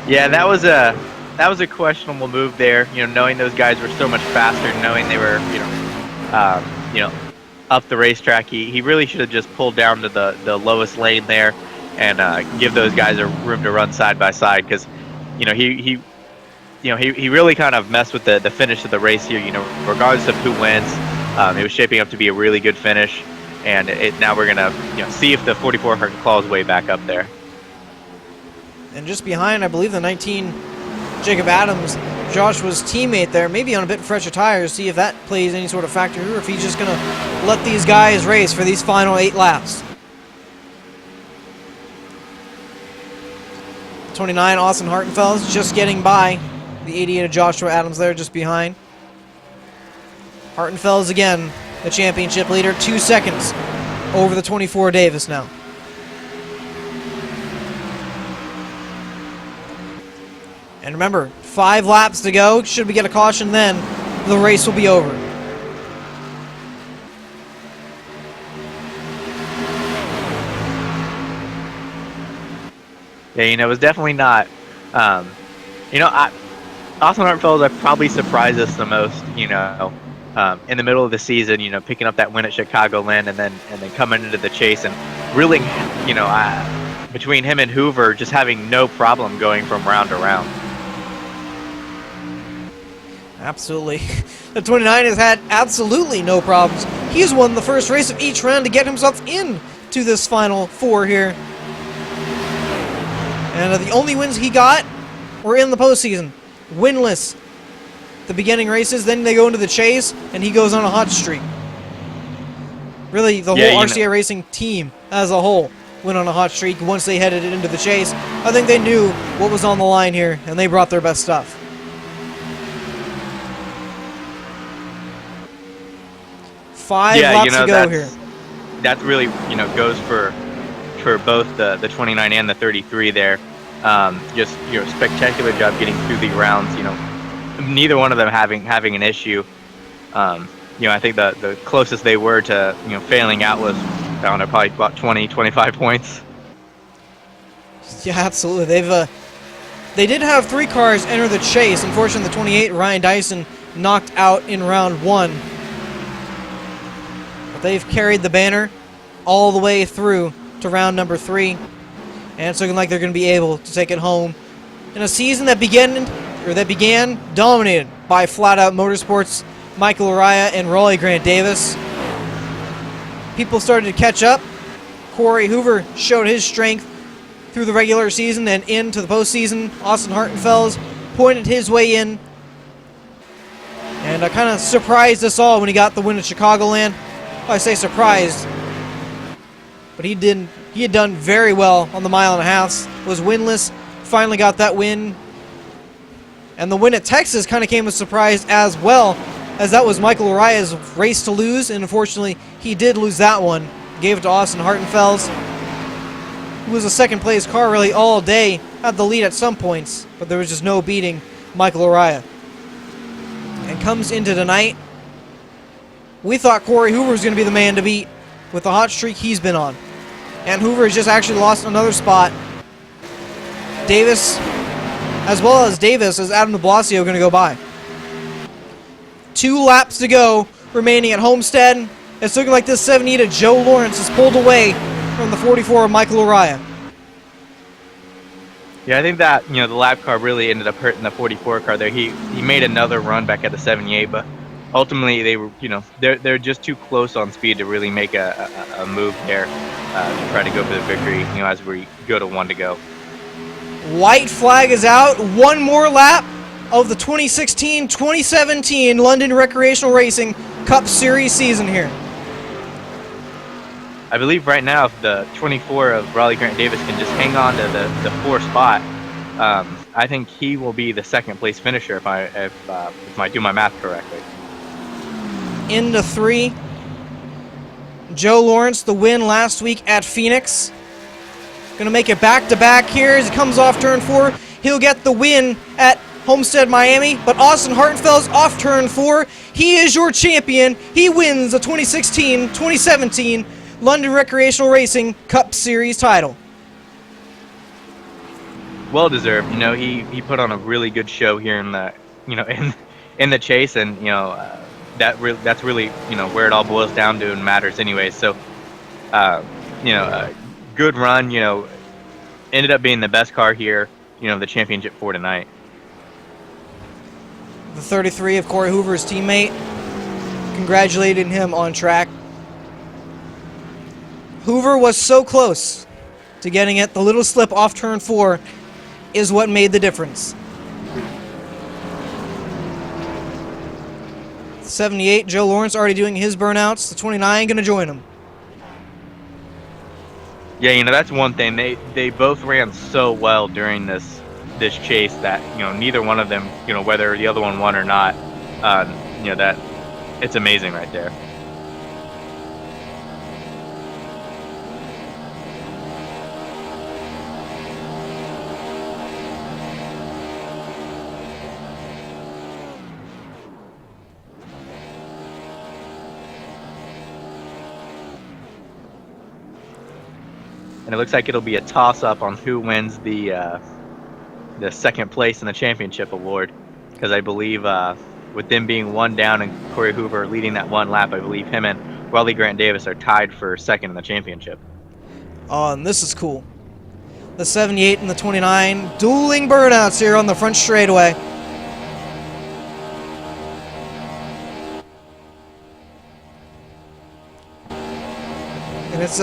Yeah, that was a questionable move there. Knowing those guys were so much faster, knowing they were, up the racetrack. He really should have just pulled down to the lowest lane there and give those guys a room to run side by side, because he really kind of messed with the finish of the race here. Regardless of who wins, it was shaping up to be a really good finish. And now we're gonna see if the 44 can claw his way back up there. And just behind, I believe the 19 Jacob Adams, Joshua's teammate there, maybe on a bit fresher tires. See if that plays any sort of factor, or if he's just gonna let these guys race for these final 8 laps. 29 Austin Hartenfels just getting by the 88 of Joshua Adams there, just behind. Hartenfels again, the championship leader, 2 seconds over the 24 Davis now. And remember, 5 laps to go. Should we get a caution then, the race will be over. Yeah, it was definitely not. Austin Hartenfeld probably surprised us the most. In the middle of the season, picking up that win at Chicagoland and then coming into the chase and really, between him and Hoover, just having no problem going from round to round. Absolutely. The 29 has had absolutely no problems. He's won the first race of each round to get himself in to this final 4 here. And the only wins he got were in the postseason. Winless the beginning races, then they go into the chase, and he goes on a hot streak. Really, the whole RCA Racing team as a whole went on a hot streak once they headed into the chase. I think they knew what was on the line here, and they brought their best stuff. 5 laps to go here. That really, goes for both the 29 and the 33 there. Just spectacular job getting through the rounds. Neither one of them having an issue. I think the closest they were to failing out was, I don't know, probably about 20-25 points. Yeah, absolutely. They did have 3 cars enter the chase. Unfortunately, the 28 Ryan Dyson knocked out in round 1. But they've carried the banner all the way through to round number 3, and it's looking like they're going to be able to take it home in a season that began dominated by Flat Out Motorsports, Michael Araya and Raleigh Grant Davis. People started to catch up. Corey Hoover showed his strength through the regular season and into the postseason. Austin Hartenfels pointed his way in, and kind of surprised us all when he got the win at Chicagoland. Well, I say surprised, but he had done very well on the mile and a half. Was winless finally got that win. And the win at Texas kind of came as a surprise as well, as that was Michael Uriah's race to lose, and unfortunately, he did lose that one. Gave it to Austin Hartenfels, who was a second-place car really all day, had the lead at some points, but there was just no beating Michael Uriah. And comes into tonight, we thought Corey Hoover was going to be the man to beat with the hot streak he's been on. And Hoover has just actually lost another spot. Davis, as well as Davis, as Adam de Blasio going to go by. 2 laps to go, remaining at Homestead. It's looking like this 78 of Joe Lawrence is pulled away from the 44 of Michael Uriah. Yeah, I think that, the lap car really ended up hurting the 44 car there. He made another run back at the 78, but ultimately they were, they're just too close on speed to really make a move there to try to go for the victory, as we go to 1 to go. White flag is out. One more lap of the 2016-2017 London Recreational Racing Cup Series season here. I believe right now, if the 24 of Raleigh Grant Davis can just hang on to the 4 spot, I think he will be the second place finisher if I do my math correctly. Into 3. Joe Lawrence, the win last week at Phoenix. Going to make it back-to-back here as he comes off turn 4. He'll get the win at Homestead, Miami, but Austin Hartenfels off turn 4. He is your champion. He wins the 2016-2017 London Recreational Racing Cup Series title. Well deserved. He put on a really good show here in the in the chase, and that's really where it all boils down to and matters anyway. So good run. Ended up being the best car here. The championship for tonight. The 33 of Corey Hoover's teammate congratulated him on track. Hoover was so close to getting it. The little slip off turn 4 is what made the difference. 78, Joe Lawrence already doing his burnouts. The 29 going to join him. Yeah, that's one thing. They both ran so well during this chase that neither one of them, whether the other one won or not, that it's amazing right there. And it looks like it'll be a toss-up on who wins the second place in the championship award, because I believe with them being 1 down and Corey Hoover leading that 1 lap, I believe him and Raleigh Grant Davis are tied for second in the championship. Oh, and this is cool. The 78 and the 29 dueling burnouts here on the front straightaway. And it's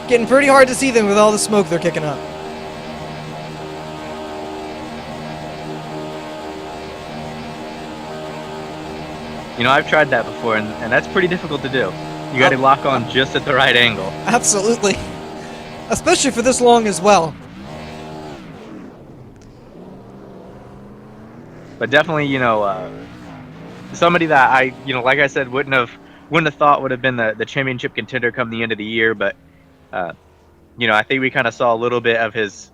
getting pretty hard to see them with all the smoke they're kicking up. I've tried that before, and that's pretty difficult to do. You got to lock on just at the right angle. Absolutely. Especially for this long as well. But definitely, somebody that I, like I said, wouldn't have thought would have been the championship contender come the end of the year. But, I think we kind of saw a little bit of his,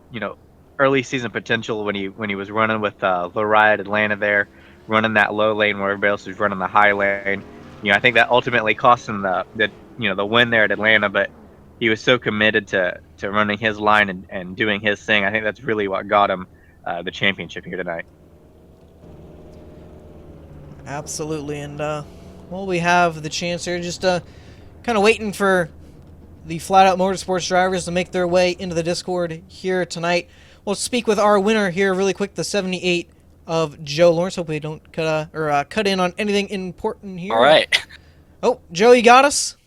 early season potential when he was running with Lariah at Atlanta there, running that low lane where everybody else was running the high lane. I think that ultimately cost him the win there at Atlanta, but he was so committed to running his line and doing his thing. I think that's really what got him the championship here tonight. Absolutely, and we have the chance here, just kind of waiting for the Flat Out Motorsports drivers to make their way into the Discord here tonight. We'll speak with our winner here really quick, the 78 of Joe Lawrence. Hope we don't cut in on anything important here. All right. Oh, Joe, you got us?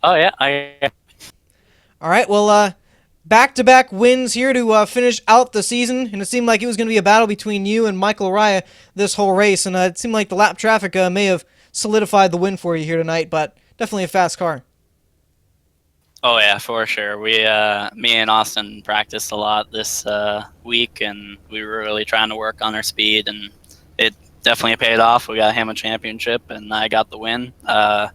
Oh, yeah. All right, well, back-to-back wins here to finish out the season, and it seemed like it was going to be a battle between you and Michael Uriah this whole race, and it seemed like the lap traffic may have solidified the win for you here tonight, but definitely a fast car. Oh yeah, for sure. Me and Austin practiced a lot this week, and we were really trying to work on our speed, and it definitely paid off. We got him a championship, and I got the win. I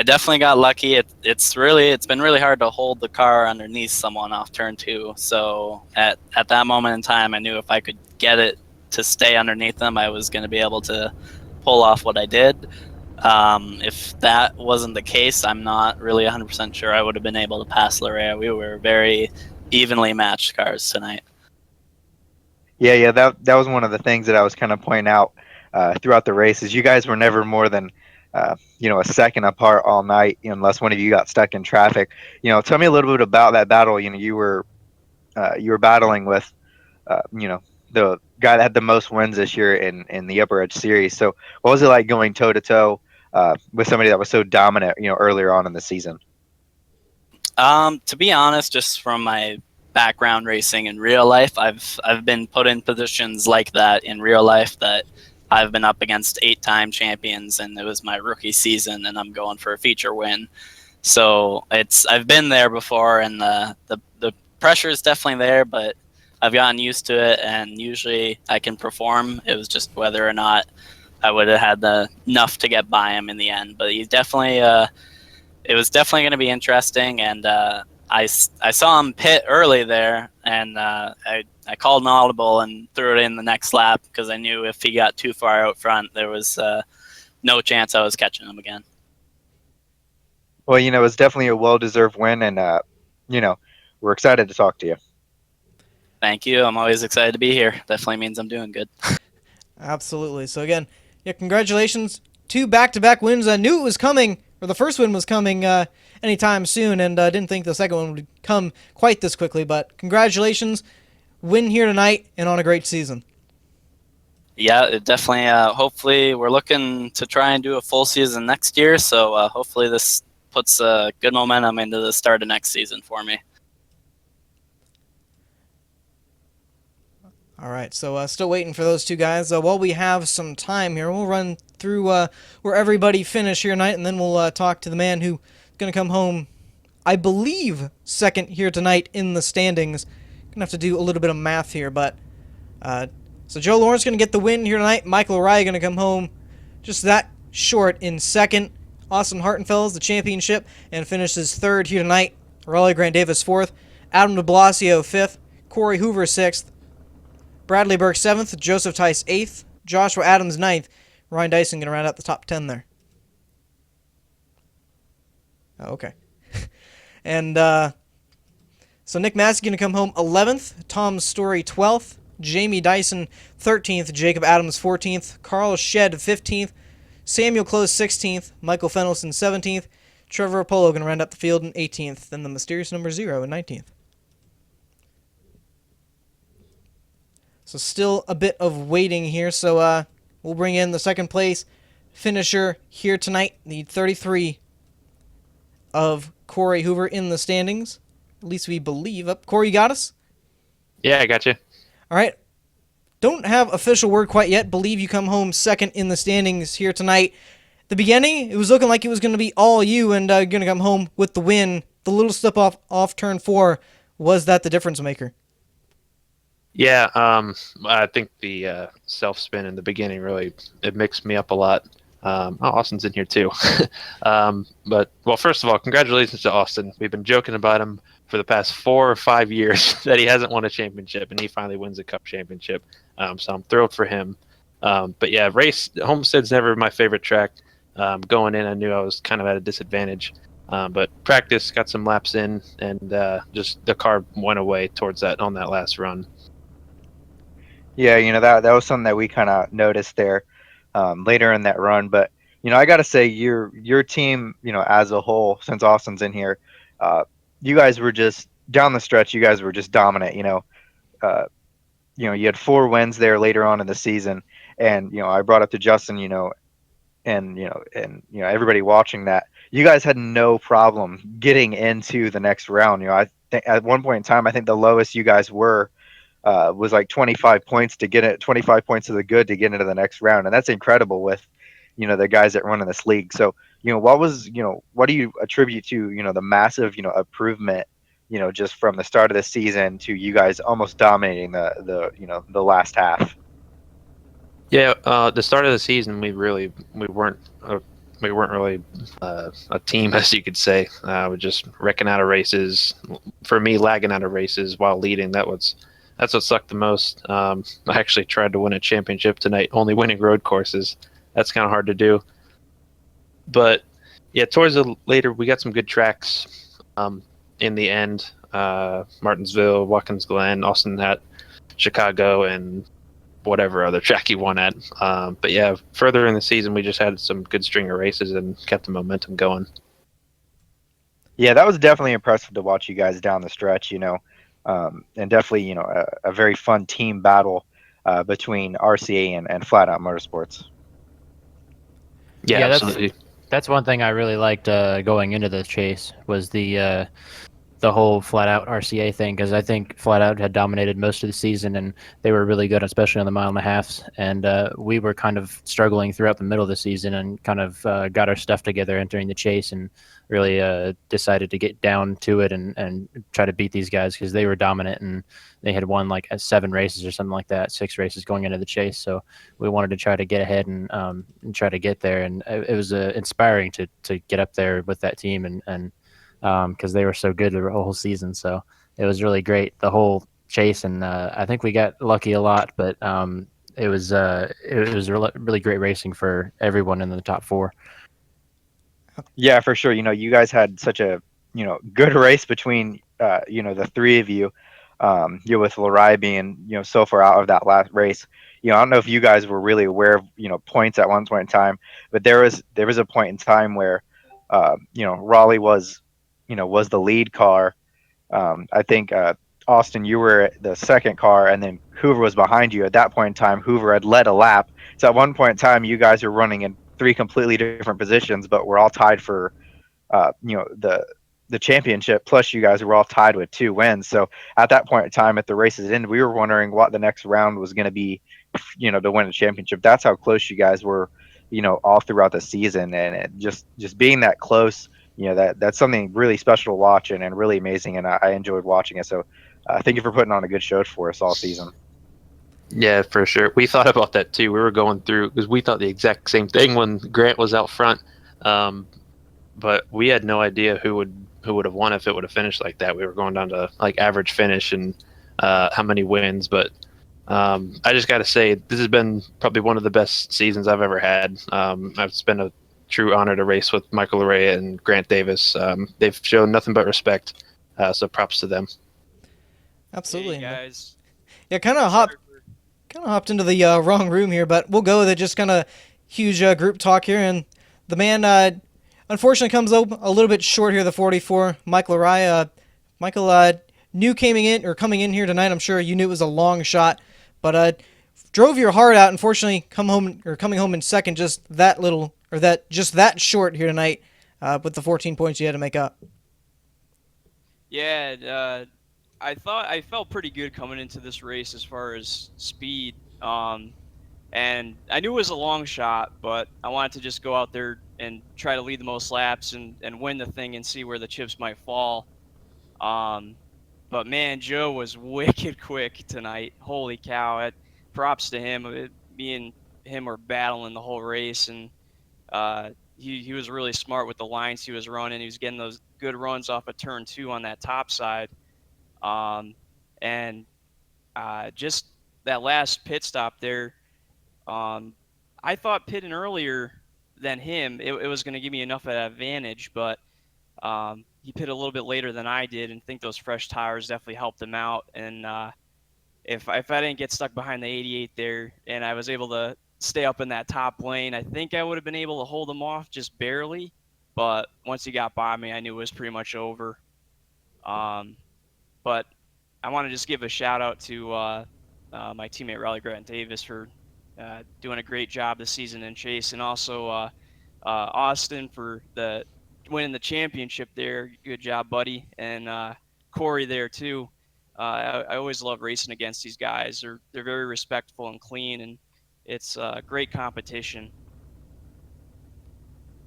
definitely got lucky. It's been really hard to hold the car underneath someone off turn two. So at that moment in time, I knew if I could get it to stay underneath them, I was going to be able to pull off what I did. If that wasn't the case, I'm not really 100% sure I would have been able to pass Larea. We were very evenly matched cars tonight. Yeah, that was one of the things that I was kind of pointing out throughout the races. You guys were never more than a second apart all night, unless one of you got stuck in traffic. Tell me a little bit about that battle. You were battling with the guy that had the most wins this year in the UpperEdge series. So what was it like going toe to toe with somebody that was so dominant, earlier on in the season? To be honest, just from my background racing in real life, I've been put in positions like that in real life that I've been up against 8-time champions, and it was my rookie season, and I'm going for a feature win. So I've been there before, and the pressure is definitely there, but I've gotten used to it, and usually I can perform. It was just whether or not I would have had the enough to get by him in the end. But it was definitely going to be interesting, and I saw him pit early there, and I called an audible and threw it in the next lap because I knew if he got too far out front, there was no chance I was catching him again. Well, it's definitely a well-deserved win, and we're excited to talk to you. Thank you. I'm always excited to be here. Definitely means I'm doing good. Absolutely. So again, yeah, congratulations. 2 back-to-back wins. I knew it was coming, or the first win was coming anytime soon, and I didn't think the second one would come quite this quickly, but congratulations. Win here tonight and on a great season. Yeah, it definitely. Hopefully, we're looking to try and do a full season next year, so hopefully this puts good momentum into the start of next season for me. All right, so still waiting for those two guys. While we have some time here, we'll run through where everybody finished here tonight, and then we'll talk to the man who's going to come home, I believe, second here tonight in the standings. Going to have to do a little bit of math here, but so Joe Lawrence going to get the win here tonight. Michael O'Reilly going to come home just that short in second. Austin Hartenfels, the championship, and finishes third here tonight. Raleigh Grant Davis fourth. Adam de Blasio fifth. Corey Hoover sixth. Bradley Burke 7th, Joseph Tice 8th, Joshua Adams 9th, Ryan Dyson going to round out the top 10 there. Oh, okay. And so Nick Massey going to come home 11th, Tom Story 12th, Jamie Dyson 13th, Jacob Adams 14th, Carl Shed 15th, Samuel Close 16th, Michael Fennelson 17th, Trevor Apollo going to round up the field in 18th, then the mysterious number 0 in 19th. So still a bit of waiting here. So we'll bring in the second place finisher here tonight, the 33 of Corey Hoover in the standings. At least we believe. Corey, you got us? Yeah, I got you. All right. Don't have official word quite yet. Believe you come home second in the standings here tonight. The beginning, it was looking like it was going to be all you and going to come home with the win. The little slip off turn 4, was that the difference maker? Yeah, I think the self-spin in the beginning really, it mixed me up a lot. Austin's in here too. But, well, first of all, congratulations to Austin. We've been joking about him for the past 4 or 5 years that he hasn't won a championship, and he finally wins a cup championship. So I'm thrilled for him. But, yeah, Homestead's never my favorite track. Going in, I knew I was kind of at a disadvantage. But practice, got some laps in, and just the car went away towards that on that last run. Yeah, that was something that we kind of noticed there later in that run. But I got to say, your team, as a whole, since Austin's in here, you guys were just down the stretch. You guys were just dominant. You had 4 wins there later on in the season, and I brought up to Justin, and everybody watching that, you guys had no problem getting into the next round. I think at one point in time, I think the lowest you guys were was like 25 points to get it, 25 points to the good to get into the next round. And that's incredible with, the guys that run in this league. So, what do you attribute to, the massive, improvement, just from the start of the season to you guys almost dominating the last half? Yeah, the start of the season, we weren't really a team, as you could say. We're just wrecking out of races. For me, lagging out of races while leading, that's what sucked the most. I actually tried to win a championship tonight, only winning road courses. That's kind of hard to do. But yeah, towards the later, we got some good tracks. In the end, Martinsville, Watkins Glen, Austin at Chicago, and whatever other track he won at. But yeah, further in the season, we just had some good string of races and kept the momentum going. Yeah, that was definitely impressive to watch you guys down the stretch, and definitely, a very fun team battle between RCA and Flat Out Motorsports. Yeah, Yeah, absolutely. that's one thing I really liked going into the chase was the whole flat out RCA thing, because I think flat out had dominated most of the season and they were really good, especially on the mile and a halfs. And we were kind of struggling throughout the middle of the season and kind of got our stuff together entering the chase and really decided to get down to it and try to beat these guys because they were dominant and they had won like 7 races or something like that, 6 races going into the chase. So we wanted to try to get ahead and try to get there. And it was inspiring to get up there with that team and because they were so good the whole season. So it was really great, the whole chase, and I think we got lucky a lot, but it was really great racing for everyone in the top 4. Yeah, for sure. You guys had such a, good race between, the three of you. With Larai being, so far out of that last race. I don't know if you guys were really aware of, points at one point in time, but there was a point in time where, Raleigh was the lead car. I think Austin, you were the second car, and then Hoover was behind you. At that point in time, Hoover had led a lap. So at one point in time, you guys were running in 3 completely different positions, but we're all tied for, the championship. Plus, you guys were all tied with 2 wins. So at that point in time, at the race's end, we were wondering what the next round was going to be, to win a championship. That's how close you guys were, all throughout the season, and just being that close. That's something really special to watch and really amazing, and I enjoyed watching it. So thank you for putting on a good show for us all season. Yeah, for sure. We thought about that too. We were going through because we thought the exact same thing when Grant was out front, but we had no idea who would have won if it would have finished like that. We were going down to like average finish and how many wins. But I just got to say, this has been probably one of the best seasons I've ever had. It's been a true honor to race with Michael Larrea and Grant Davis. They've shown nothing but respect, so props to them. Absolutely. Hey guys. Yeah, kind of hopped into the wrong room here, but we'll go with it. Just kind of huge group talk here, and the man unfortunately comes up a little bit short here. The 44, Michael Larrea. Michael knew coming in here tonight. I'm sure you knew it was a long shot, but drove your heart out. Unfortunately, coming home in second, just that short here tonight, with the 14 points you had to make up. Yeah, I thought I felt pretty good coming into this race as far as speed. And I knew it was a long shot, but I wanted to just go out there and try to lead the most laps and win the thing and see where the chips might fall. But man, Joe was wicked quick tonight. Holy cow! Props to him. Me and him were battling the whole race, and he was really smart with the lines he was running. He was getting those good runs off of turn 2 on that top side. And just that last pit stop there, I thought pitting earlier than him, it was going to give me enough of an advantage, but he pitted a little bit later than I did, and think those fresh tires definitely helped him out. And if I didn't get stuck behind the 88 there, and I was able to stay up in that top lane, I think I would have been able to hold him off just barely. But once he got by me, I knew it was pretty much over. But I want to just give a shout out to my teammate Raleigh Grant Davis for doing a great job this season in chase, and also Austin for winning the championship there. Good job, buddy, and Corey there too. I always love racing against these guys. They're very respectful and clean, and it's great competition.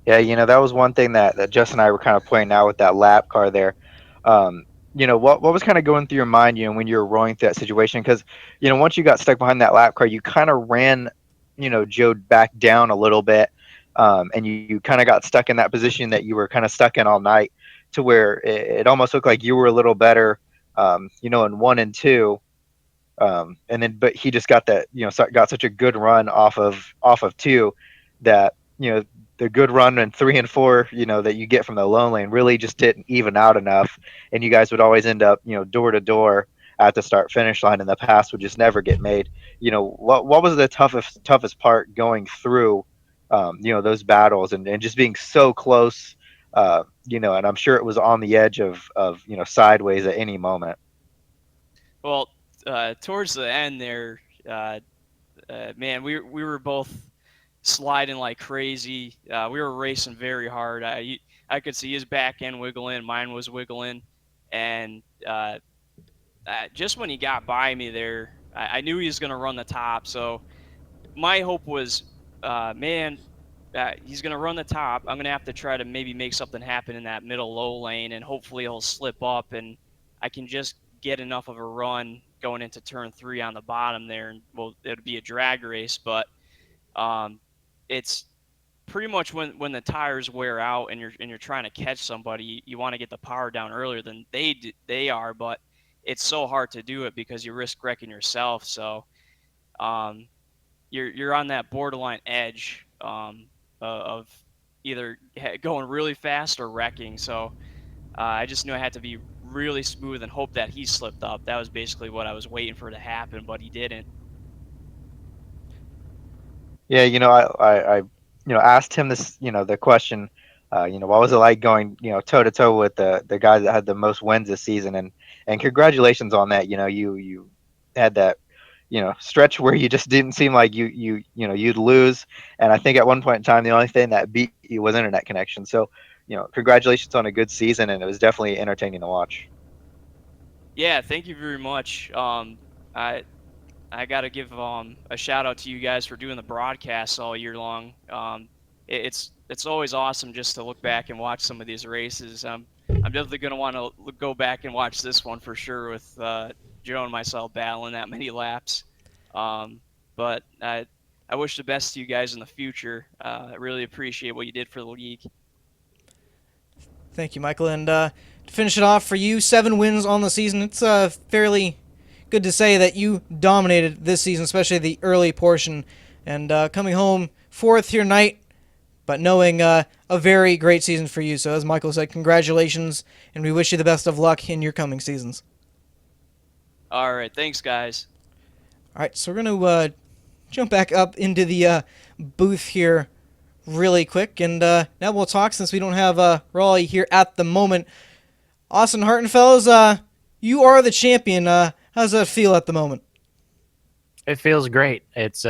Yeah, that was one thing that Justin and I were kind of pointing out with that lap car there. Um, what was kind of going through your mind, when you were rolling through that situation? Because, once you got stuck behind that lap car, you kind of ran, Joe back down a little bit, and you kind of got stuck in that position that you were kind of stuck in all night, to where it almost looked like you were a little better, in one and two. And then, but he just got that, got such a good run off of two, that the good run in three and four, that you get from the lone lane really just didn't even out enough, and you guys would always end up, door to door at the start finish line, and the pass would just never get made. What was the toughest part going through, those battles, and just being so close, and I'm sure it was on the edge of sideways at any moment. Well, towards the end there, uh, man, we were both sliding like crazy. We were racing very hard. I could see his back end wiggling, mine was wiggling, and just when he got by me there, I knew he was going to run the top. So my hope was, man, he's going to run the top. I'm going to have to try to maybe make something happen in that middle low lane, and hopefully he'll slip up, and I can just get enough of a run going into turn 3 on the bottom there, and well, it'll be a drag race. But um, it's pretty much when the tires wear out and you're trying to catch somebody, you want to get the power down earlier than they are, but it's so hard to do it because you risk wrecking yourself. So um, you're on that borderline edge of either going really fast or wrecking. So I just knew I had to be really smooth and hope that he slipped up. That was basically what I was waiting for to happen, but he didn't. Yeah, I asked him this, the question, what was it like going, toe to toe with the guy that had the most wins this season, and congratulations on that. You had that, stretch where you just didn't seem like you'd lose, and I think at one point in time the only thing that beat you was internet connection. So, congratulations on a good season, and it was definitely entertaining to watch. Yeah, thank you very much. I I got to give a shout out to you guys for doing the broadcasts all year long. It's always awesome just to look back and watch some of these races. I'm definitely going to want to go back and watch this one for sure with Joe and myself battling that many laps. But I wish the best to you guys in the future. I really appreciate what you did for the league. Thank you, Michael. And to finish it off for you, 7 wins on the season. It's fairly good to say that you dominated this season, especially the early portion. And coming home 4th here tonight, but knowing a very great season for you. So as Michael said, congratulations, and we wish you the best of luck in your coming seasons. All right, thanks, guys. All right, so we're going to jump back up into the booth here really quick, and now we'll talk since we don't have Raleigh here at the moment. Austin Hartenfels, you are the champion. How does that feel at the moment? It feels great. It's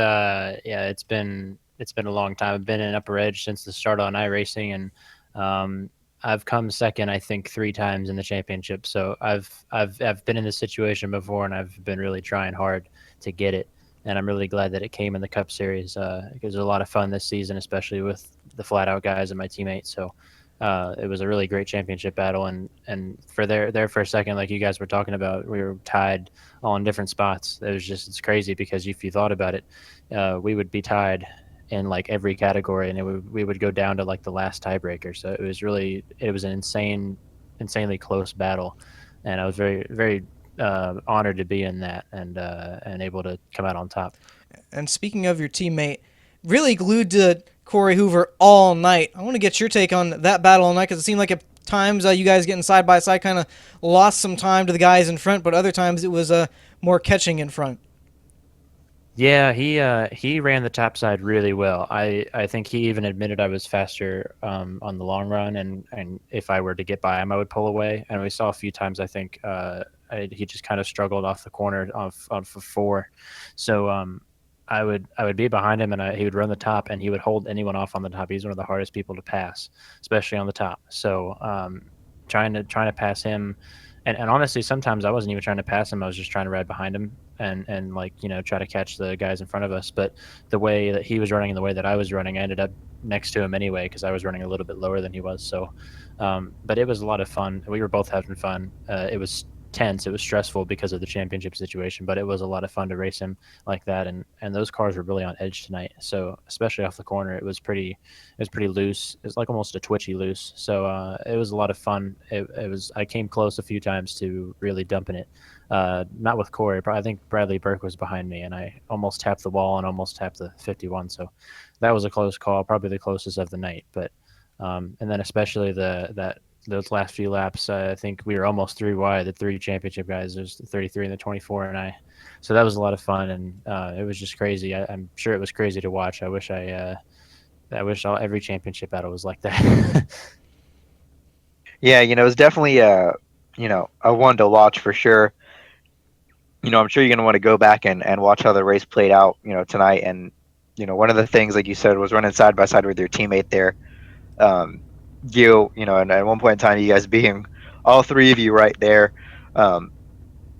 it's been a long time. I've been in UpperEdge since the start on iRacing, and I've come second, I think, 3 times in the championship. So I've been in this situation before, and I've been really trying hard to get it. And I'm really glad that it came in the Cup Series. It was a lot of fun this season, especially with the flat out guys and my teammates. So it was a really great championship battle. And for there for a second, like you guys were talking about, we were tied all in different spots. It's crazy because if you thought about it, we would be tied in like every category, and we would go down to like the last tiebreaker. So it was an insanely close battle, and I was very, very honored to be in that and able to come out on top. And speaking of your teammate, really glued to Corey Hoover all night. I want to get your take on that battle all night because it seemed like at times you guys getting side by side kind of lost some time to the guys in front, but other times it was more catching in front. Yeah, he ran the top side really well. I think he even admitted I was faster on the long run, and if I were to get by him, I would pull away. And we saw a few times, I think he just kind of struggled off the corner on 4. So I would be behind him, and he would run the top, and he would hold anyone off on the top. He's one of the hardest people to pass, especially on the top. So trying to pass him And honestly, sometimes I wasn't even trying to pass him. I was just trying to ride behind him and like, try to catch the guys in front of us. But the way that he was running and the way that I was running, I ended up next to him anyway because I was running a little bit lower than he was. So, but it was a lot of fun. We were both having fun. It was tense. It was stressful because of the championship situation, but it was a lot of fun to race him like that. And those cars were really on edge tonight. So especially off the corner, it was pretty loose. It was like almost a twitchy loose. So it was a lot of fun. It was. I came close a few times to really dumping it. Not with Corey. I think Bradley Burke was behind me, and I almost tapped the wall and almost tapped the 51. So that was a close call, probably the closest of the night. But and then especially those last few laps, I think we were almost three wide. The three championship guys, there's the 33 and the 24, and I. So that was a lot of fun, and it was just crazy. I'm sure it was crazy to watch. I wish every championship battle was like that. Yeah, it was definitely a one to watch for sure. I'm sure you're going to want to go back and watch how the race played out, tonight. And, one of the things, like you said, was running side by side with your teammate there. And at one point in time, you guys being all three of you right there. Um,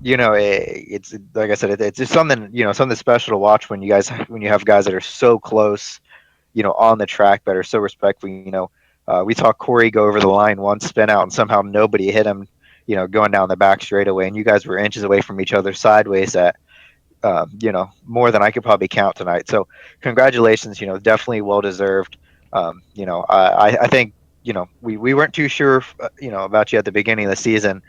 it's like I said, it's just something special to watch when you have guys that are so close, on the track, that are so respectful. We saw Corey go over the line one spin out, and somehow nobody hit him, going down the back straightaway, and you guys were inches away from each other sideways at, more than I could probably count tonight. So congratulations, definitely well deserved. I think, we weren't too sure, about you at the beginning of the season,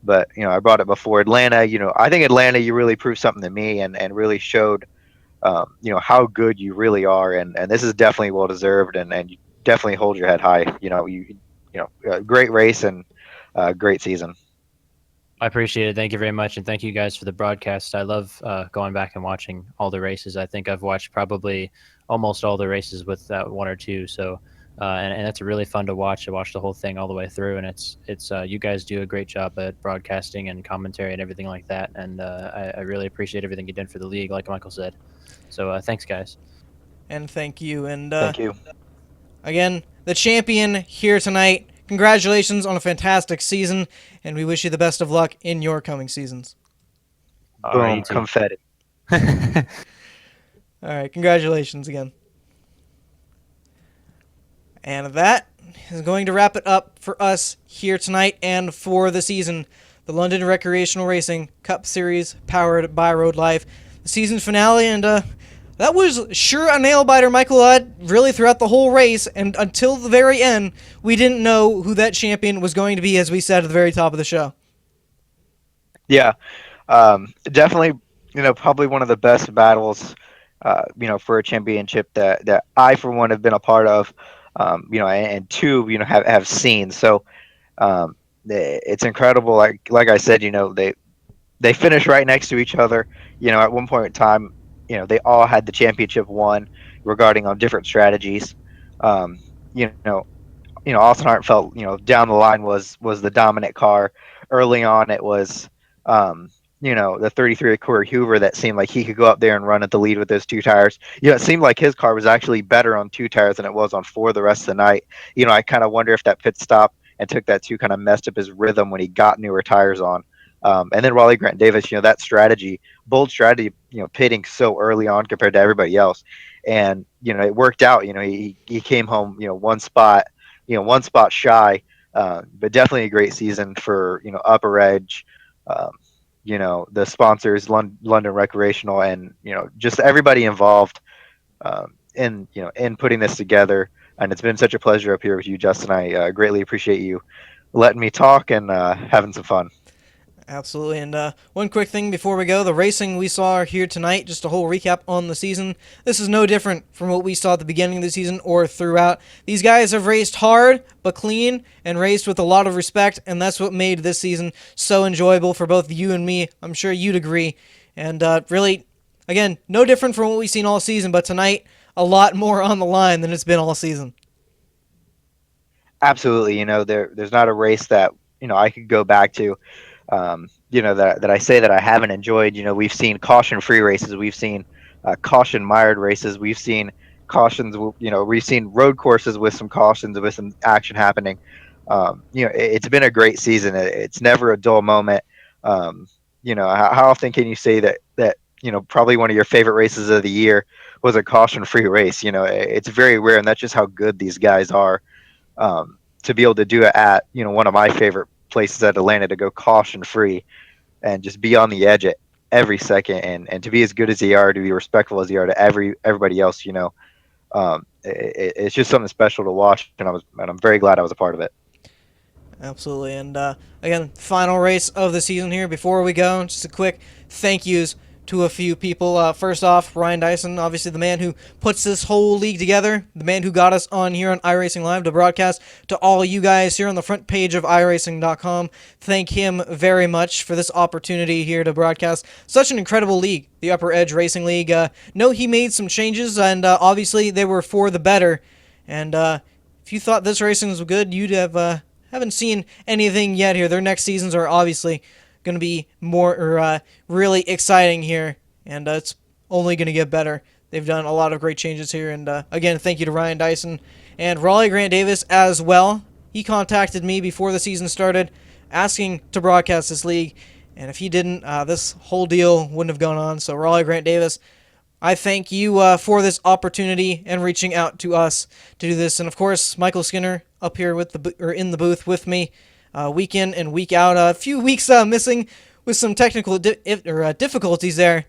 but, I brought it before Atlanta. I think Atlanta, you really proved something to me and really showed, how good you really are. And this is definitely well deserved, and you definitely hold your head high. Great race and great season. I appreciate it. Thank you very much, and thank you guys for the broadcast. I love going back and watching all the races. I think I've watched probably almost all the races with one or two. So, and it's really fun to watch. I watched the whole thing all the way through, and it's you guys do a great job at broadcasting and commentary and everything like that. And I really appreciate everything you did for the league, like Michael said. So, thanks, guys. And thank you. And Thank you. again, the champion here tonight. Congratulations on a fantastic season, and we wish you the best of luck in your coming seasons. All right, Boom, you too. confetti. All right, congratulations again. And that is going to wrap it up for us here tonight and for the season. The London Recreational Racing Cup Series powered by Road Life. The season finale, and that was sure a nail biter, Michael. Really throughout the whole race and until the very end, we didn't know who that champion was going to be, as we said at the very top of the show. Yeah, definitely. Probably one of the best battles, for a championship that I, for one, have been a part of. And two, have seen. So, it's incredible. Like I said, they finished right next to each other. At one point in time, they all had the championship won, regarding on different strategies. Um, you know, Austin Hartfeld, down the line was the dominant car. Early on, it was, the 33 Corey Hoover that seemed like he could go up there and run at the lead with those two tires. It seemed like his car was actually better on two tires than it was on four the rest of the night. I kind of wonder if that pit stop and took that two kind of messed up his rhythm when he got newer tires on. And then Raleigh Grant Davis, that strategy, bold strategy, pitting so early on compared to everybody else. And, it worked out. He came home, one spot shy, but definitely a great season for, UpperEdge, the sponsors, London Recreational, and, just everybody involved in putting this together. And it's been such a pleasure up here with you, Justin. I greatly appreciate you letting me talk and having some fun. Absolutely. And one quick thing before we go, the racing we saw here tonight, just a whole recap on the season. This is no different from what we saw at the beginning of the season or throughout. These guys have raced hard but clean and raced with a lot of respect, and that's what made this season so enjoyable for both you and me. I'm sure you'd agree. And really, again, no different from what we've seen all season, but tonight, a lot more on the line than it's been all season. Absolutely. There's not a race that, I could go back to, that I say that I haven't enjoyed. We've seen caution-free races, we've seen caution-mired races, we've seen cautions. We've seen road courses with some cautions, with some action happening. It's been a great season. It's never a dull moment. How often can you say that probably one of your favorite races of the year was a caution-free race? It's very rare, and that's just how good these guys are. To be able to do it at one of my favorite places at Atlanta, to go caution-free and just be on the edge at every second, and to be as good as they are, to be respectful as they are to everybody else. It's just something special to watch, and I'm very glad I was a part of it. Absolutely. And again, final race of the season here. Before we go, just a quick thank yous to a few people. First off, Ryan Dyson, obviously the man who puts this whole league together, the man who got us on here on iRacing Live to broadcast to all you guys here on the front page of iRacing.com. Thank him very much for this opportunity here to broadcast such an incredible league, the UpperEdge Racing League. No, he made some changes, and obviously they were for the better. And if you thought this racing was good, you'd have haven't seen anything yet here. Their next seasons are obviously going to be more really exciting here, and it's only going to get better. They've done a lot of great changes here, and again, thank you to Ryan Dyson and Raleigh Grant Davis as well. He contacted me before the season started asking to broadcast this league, and if he didn't, this whole deal wouldn't have gone on. So Raleigh Grant Davis, I thank you for this opportunity and reaching out to us to do this. And of course, Michael Skinner up here with in the booth with me, week in and week out. A few weeks missing with some technical difficulties there,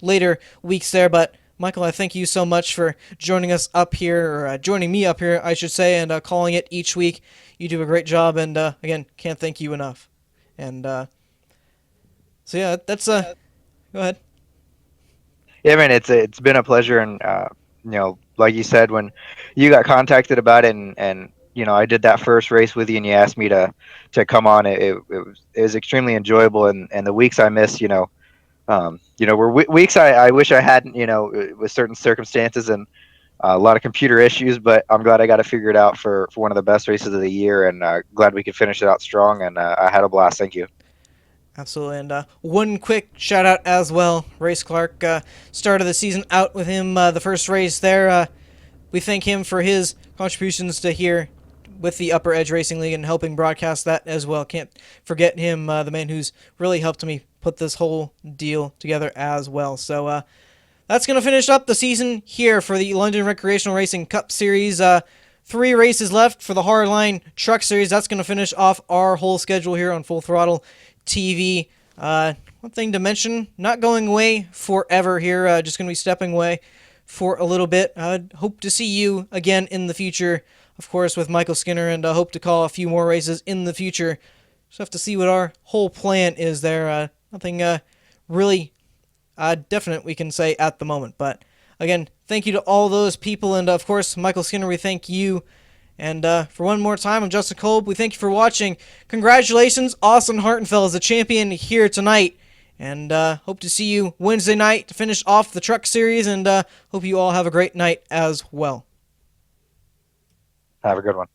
later weeks there. But Michael, I thank you so much for joining us up here, or joining me up here, I should say, and calling it each week. You do a great job, and again, can't thank you enough. And so yeah, that's go ahead. Yeah, man, it's been a pleasure, and like you said, when you got contacted about it, and I did that first race with you, and you asked me to come on. It was extremely enjoyable, and the weeks I missed, were weeks I wish I hadn't, with certain circumstances and a lot of computer issues, but I'm glad I got to figure it out for one of the best races of the year, and glad we could finish it out strong, and I had a blast. Thank you. Absolutely, and one quick shout out as well. Race Clark started the season out with him, the first race there. We thank him for his contributions to here with the UpperEdge Racing League and helping broadcast that as well. Can't forget him, the man who's really helped me put this whole deal together as well. So that's going to finish up the season here for the London Recreational Racing Cup Series. 3 races left for the Hardline Truck Series. That's going to finish off our whole schedule here on Full Throttle TV. One thing to mention, not going away forever here, just going to be stepping away for a little bit. I hope to see you again in the future, of course, with Michael Skinner, and I hope to call a few more races in the future. Just have to see what our whole plan is there. Nothing really definite we can say at the moment, but again, thank you to all those people, and of course, Michael Skinner, we thank you. And for one more time, I'm Justin Kolb. We thank you for watching. Congratulations, Austin Hartenfeld is the champion here tonight. And hope to see you Wednesday night to finish off the Truck Series. And hope you all have a great night as well. Have a good one.